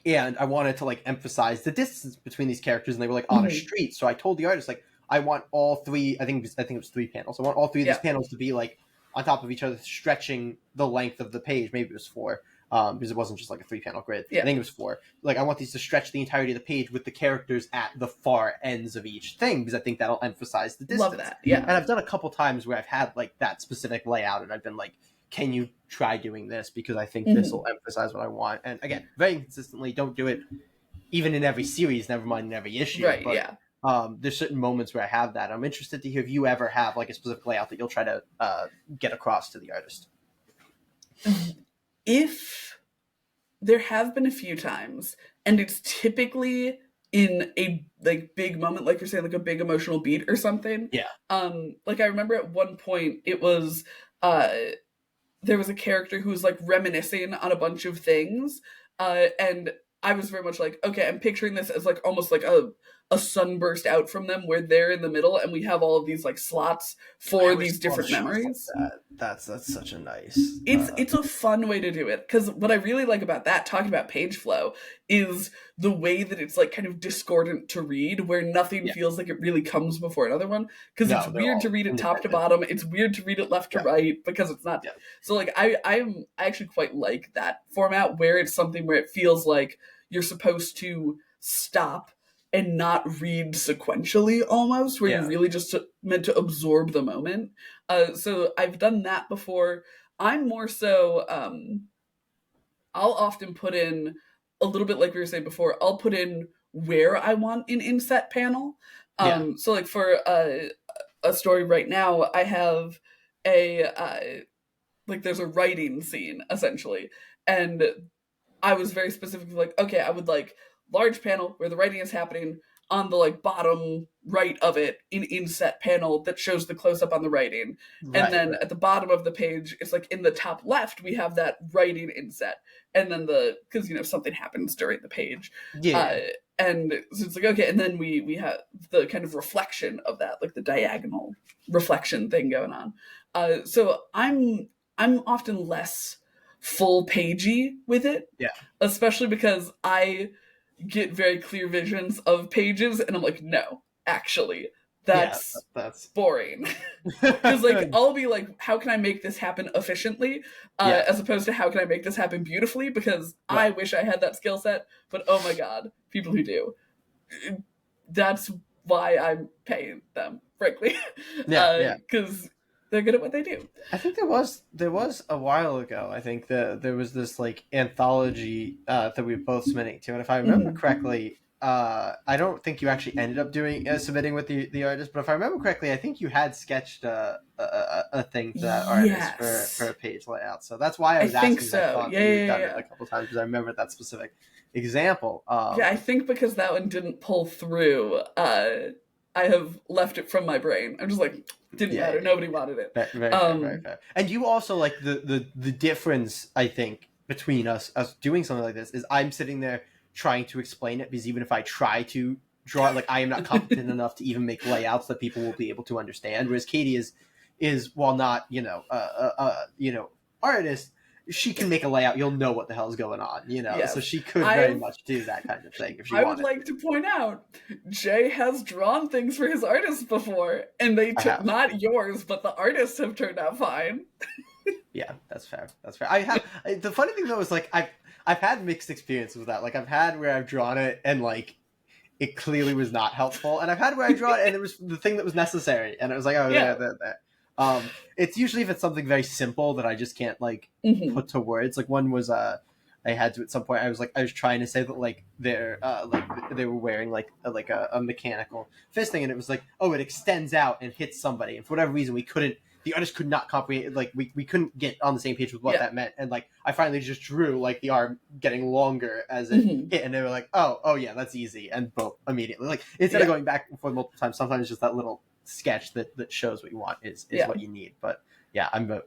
S2: and I wanted to, like, emphasize the distance between these characters, and they were, like, on a
S1: Hmm.
S2: street. So I told the artist, like, I want all three. I think it was 3 panels. I want all three of these
S1: Yeah.
S2: panels to be, like, on top of each other, stretching the length of the page. Maybe it was 4, because it wasn't just like a 3 panel grid. I
S1: Yeah.
S2: think it was 4. Like, I want these to stretch the entirety of the page with the characters at the far ends of each thing, because I think that'll emphasize the
S1: Love
S2: distance.
S1: that. Yeah.
S2: And I've done a couple times where I've had, like, that specific layout, and I've been like, can you try doing this, because I think this
S1: Hmm.
S2: will emphasize what I want. And again, very consistently, don't do it even in every series, never mind in every issue.
S1: Right.
S2: But
S1: Yeah.
S2: there's certain moments where I have that. I'm interested to hear if you ever have, like, a specific layout that you'll try to get across to the artist.
S1: If there have been a few times, and it's typically in a like big moment, like you're saying, like a big emotional beat or something.
S2: Yeah.
S1: Like I remember at one point it was uh there was a character who was like reminiscing on a bunch of things, and I was very much like, okay, I'm picturing this as like almost like a sunburst out from them where they're in the middle, and we have all of these like slots
S2: I
S1: for
S2: always
S1: these
S2: love
S1: different
S2: shots like
S1: memories.
S2: that. That's such a nice.
S1: It's a fun way to do it, because what I really like about that, talking about page flow, is the way that it's like kind of discordant to read, where nothing
S2: Yeah.
S1: feels like it really comes before another one, because it's
S2: No, they're
S1: weird to
S2: all
S1: read it top to
S2: independent.
S1: bottom, it's weird to read it left to
S2: Yeah.
S1: right, because it's not.
S2: Yeah.
S1: So like I actually quite like that format, where it's something where it feels like you're supposed to stop and not read sequentially, almost, where you're
S2: Yeah.
S1: really just meant to absorb the moment. So I've done that before. I'm more so, I'll often put in a little bit like we were saying before, I'll put in where I want an inset panel.
S2: Yeah.
S1: So like for a story right now, I have like there's a writing scene essentially. And I was very specifically like, okay, I would like large panel where the writing is happening, on the like bottom right of it, an inset panel that shows the close up on the writing. And
S2: Right.
S1: then
S2: Right.
S1: at the bottom of the page, it's like in the top left, we have that writing inset. And then because something happens during the page. Uh,
S2: Yeah.
S1: and so it's like, okay, and then we have the kind of reflection of that, like the diagonal reflection thing going on. So I'm often less full pagey with it,
S2: Yeah.
S1: especially because I get very clear visions of pages, and I'm like, no, actually,
S2: Yeah.
S1: that's
S2: That's.
S1: boring. Because like I'll be like, how can I make this happen efficiently,
S2: Yeah.
S1: as opposed to how can I make this happen beautifully? Because I
S2: Right.
S1: wish I had that skill set, but oh my god, people who do, that's why I'm paying them, frankly,
S2: Yeah. Yeah.
S1: because they're good at what they do.
S2: I think there was a while ago. I think that there was this like anthology that we were both submitting to, and if I remember
S1: Mhm.
S2: correctly, I don't think you actually ended up doing submitting with the artist, but if I remember correctly, I think you had sketched a thing to that artist for
S1: Yes,
S2: a page layout. So that's why I
S1: I
S2: was
S1: think
S2: asking, because I
S1: so.
S2: thought
S1: Yeah,
S2: that you had
S1: yeah,
S2: done it
S1: yeah.
S2: a couple times, because I remember that specific example.
S1: Yeah, I think because that one didn't pull through, I have left it from my brain. I'm just like, didn't
S2: Yeah,
S1: matter.
S2: yeah,
S1: Nobody wanted it.
S2: very, very fair, very
S1: Um,
S2: fair. And you also like the difference, I think, between us doing something like this is I'm sitting there trying to explain it, because even if I try to draw it, like I am not competent enough to even make layouts that people will be able to understand. Whereas Katie is while not artist, she can make a layout. You'll know what the hell's going on, So
S1: yes,
S2: she could very
S1: I've.
S2: much do that kind of thing if she
S1: I would
S2: wanted
S1: like
S2: to.
S1: to point out, Jay has drawn things for his artists before, and they
S2: I
S1: took
S2: have.
S1: not yours, but the artists have turned out fine.
S2: Yeah, that's fair. That's fair. The funny thing though is like I've had mixed experiences with that. Like I've had where I've drawn it and like it clearly was not helpful, and I've had where I draw it and it was the thing that was necessary, and it was like, oh,
S1: Yeah.
S2: there. It's usually if it's something very simple that I just can't like
S1: Hmm.
S2: put to words. Like one was I had to at some point. I was trying to say that like they were wearing like a mechanical fisting, and it was like, oh, it extends out and hits somebody, and for whatever reason we couldn't. The artist could not comprehend. Like we couldn't get on the same page with what
S1: Yeah.
S2: that meant, and like I finally just drew like the arm getting longer as it
S1: Hmm.
S2: hit, and they were like, oh yeah, that's easy, and boom, immediately. Like instead of
S1: Yeah.
S2: going back and forth multiple times, sometimes just that little sketch that shows what you want is
S1: Yeah.
S2: what you need. But yeah, I'm a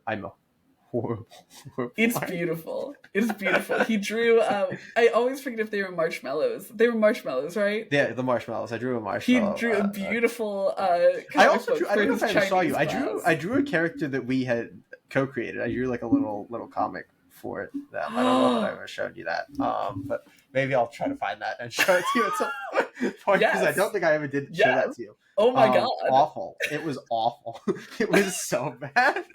S2: horrible, horrible
S1: It's
S2: artist.
S1: beautiful. It's beautiful. He drew. I always forget if they were marshmallows. They were marshmallows, right?
S2: Yeah, the marshmallows. I drew a
S1: He
S2: marshmallow.
S1: drew a beautiful
S2: I
S1: comic
S2: also
S1: book
S2: drew. I
S1: for
S2: don't know
S1: his
S2: if I ever saw
S1: Chinese
S2: you.
S1: class.
S2: I drew a character that we had co-created. I drew like a little comic for them. I don't know that I ever showed you that. But maybe I'll try to find that and show it to you at some point, because I
S1: Yes.
S2: don't think I ever did show that
S1: Yes.
S2: to you.
S1: Oh my god.
S2: Awful. It was awful. It was so bad.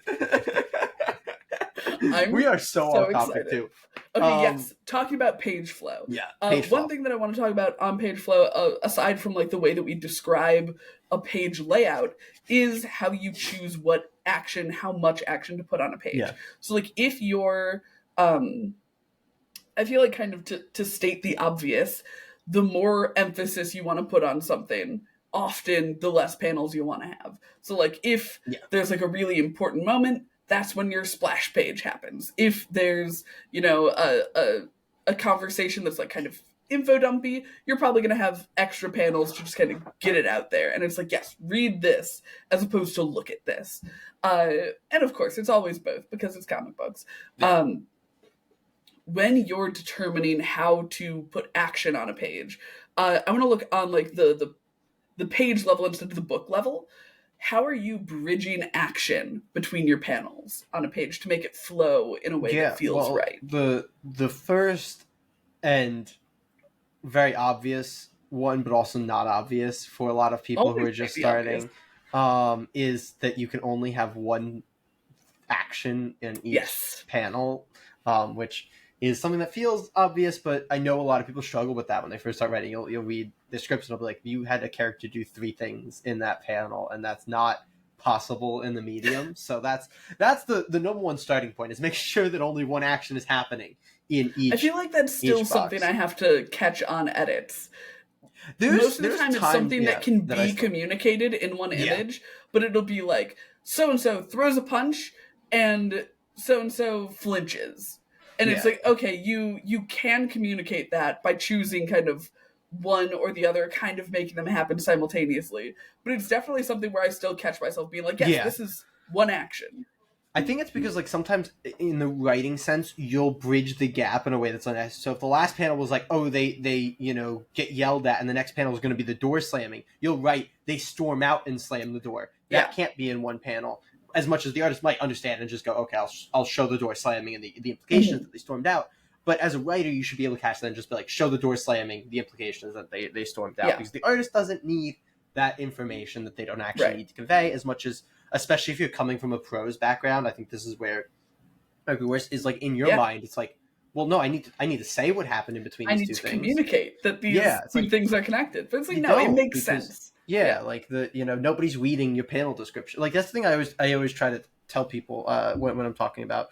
S1: I'm
S2: We are so
S1: so
S2: off topic
S1: excited.
S2: too.
S1: Okay, yes. Talking about page flow.
S2: Yeah, page flow.
S1: One thing that I want to talk about on page flow, aside from like the way that we describe a page layout, is how you choose what action, how much action to put on a page.
S2: Yeah.
S1: So like if you're, I feel like kind of to state the obvious, the more emphasis you want to put on something, often the less panels you want to have. So like if
S2: Yeah.
S1: there's like a really important moment, that's when your splash page happens. If there's, a conversation that's like kind of info dumpy, you're probably going to have extra panels to just kind of get it out there. And it's like, yes, read this as opposed to look at this. And of course, it's always both because it's comic books.
S2: Yeah.
S1: When you're determining how to put action on a page, I want to look on like the page level instead of the book level. How are you bridging action between your panels on a page to make it flow in a way that
S2: Yeah,
S1: feels
S2: well,
S1: right?
S2: the first and very obvious one, but also not obvious for a lot of people who
S1: Always
S2: are
S1: make
S2: just
S1: the obvious.
S2: starting, is that you can only have one action in each
S1: Yes.
S2: panel, which is something that feels obvious, but I know a lot of people struggle with that when they first start writing. You'll read the scripts and it'll be like, you had a character do 3 things in that panel, and that's not possible in the medium. So that's the number one starting point, is make sure that only one action is happening in
S1: I feel like that's still
S2: each
S1: something I
S2: box.
S1: have to catch on edits. Most of the
S2: There's
S1: time it's
S2: times,
S1: something that
S2: yeah,
S1: can
S2: that I
S1: be
S2: still,
S1: communicated in one
S2: yeah,
S1: image, but it'll be like so and so throws a punch and so flinches. And it's
S2: yeah.
S1: like, okay, you can communicate that by choosing kind of one or the other, kind of making them happen simultaneously. But it's definitely something where I still catch myself being like, yes,
S2: Yeah,
S1: this is one action.
S2: I think it's because like sometimes in the writing sense you'll bridge the gap in a way that's unnecessary. So if the last panel was like, oh, they get yelled at, and the next panel is going to be the door slamming, you'll write they storm out and slam the door. That
S1: Yeah.
S2: can't be in one panel. As much as the artist might understand and just go, okay, I'll show the door slamming and the implications
S1: Mm-hmm.
S2: that they stormed out. But as a writer, you should be able to catch that and just be like, show the door slamming, the implications that they stormed out,
S1: Yeah.
S2: because the artist doesn't need that information that they don't actually
S1: Right.
S2: need to convey as much as, especially if you're coming from a prose background. I think this is where might be worse, is like in your
S1: Yeah.
S2: mind it's like, well, no, I need to say what happened in between
S1: I
S2: these
S1: need
S2: two
S1: to
S2: things.
S1: communicate that these
S2: Yeah, it's
S1: two
S2: like,
S1: things are connected. But it's like,
S2: you
S1: no, it
S2: don't,
S1: makes
S2: because
S1: sense.
S2: yeah,
S1: Yeah.
S2: like the nobody's reading your panel description. Like that's the thing I always try to tell people when I'm talking about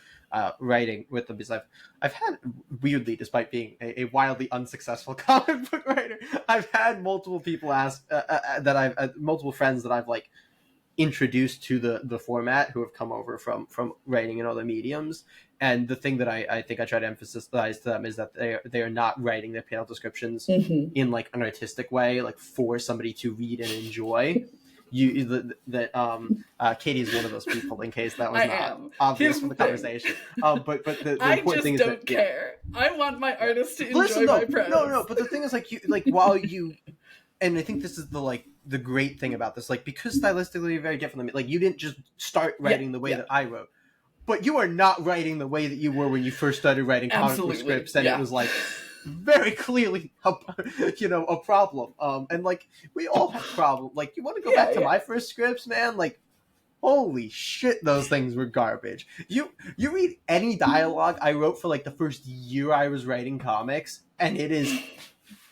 S2: writing with them, because I've had, weirdly, despite being a wildly unsuccessful comic book writer, I've had multiple people ask that I've multiple friends that I've like introduced to the format, who have come over from writing in other mediums. And the thing that I think I try to emphasize to them is that they are not writing their panel descriptions
S1: Mm-hmm.
S2: in like an artistic way, like for somebody to read and enjoy. Katie is one of those people, in case that was
S1: I
S2: not
S1: am.
S2: obvious
S1: Here's
S2: from
S1: the
S2: the
S1: thing.
S2: conversation. But the
S1: I
S2: important thing
S1: just
S2: is that,
S1: don't
S2: yeah,
S1: care. I want my
S2: yeah.
S1: artist to
S2: But listen,
S1: enjoy my
S2: no,
S1: prose.
S2: but the thing is, like, you, like, while you, and I think this is the like the great thing about this, like, because stylistically you're very different than me. Like, you didn't just start
S1: Yeah,
S2: writing the way
S1: yeah,
S2: that I wrote, but you are not writing the way that you were when you first started writing comic book
S1: absolutely.
S2: scripts, and it
S1: Yeah.
S2: was like very clearly a problem. And like, we all have problems. Like, you want to go
S1: Yeah,
S2: back to
S1: yeah.
S2: my first scripts, man? Like, holy shit, those things were garbage. You read any dialogue I wrote for like the first year I was writing comics, and it is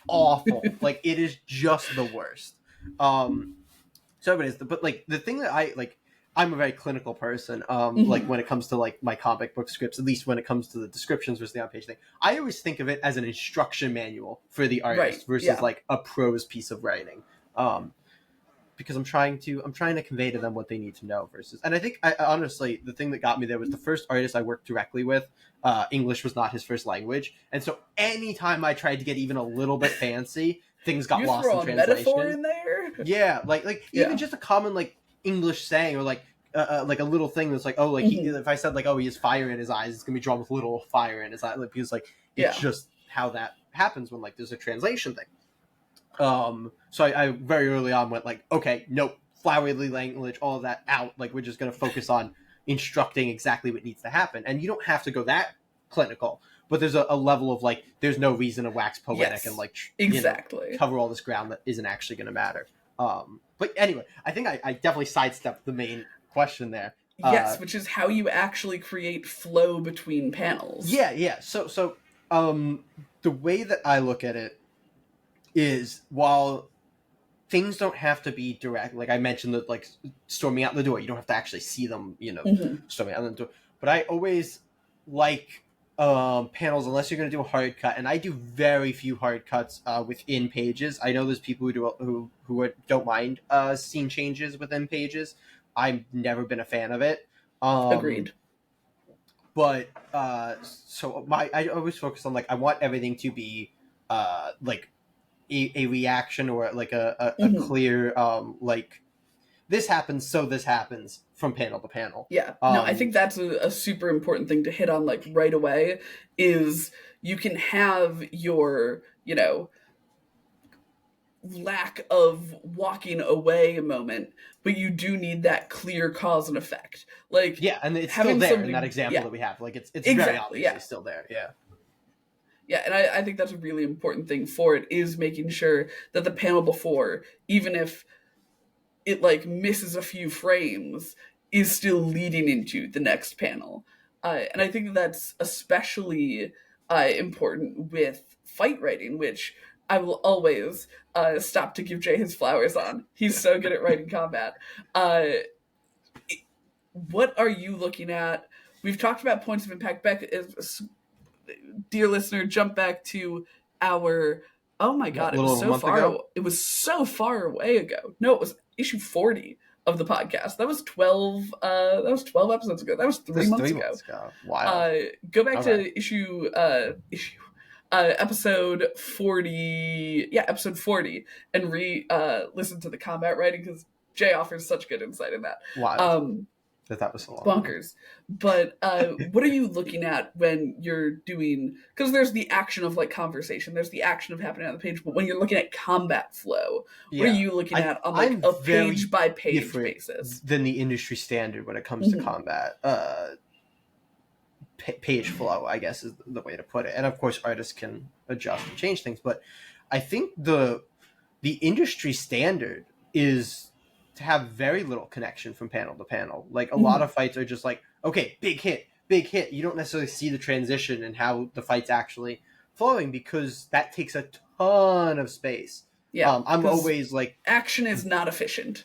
S2: awful. Like, it is just the worst. So it is. But like, the thing that I like, I'm a very clinical person. Like,
S1: Mm-hmm.
S2: when it comes to like my comic book scripts, at least when it comes to the descriptions versus the on page thing, I always think of it as an instruction manual for the
S1: Right.
S2: artist versus
S1: Yeah.
S2: like a prose piece of writing. Because I'm trying to convey to them what they need to know, versus, and I think honestly, the thing that got me there was the first artist I worked directly with. English was not his first language, and so anytime I tried to get even a little bit fancy, things got
S1: You
S2: lost in
S1: throw a metaphor
S2: translation.
S1: in there?
S2: Yeah, like even
S1: Yeah.
S2: just a common like English saying, or like a little thing that's like, oh, like
S1: Mm-hmm.
S2: if I said like, oh, he has fire in his eyes, it's gonna be drawn with little fire in his eye, like, because like it's
S1: Yeah.
S2: just how that happens when like there's a translation thing. So I very early on went like, okay, nope, flowery language, all of that out. Like, we're just going to focus on instructing exactly what needs to happen. And you don't have to go that clinical, but there's a level of like, there's no reason to wax poetic
S1: Yes.
S2: and like,
S1: Exactly.
S2: cover all this ground that isn't actually going to matter. But anyway, I think I definitely sidestepped the main question there.
S1: Yes, which is how you actually create flow between panels.
S2: Yeah. So the way that I look at it is, while things don't have to be direct, like I mentioned, that like storming out the door, you don't have to actually see them,
S1: Mm-hmm.
S2: storming out the door. But I always like panels, unless you're going to do a hard cut, and I do very few hard cuts within pages. I know there's people who don't mind scene changes within pages. I've never been a fan of it.
S1: Agreed.
S2: But so I always focus on, like, I want everything to be like a reaction, or like a
S1: Mm-hmm.
S2: clear like, this happens, so this happens, from panel to panel.
S1: Yeah. No, I think that's a super important thing to hit on like right away, is you can have your, lack of walking away moment, but you do need that clear cause and effect. Like
S2: Yeah, and it's still
S1: having
S2: there in that
S1: something,
S2: example
S1: yeah,
S2: that we have. Like it's very
S1: exactly,
S2: obviously
S1: yeah.
S2: still there. Yeah.
S1: Yeah, and I think that's a really important thing for it is making sure that the panel before, even if it like misses a few frames, is still leading into the next panel. And I think that's especially important with fight writing, which I will always stop to give Jay his flowers on. He's so good at writing combat. Uh, what are you looking at? We've talked about points of impact. Beck, dear listener, jump back to our. Oh my
S2: What,
S1: god,
S2: a little over a month ago?
S1: it was so far away ago. No, it was issue 40 of the podcast. That was 12 episodes ago. That was 3
S2: This
S1: months
S2: 3 months
S1: ago.
S2: ago. Wild.
S1: Go back
S2: Okay.
S1: to episode 40, yeah, episode 40, and listen to the combat writing, because Jay offers such good insight in that.
S2: Wild. That was so long ago.
S1: Bonkers. But what are you looking at when you're doing? Because there's the action of like conversation, there's the action of happening on the page. But when you're looking at combat flow, what are
S2: Yeah.
S1: you looking at on like
S2: I'm
S1: a
S2: very
S1: page by page
S2: different
S1: basis?
S2: than the industry standard when it comes to
S1: Mhm.
S2: combat. Page flow, I guess, is the way to put it. And of course, artists can adjust and change things. But I think the industry standard is to have very little connection from panel to panel. Like a lot
S1: Mhm.
S2: of fights are just like, okay, big hit, big hit. You don't necessarily see the transition and how the fight's actually flowing because that takes a ton of space.
S1: Yeah,
S2: I'm
S1: because
S2: always like,
S1: action is not efficient.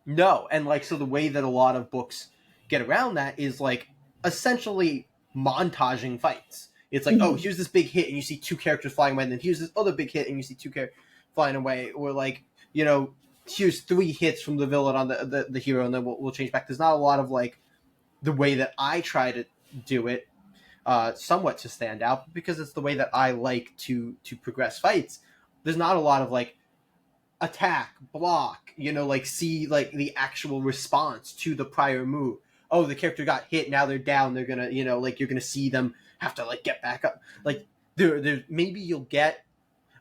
S2: no. And like, so the way that a lot of books get around that is like essentially montaging fights. It's like, oh,
S1: Mhm.
S2: here's this big hit and you see two characters flying away, and then here's this other big hit and you see two characters flying away. Or like, here's 3 hits from the villain on the hero, and then we'll change back. There's not a lot of like the way that I try to do it, somewhat to stand out, because it's the way that I like to progress fights. There's not a lot of like attack, block, like see like the actual response to the prior move. Oh, the character got hit, now they're down, they're gonna, like you're gonna see them have to like get back up. Like there maybe you'll get,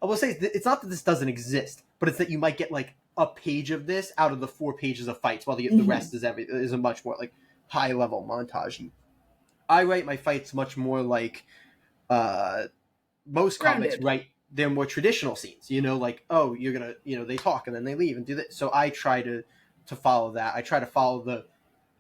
S2: I will say it's not that this doesn't exist, but it's that you might get like a page of this out of the 4 pages of fights, while the
S1: Mhm.
S2: rest is a much more like high level montage. I write my fights much more like uh most comics
S1: Grounded.
S2: write their more traditional scenes, like, oh, you're gonna, they talk and then they leave and do that. So I try to follow that. I try to follow the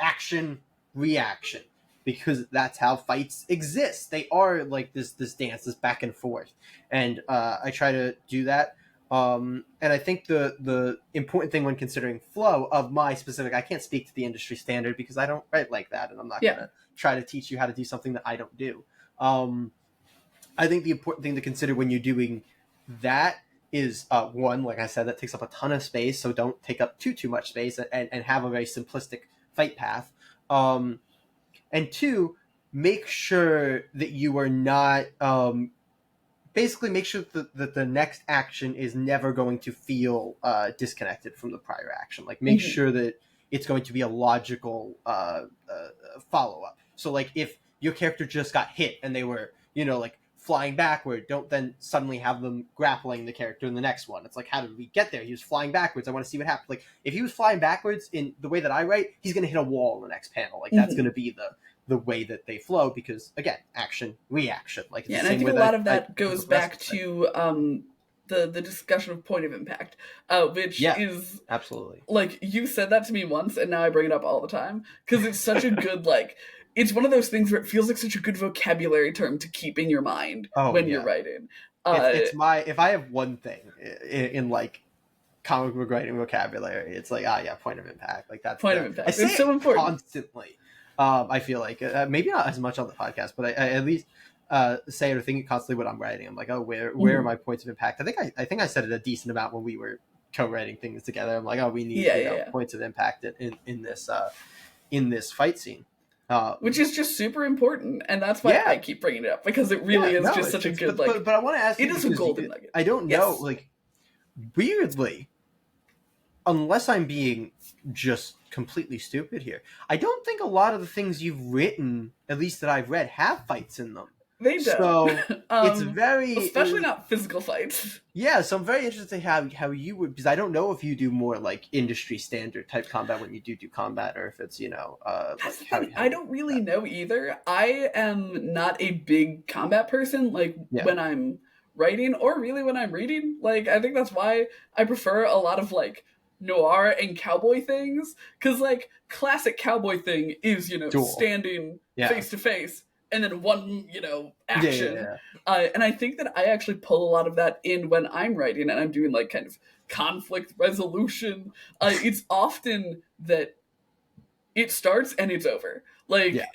S2: action reaction, because that's how fights exist. They are like this dance, this back and forth, and I try to do that. And I think the important thing when considering flow of my specific, I can't speak to the industry standard because I don't write like that, and I'm not
S1: Yeah.
S2: gonna try to teach you how to do something that I don't do. I think the important thing to consider when you're doing that is, one, like I said, that takes up a ton of space, so don't take up too much space, and have a very simplistic fight path. And two, make sure that you are not, basically make sure that the next action is never going to feel disconnected from the prior action. Like make
S1: Mhm.
S2: sure that it's going to be a logical follow up. So like if your character just got hit and they were, like flying backward, don't then suddenly have them grappling the character in the next one. It's like, how did we get there? He was flying backwards. I want to see what happened. Like if he was flying backwards in the way that I write, he's going to hit a wall in the next panel. Like that's
S1: Mhm.
S2: going to be the way that they flow, because again, action reaction, like it's
S1: Yeah,
S2: the
S1: and I
S2: same
S1: think
S2: way
S1: a lot
S2: that
S1: of
S2: I
S1: that goes back
S2: progressive thing.
S1: to the discussion of point of impact, which
S2: Yeah,
S1: is
S2: absolutely.
S1: like you said that to me once, and now I bring it up all the time because it's such a good like. It's one of those things where it feels like such a good vocabulary term to keep in your mind
S2: Oh
S1: when you're
S2: yeah,
S1: writing.
S2: it's
S1: Uh,
S2: it's my, if I have one thing in like comic book writing vocabulary, it's like, yeah, point of impact. Like that's
S1: Point of
S2: I
S1: impact.
S2: say
S1: It's
S2: it
S1: so important.
S2: constantly. I feel like maybe not as much on the podcast, but I at least say it or think it constantly when I'm writing. I'm like, oh, where are
S1: Mhm.
S2: my points of impact? I think I said it a decent amount when we were co-writing things together. I'm like, oh, we need,
S1: Yeah, yeah, yeah.
S2: points of impact in this fight scene.
S1: Which is just super important, and that's why I
S2: Yeah,
S1: keep bringing it up because it
S2: yeah,
S1: really is
S2: no,
S1: just such a
S2: it's
S1: good
S2: but
S1: like.
S2: I want to ask you
S1: It is a
S2: because
S1: golden nugget.
S2: I don't know,
S1: Yes.
S2: like weirdly, unless I'm being just completely stupid here, I don't think a lot of the things you've written, at least that I've read, have fights in them.
S1: They don't.
S2: So it's
S1: Especially not physical fights.
S2: yeah. So I'm very interested how you would, because I don't know if you do more like industry standard type combat when you do combat, or if it's
S1: That's
S2: like
S1: the
S2: how
S1: thing.
S2: how
S1: I
S2: you
S1: don't
S2: do
S1: really
S2: that.
S1: know either. I am not a big combat person. Like
S2: Yeah,
S1: when I'm writing, or really when I'm reading. Like I think that's why I prefer a lot of like noir and cowboy things. Because like classic cowboy thing is
S2: duel.
S1: standing
S2: Yeah,
S1: face to face and then one
S2: yeah, yeah,
S1: action.
S2: yeah.
S1: And I think that I actually pull a lot of that in when I'm writing and I'm doing like kind of conflict resolution. It's often that it starts and it's over.
S2: Yeah.
S1: Like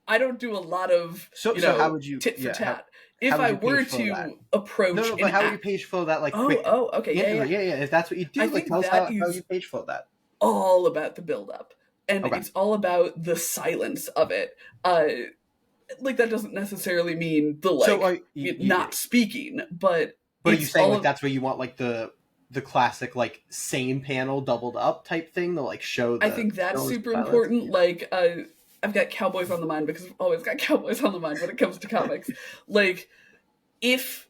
S1: I don't do a lot of,
S2: So how would you
S1: tit for
S2: yeah
S1: tat.
S2: how
S1: If
S2: would
S1: I
S2: you page
S1: were
S2: flow that?
S1: to
S2: No,
S1: approach
S2: no,
S1: an
S2: but how would you
S1: act,
S2: page flow that like quick
S1: okay, yeah,
S2: into it?
S1: yeah.
S2: Yeah, yeah. If that's what you
S1: I
S2: do, like
S1: think
S2: tell us
S1: that
S2: how you
S1: is
S2: page flow that.
S1: all about the build up. And
S2: Okay.
S1: it's all about the silence of it. Like that doesn't necessarily mean the
S2: So
S1: like
S2: are
S1: not speaking, but
S2: but are you
S1: it's
S2: saying
S1: all
S2: like
S1: of,
S2: that's where you want like the classic like sane panel doubled up type thing to like
S1: I think that's
S2: show
S1: super
S2: silence?
S1: important.
S2: Yeah.
S1: Like, I've got cowboys on the mind because I've always got cowboys on the mind when it comes to comics. Like, if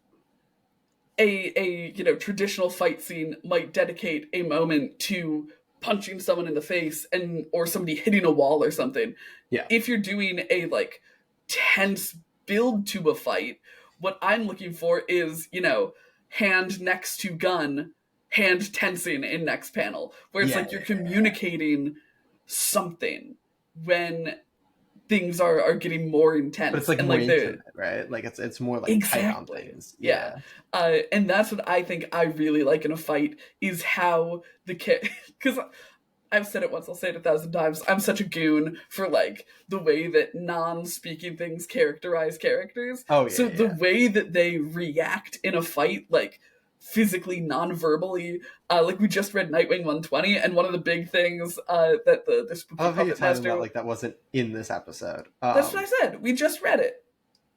S1: a traditional fight scene might dedicate a moment to punching someone in the face and or somebody hitting a wall or something,
S2: Yeah.
S1: if you're doing a like tense build to a fight, what I'm looking for is hand next to gun, hand tensing in next panel, where it's
S2: Yeah.
S1: like you're communicating something when things are getting more
S2: But it's
S1: intense
S2: like
S1: and
S2: more
S1: like the
S2: intimate, right? Like it's more like tight on
S1: exactly.
S2: things.
S1: Yeah.
S2: Yeah.
S1: And that's what I think I really like in a fight is how the kid, because I've said it once, I'll say it 1,000 times. I'm such a goon for like the way that non-speaking things characterize characters.
S2: Oh yeah,
S1: So
S2: yeah,
S1: the
S2: yeah.
S1: way that they react in a fight, like physically, non-verbally, like we just read Nightwing 120, and one of the big things that the
S2: I
S1: spooky
S2: love how you're
S1: puppet
S2: telling that
S1: master.
S2: like that wasn't in this episode.
S1: That's what I said. We just read it.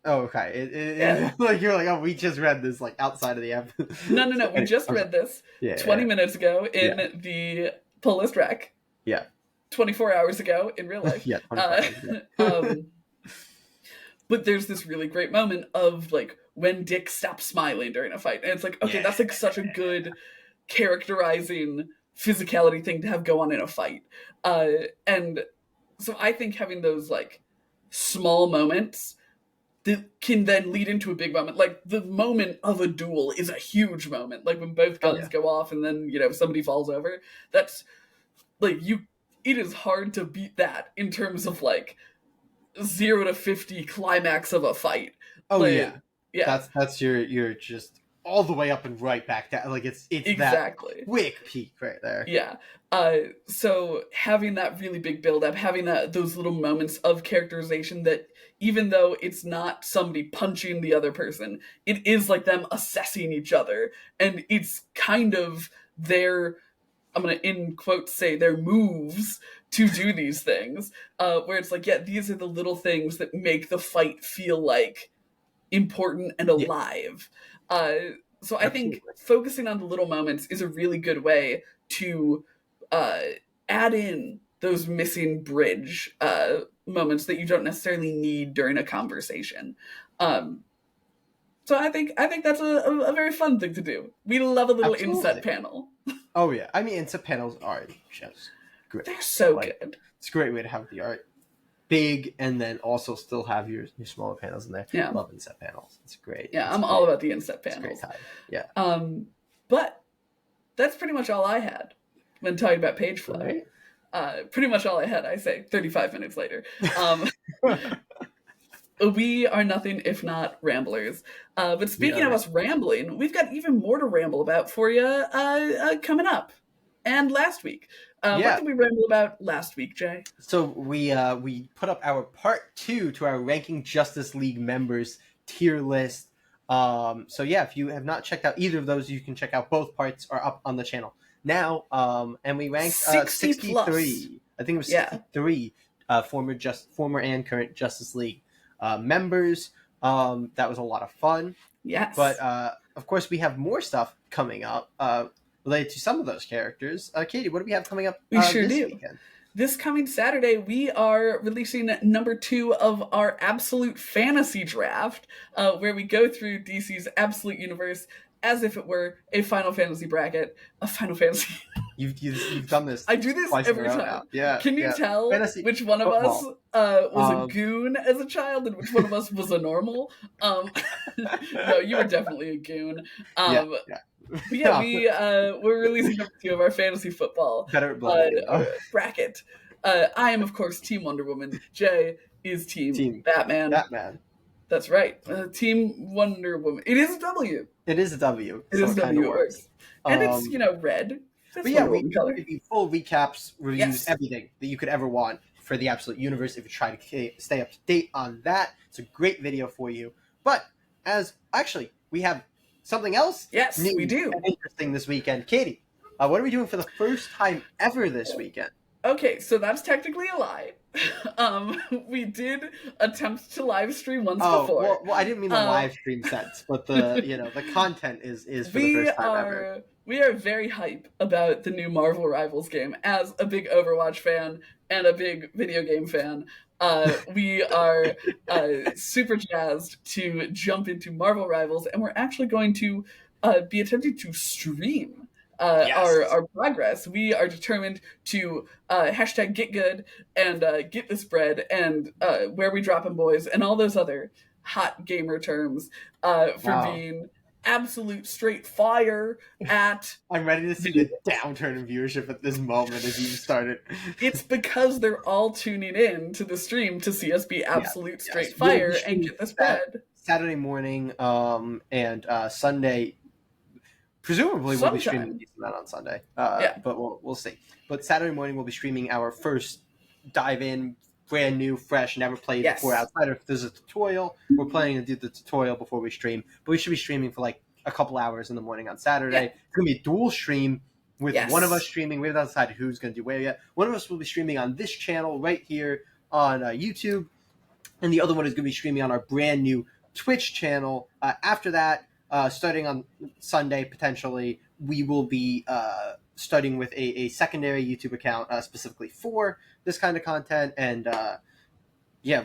S2: Oh, okay.
S1: Yeah.
S2: Like you're like, oh, we just read this like outside of the episode.
S1: No, no, no. We
S2: Anyway,
S1: just
S2: I'm sorry.
S1: read this
S2: Yeah,
S1: 20 minutes ago
S2: yeah,
S1: in the pull list rack.
S2: yeah,
S1: 24 hours ago in real life.
S2: yeah. 24 hours ago.
S1: Um, but there's this really great moment of like when Dick stops smiling during a fight. And it's like, okay,
S2: Yeah,
S1: that's like such a good characterizing physicality thing to have go on in a fight. And so I think having those like small moments that can then lead into a big moment. Like the moment of a duel is a huge moment. Like when both
S2: oh
S1: guns
S2: yeah,
S1: go off and then, somebody falls over. That's like it is hard to beat that in terms of like 0 to 50 climax of a fight.
S2: oh yeah.
S1: Like, yeah,
S2: That's your just all the way up and right back down. Like it's that
S1: exactly.
S2: quick peak right there.
S1: Yeah. So having that really big build up, having those little moments of characterization that even though it's not somebody punching the other person, it is like them assessing each other, and it's kind of their, I'm gonna in quotes say their moves to do these things, where it's like, yeah, these are the little things that make the fight feel like important and
S2: Yeah,
S1: alive. Uh, so I think
S2: absolutely.
S1: focusing on the little moments is a really good way to uh, add in those missing bridge moments that you don't necessarily need during a conversation. Um, so I think that's a very fun thing to do. We love a little inset
S2: Absolutely.
S1: panel.
S2: Oh yeah. I mean, insta panels are just great.
S1: They're so
S2: Like
S1: good.
S2: it's a great way to have the art big and then also still have your smaller panels in there.
S1: Yeah,
S2: Love inset panels. It's great.
S1: yeah.
S2: It's
S1: I'm all
S2: great.
S1: about the inset
S2: It's a great
S1: panels.
S2: time. Yeah.
S1: But that's pretty much all I had when talking about page flow.
S2: Right.
S1: Pretty much all I had, I say, 35 minutes later. We are nothing if not ramblers. But
S2: We
S1: speaking
S2: are
S1: of
S2: right.
S1: us rambling, we've got even more to ramble about for you coming up. And last week. What
S2: Yeah.
S1: did we ramble about last week, Jay?
S2: So we put up our part 2 to our ranking Justice League members tier list. So yeah, if you have not checked out either of those, you can check out both parts are up on the channel now. And we ranked
S1: 60 plus.
S2: 63. I think it was
S1: Yeah.
S2: 63 former and current Justice League members. That was a lot of fun.
S1: Yes.
S2: But of course, we have more stuff coming up related to some of those characters. Katie, what do we have coming up
S1: We sure
S2: this
S1: do.
S2: weekend?
S1: this coming Saturday, we are releasing number 2 of our Absolute Fantasy Draft, where we go through DC's Absolute Universe as if it were a Final Fantasy bracket, a Final Fantasy.
S2: You've done this.
S1: I do this
S2: twice in a
S1: every
S2: row
S1: time.
S2: now. Yeah,
S1: Can you
S2: yeah.
S1: tell
S2: Fantasy
S1: which one of us
S2: football.
S1: was a goon as a child and which one of us was a normal? No, you were definitely a goon.
S2: Yeah,
S1: But
S2: yeah.
S1: yeah, we're releasing number 2 of our fantasy football
S2: Better at blending it, though.
S1: bracket. I am, of course, Team Wonder Woman. Jay is Team Batman.
S2: Batman.
S1: That's right. Team Wonder Woman. It is a W.
S2: It is a W.
S1: It
S2: So
S1: is
S2: it
S1: a
S2: kind
S1: W.
S2: of
S1: It
S2: works.
S1: works. And it's, red. That's
S2: But yeah,
S1: Wonder
S2: we
S1: Woman color.
S2: give you full recaps, reviews,
S1: Yes.
S2: everything that you could ever want for the Absolute Universe. If you try to stay up to date on that, it's a great video for you. But we have something else.
S1: Yes,
S2: new
S1: we do.
S2: And interesting this weekend. Katie, what are we doing for the first time ever this weekend?
S1: Okay, so that's technically a lie. We did attempt to live stream once before.
S2: Well, I didn't mean the live stream sense, but the the content is for the first time ever.
S1: We are very hype about the new Marvel Rivals game. As a big Overwatch fan and a big video game fan, we are super jazzed to jump into Marvel Rivals, and we're actually going to be attempting to stream our progress. We are determined to hashtag get good and get this bread and where we dropping boys and all those other hot gamer terms for being absolute straight fire at...
S2: I'm ready to see the downturn in viewership at this moment as you started.
S1: It's because they're all tuning in to the stream to see us be absolute straight fire and get this bread.
S2: Saturday morning and Sunday... Presumably we'll be streaming a decent amount on Sunday, but we'll see. But Saturday morning we'll be streaming our first dive-in, brand new, fresh, never played before Outsider. There's a tutorial. We're planning to do the tutorial before we stream, but we should be streaming for like a couple hours in the morning on Saturday. Yeah. It's going to be a dual stream with one of us streaming. We haven't decided who's going to do where yet. One of us will be streaming on this channel right here on YouTube, and the other one is going to be streaming on our brand new Twitch channel. After that, starting on Sunday, potentially, we will be starting with a secondary YouTube account specifically for this kind of content. And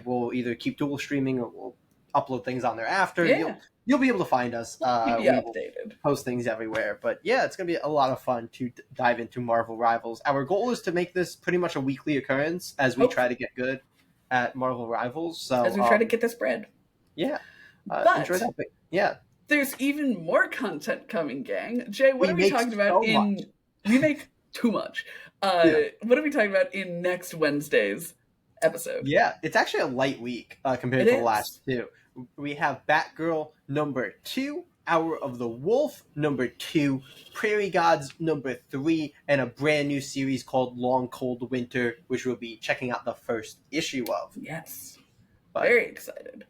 S2: we'll either keep dual streaming or we'll upload things on there after.
S1: Yeah.
S2: You'll be able to find us.
S1: We updated.
S2: Post things everywhere. But yeah, it's going to be a lot of fun to dive into Marvel Rivals. Our goal is to make this pretty much a weekly occurrence as we try to get good at Marvel Rivals. So
S1: as we try to get this bread.
S2: Yeah.
S1: But
S2: enjoy that. Yeah.
S1: There's even more content coming, gang. Jay, what are we talking about we make too much. What are we talking about in next Wednesday's episode?
S2: Yeah, it's actually a light week compared to the last two. We have Batgirl number 2, Hour of the Wolf number 2, Prairie Gods number 3, and a brand new series called Long Cold Winter, which we'll be checking out the first issue of.
S1: Yes. Very excited.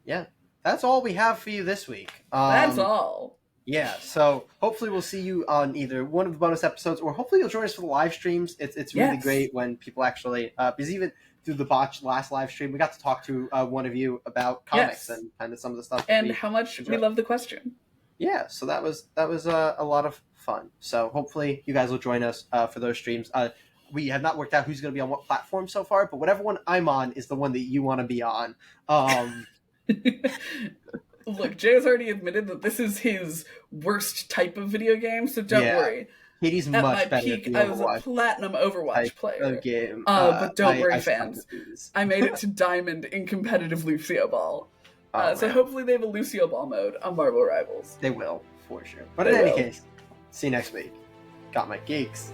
S2: Yeah. That's all we have for you this week.
S1: That's all.
S2: Yeah, so hopefully we'll see you on either one of the bonus episodes, or hopefully you'll join us for the live streams. It's really great when people actually, because even through the botched last live stream, we got to talk to one of you about comics and kind of some of the stuff.
S1: And how much we love the question.
S2: Yeah, so that was a lot of fun. So hopefully you guys will join us for those streams. We have not worked out who's going to be on what platform so far, but whatever one I'm on is the one that you want to be on.
S1: Look, Jay has already admitted that this is his worst type of video game, so don't worry.
S2: Katie's
S1: At
S2: much
S1: my
S2: better.
S1: Peak, I was a platinum Overwatch player.
S2: Game.
S1: But don't worry, fans. I made it to Diamond in competitive Lucio Ball. So hopefully they have a Lucio Ball mode on Marvel Rivals.
S2: They will, for sure. But in any case, see you next week. Got my geeks.